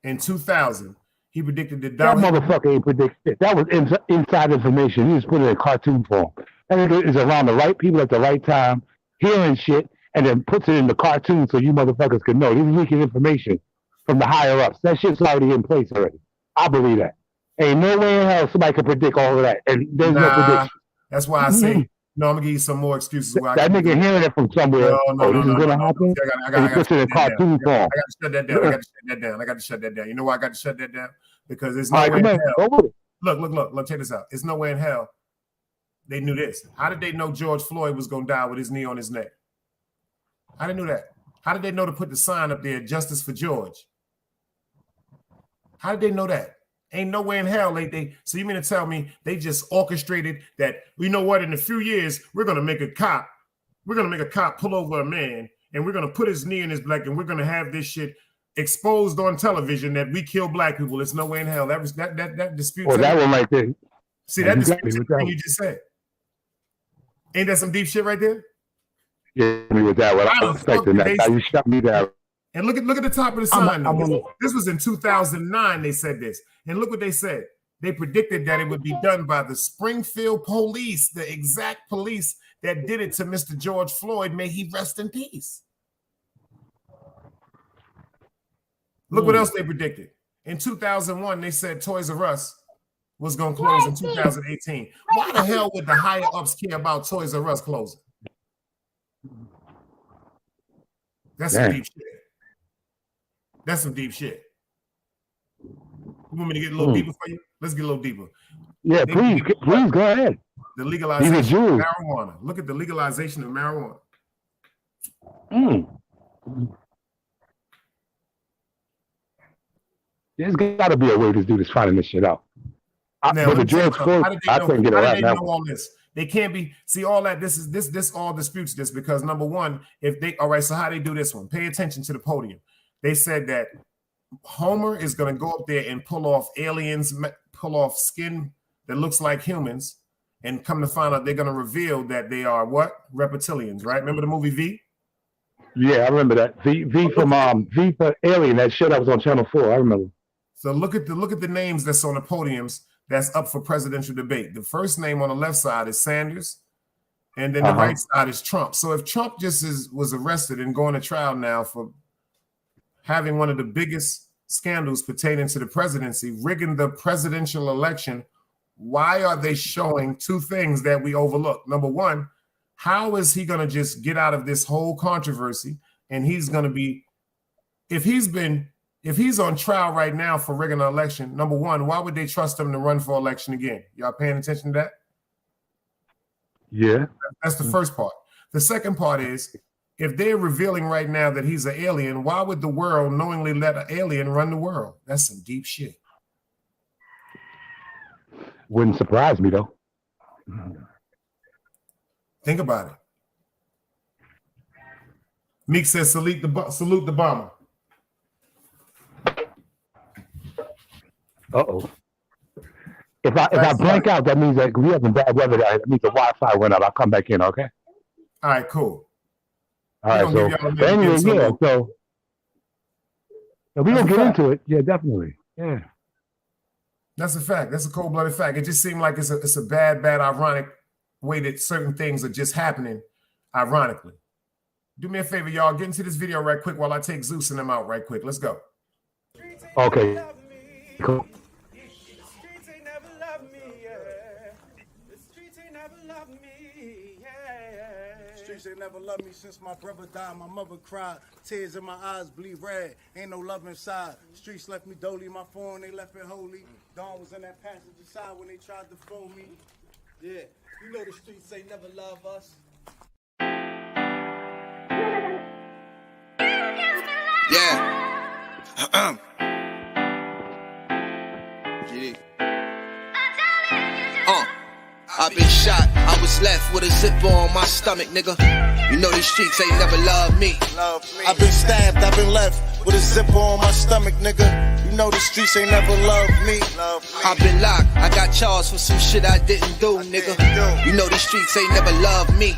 in 2000. He predicted that That motherfucker ain't predict shit. That was inside information. He just put it in cartoon form. And it is around the right people at the right time, hearing shit, and then puts it in the cartoon so you motherfuckers can know. He's leaking information from the higher ups. That shit's already in place already. I believe that. Ain't no way in hell somebody can predict all of that. And there's no prediction. That's why I say, no, I'm going to give you some more excuses. Why That nigga hearing it from somewhere. No, this is going to happen. And he puts it in cartoon form. I got to shut that down. I got to shut that down. You know why I got to shut that down? Because there's no way in hell. Look, check this out. There's no way in hell they knew this. How did they know George Floyd was going to die with his knee on his neck? How did they know that? How did they know to put the sign up there, Justice for George? How did they know that? Ain't no way in hell so you mean to tell me they just orchestrated that, you know what, in a few years, we're gonna make a cop pull over a man and we're gonna put his knee in his black and we're gonna have this shit exposed on television that we kill black people. There's no way in hell. That disputes. Well, that one right there. See, that disputes everything you just said. Ain't that some deep shit right there? Yeah, me with that one. I was expecting that. Now you shut me down. And look at the top of the sign. This was in 2009. They said this, and look what they said. They predicted that it would be done by the Springfield police, the exact police that did it to Mr. George Floyd. May he rest in peace. Look what else they predicted. In 2001, they said Toys R Us was going to close in 2018. Why the hell would the higher ups care about Toys R Us closing? That's some deep shit. That's some deep shit. You want me to get a little deeper for you? Let's get a little deeper. Yeah, please go ahead. The legalization of marijuana. Look at the legalization of marijuana. There's got to be a way to do this, finding this shit out. Now, the George Floyd, I couldn't get it right now. All this? They can't be. See, all that. This all disputes this because number one, all right. So how they do this one? Pay attention to the podium. They said that Homer is going to go up there and pull off aliens, pull off skin that looks like humans, and come to find out they're going to reveal that they are what? Reptilians, right? Remember the movie V? Yeah, I remember that. V for Alien, that show that was on Channel 4. I remember. So look at the names that's on the podiums that's up for presidential debate. The first name on the left side is Sanders, and then the right side is Trump. So if Trump was arrested and going to trial now for having one of the biggest scandals pertaining to the presidency, rigging the presidential election, why are they showing two things that we overlook? Number one, how is he going to just get out of this whole controversy? And he's going to be, if he's on trial right now for rigging an election, number one, why would they trust him to run for election again? Y'all paying attention to that? Yeah. That's the first part. The second part is, if they're revealing right now that he's an alien, why would the world knowingly let an alien run the world? That's some deep shit. Wouldn't surprise me, though. Think about it. Meek says, salute the bomber. Uh-oh. If I blank out, that means that we having bad weather. That means the Wi-Fi went out. I'll come back in, okay? All right, cool. All right, so anyway, yeah, so we're going to get into it. Yeah, definitely. Yeah. That's a fact. That's a cold-blooded fact. It just seemed like it's a bad, ironic way that certain things are just happening, ironically. Do me a favor, y'all. Get into this video right quick while I take Zeus and them out right quick. Let's go. Okay. Cool. me. Yeah. Streets ain't never loved me since my brother died. My mother cried. Tears in my eyes bleed red. Ain't no love inside. Streets left me dolly. My phone, they left it holy. Dawn was in that passenger side when they tried to phone me. Yeah, you know the streets ain't never love us. Yeah. GD. I've been shot, I was left with a zipper on my stomach, nigga. You know these streets ain't never loved me. I've been stabbed, I've been left with a zipper on my stomach, nigga. You know the streets ain't never loved me. I've been locked, I got charged for some shit I didn't do, nigga. You know these streets ain't never loved me.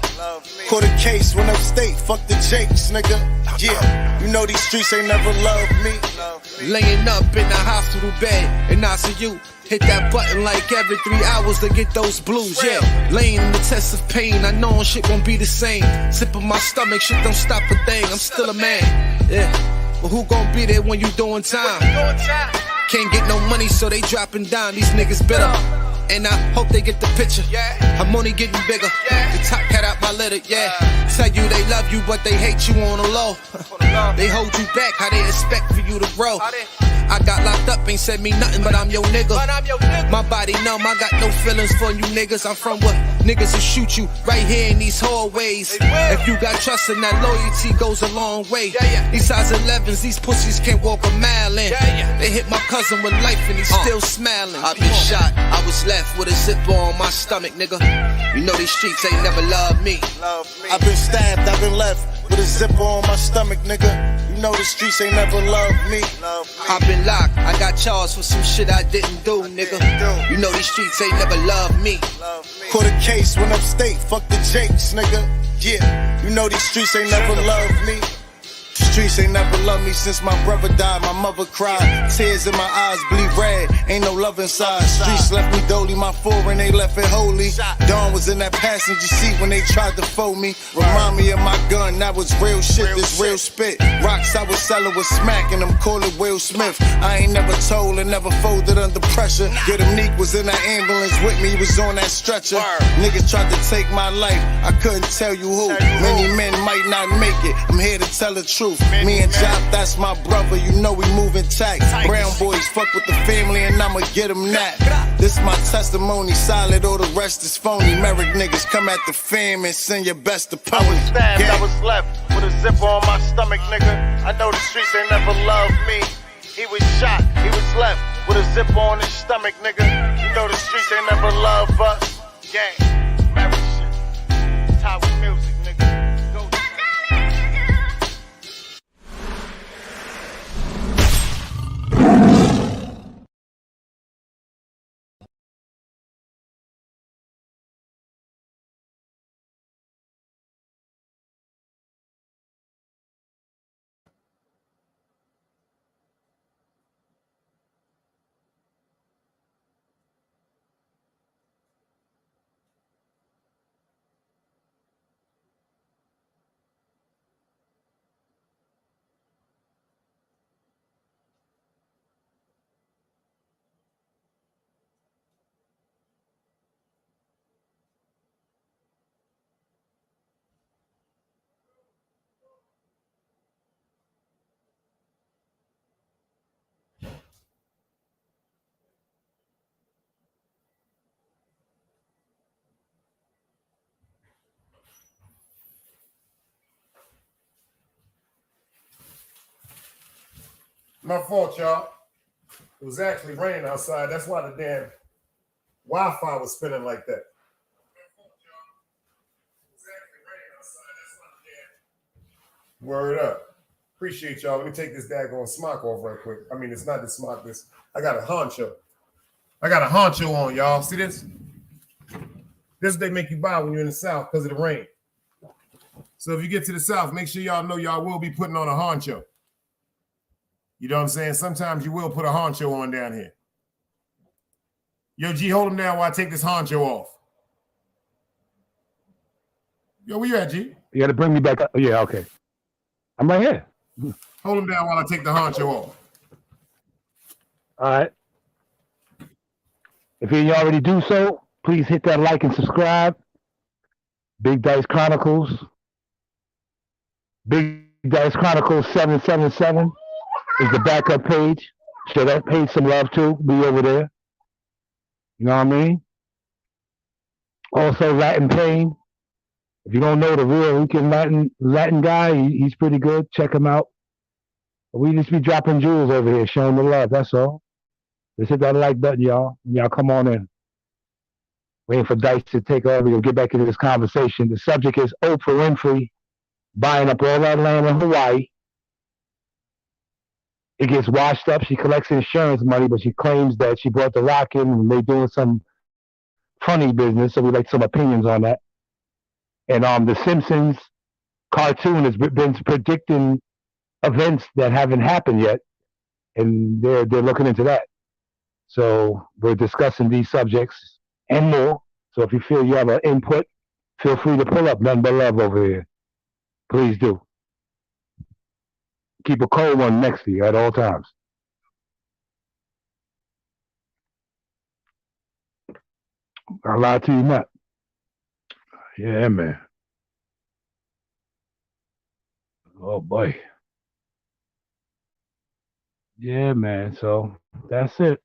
Caught a case when upstate, fuck the Jakes, nigga. Yeah, you know these streets ain't never loved me. Laying up in the hospital bed in ICU. Hit that button like every 3 hours to get those blues, yeah. Laying in the test of pain, I know shit won't be the same. Sipping my stomach, shit don't stop a thing, I'm still a man, yeah. But who gon' be there when you doing time? Can't get no money, so they dropping down, these niggas bitter. And I hope they get the picture. I'm only getting bigger. The top cat out my litter, yeah. Tell you they love you, but they hate you on the low. They hold you back, how they expect for you to grow. I got locked up, ain't said me nothing, but I'm your nigga. My body numb, I got no feelings for you niggas. I'm from where niggas will shoot you right here in these hallways. If you got trust in that loyalty goes a long way. These size 11s, these pussies can't walk a mile in. They hit my cousin with life and he's still smiling. I've been shot, I was left with a zipper on my stomach, nigga. You know these streets ain't never loved me. I've been stabbed, I've been left with a zipper on my stomach, nigga. You know the streets ain't never loved me. I've been locked, I got charged for some shit I didn't do, nigga. You know these streets ain't never loved me. Caught a case when upstate, fuck the Jakes, nigga. Yeah, you know these streets ain't never loved me. Streets ain't never loved me since my brother died. My mother cried, tears in my eyes bleed red. Ain't no love inside. Streets left me dolly, my foreign they left it holy. Dawn was in that passenger seat when they tried to fold me. Remind me of my gun, that was real shit, this real spit. Rocks I was selling was smacking them, call it Will Smith. I ain't never told and never folded under pressure. Yeah, the Neek was in that ambulance with me, he was on that stretcher. Niggas tried to take my life, I couldn't tell you who. Many men might not make it, I'm here to tell the truth. Me and Jop, that's my brother, you know we moving tight. Brown boys fuck with the family and I'ma get them that. This my testimony, solid, all the rest is phony. Merrick niggas come at the fam and send your best opponent. I was stabbed, I was left with a zipper on my stomach, nigga. I know the streets ain't never loved me. He was shot, he was left with a zipper on his stomach, nigga. You know the streets ain't never loved us. Gang, Merrick shit, Tower music, nigga. My fault, y'all. It was actually raining outside. That's why the damn Wi-Fi was spinning like that. Word up. Appreciate y'all. Let me take this daggone smock off right quick. I mean, it's not the smock. This I got a honcho. I got a honcho on, y'all. See this? This they make you buy when you're in the South because of the rain. So if you get to the South, make sure y'all know y'all will be putting on a honcho. You know what I'm saying? Sometimes you will put a honcho on down here. Yo, G, hold him down while I take this honcho off. Yo, where you at, G? You got to bring me back up. Yeah, okay. I'm right here. Hold him down while I take the honcho off. All right. If you already do so, please hit that like and subscribe. Big Dice Chronicles. Big Dice Chronicles 777 is the backup page. Show that page some love too. Be over there. You know what I mean? Also, Latin Pain. If you don't know the real Latin guy, he's pretty good. Check him out. We just be dropping jewels over here, showing the love. That's all. Just hit that like button, y'all. Y'all come on in. Waiting for Dice to take over. We'll get back into this conversation. The subject is Oprah Winfrey buying up all that land in Hawaii. It gets washed up. She collects insurance money, but she claims that she brought the rock in and they're doing some funny business. So we'd like some opinions on that. And the Simpsons cartoon has been predicting events that haven't happened yet, and they're looking into that. So we're discussing these subjects and more. So if you feel you have an input, feel free to pull up. Nothing but love over here. Please do. Keep a cold one next to you at all times. I'll lie to you not. Yeah, man. Oh, boy. Yeah, man. So that's it.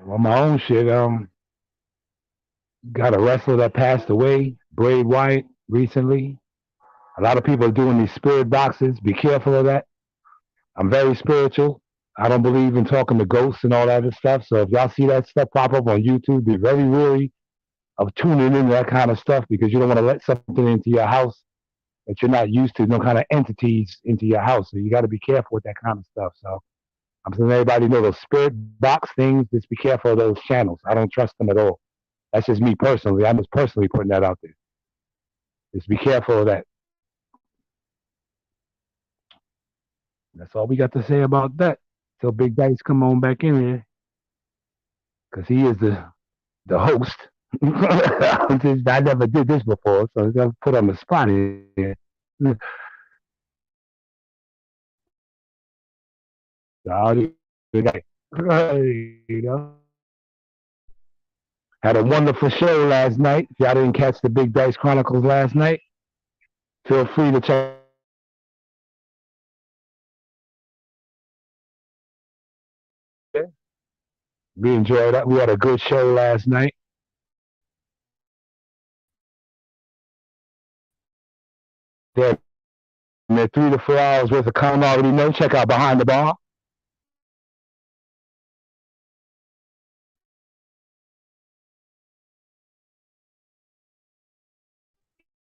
On my own shit, got a wrestler that passed away, Bray Wyatt, recently. A lot of people are doing these spirit boxes. Be careful of that. I'm very spiritual. I don't believe in talking to ghosts and all that other stuff. So if y'all see that stuff pop up on YouTube, be very wary of tuning into that kind of stuff because you don't want to let something into your house that you're not used to, no kind of entities into your house. So you got to be careful with that kind of stuff. So I'm saying everybody know those spirit box things. Just be careful of those channels. I don't trust them at all. That's just me personally. I'm just personally putting that out there. Just be careful of that. That's all we got to say about that. So Big Dice come on back in here. Because he is the host. I never did this before, so I got to put on the spot here. You know. Had a wonderful show last night. If y'all didn't catch the Big Dice Chronicles last night, feel free to check. We enjoyed that. We had a good show last night. They're 3 to 4 hours worth of content already know. Check out Behind the Bar.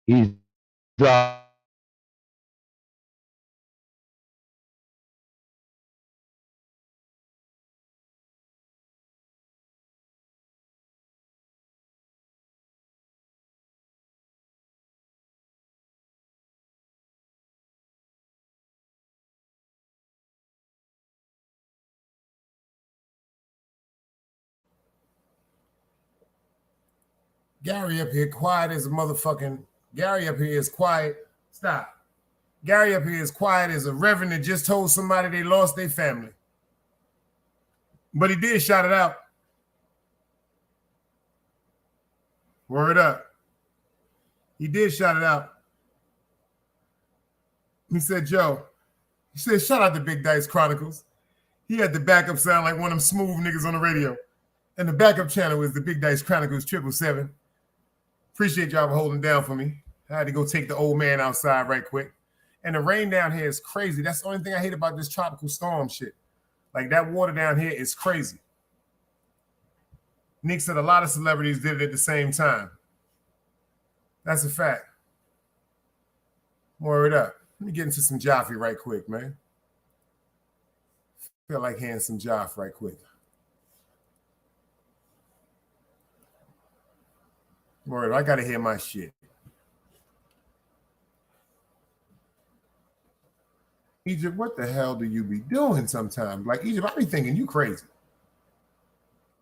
He's Gary up here quiet as a motherfucking. Gary up here is quiet. Stop. Gary up here is quiet as a reverend that just told somebody they lost their family. But he did shout it out. Word up. He did shout it out. He said, Joe, he said, shout out to Big Dice Chronicles. He had the backup sound like one of them smooth niggas on the radio. And the backup channel is the Big Dice Chronicles 777. Appreciate y'all for holding down for me. I had to go take the old man outside right quick. And the rain down here is crazy. That's the only thing I hate about this tropical storm shit. Like that water down here is crazy. Nick said a lot of celebrities did it at the same time. That's a fact. Word up. Let me get into some Jaffe right quick, man. Feel like hearing some Jaffe right quick. Word, I gotta hear my shit. Egypt, what the hell do you be doing sometimes? Like, Egypt, I be thinking you crazy.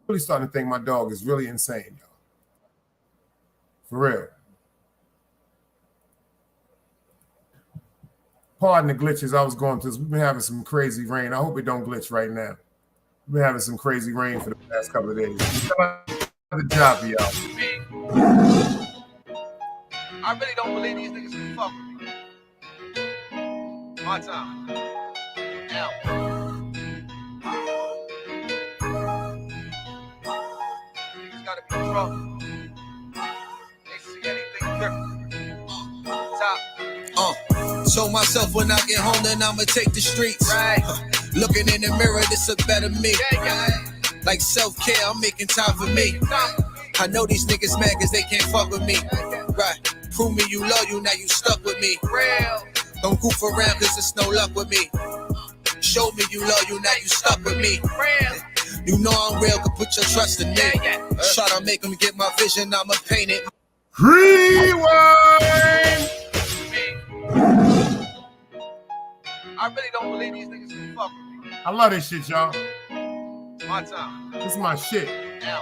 Really starting to think my dog is really insane, y'all. For real. Pardon the glitches I was going through. We've been having some crazy rain. I hope it don't glitch right now. We've been having some crazy rain for the past couple of days. The job, y'all. I really don't believe these niggas can fuck with me. My time. Now. Niggas gotta be drunk. They see anything different. Top. Told myself when I get home, then I'ma take the streets. Right. Looking in the mirror, this a better me. Like self-care, I'm making time for me. I know these niggas mad cause they can't fuck with me. Right. Prove me you love you, now you stuck with me. Real. Don't goof around cause it's no luck with me. Show me you love you, now you stuck with me. Real. You know I'm real, can put your trust in me. Try to make them get my vision, I'ma paint it. Rewind! I really don't believe these niggas can fuck with me. I love this shit, y'all. My time. This is my shit. Now.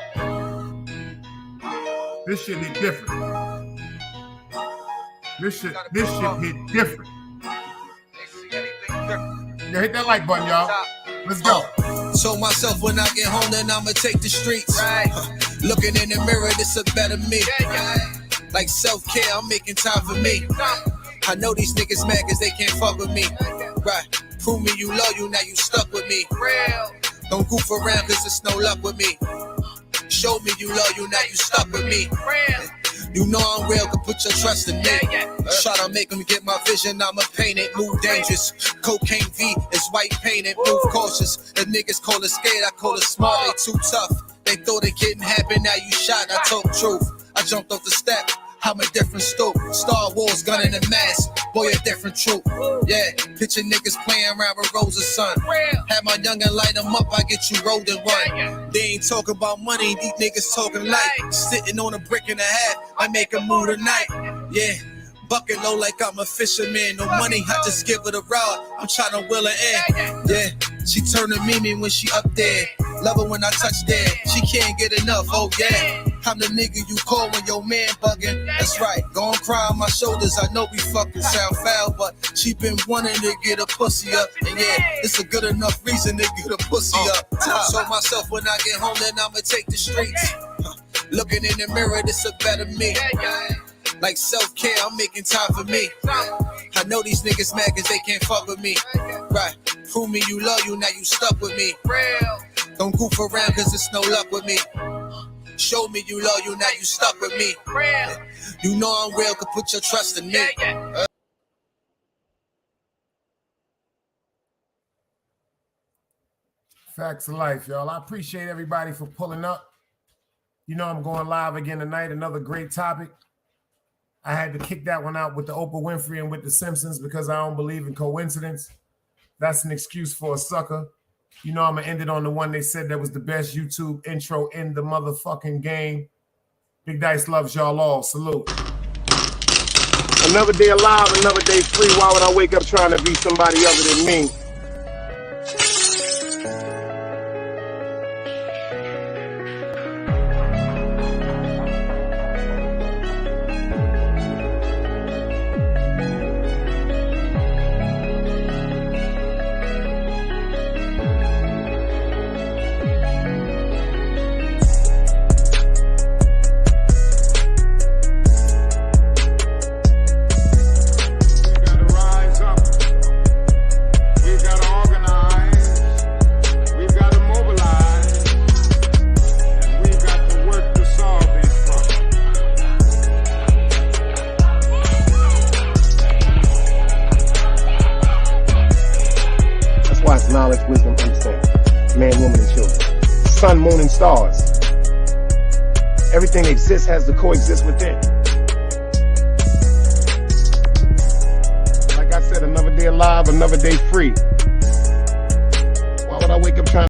This shit hit different. This shit hit different. Yeah, hit that like button, y'all. Let's go. Told myself when I get home, then I'ma take the streets. Right. Looking in the mirror, this a better me. Like self-care, I'm making time for me. I know these niggas mad cause they can't fuck with me. Right. Prove me you love you, now you stuck with me. Real. Don't goof around cause it's no luck with me. Show me you love you, now you stuck with me. Real. You know I'm real, can put your trust in me. Try to make them get my vision, I'ma paint it. Move dangerous, cocaine V is white painted. Move cautious, the niggas call it scared, I call it smart. They too tough, they thought it couldn't happen, now you shot. I told truth, I jumped off the step. I'm a different stoop. Star Wars, gun in the mask. Boy, a different troop. Yeah, picture niggas playing around with Rosa's son. Have my youngin' light them up, I get you rolled in one. They ain't talking about money, these niggas talking light. Sitting on a brick and a half, I make a move tonight. Yeah, bucket low like I'm a fisherman. No money, I just give her the rod. I'm trying to wheel her in. Yeah, she turn to Mimi when she up there. Love her when I touch there. She can't get enough, oh yeah. I'm the nigga you call when your man bugging. That's right, gon' cry on my shoulders. I know we fucking sound foul, but she been wanting to get a pussy up. And yeah, it's a good enough reason to get a pussy up. Told myself when I get home, then I'ma take the streets. Looking in the mirror, this a better me. Like self-care, I'm making time for me. I know these niggas mad cause they can't fuck with me. Right, prove me you love you, now you stuck with me. Real. Don't goof around cause it's no luck with me. Show me you love you, now you stuck with me. Real. You know I'm real, can put your trust in me. Facts of life, y'all. I appreciate everybody for pulling up. You know I'm going live again tonight, another great topic. I had to kick that one out with the Oprah Winfrey and with the Simpsons because I don't believe in coincidence. That's an excuse for a sucker. You know I'm going to end it on the one they said that was the best YouTube intro in the motherfucking game. Big Dice loves y'all all. Salute. Another day alive, another day free. Why would I wake up trying to be somebody other than me? Knowledge, wisdom, understanding. Man, woman, and children. Sun, moon, and stars. Everything that exists has to coexist within. Like I said, another day alive, another day free. Why would I wake up trying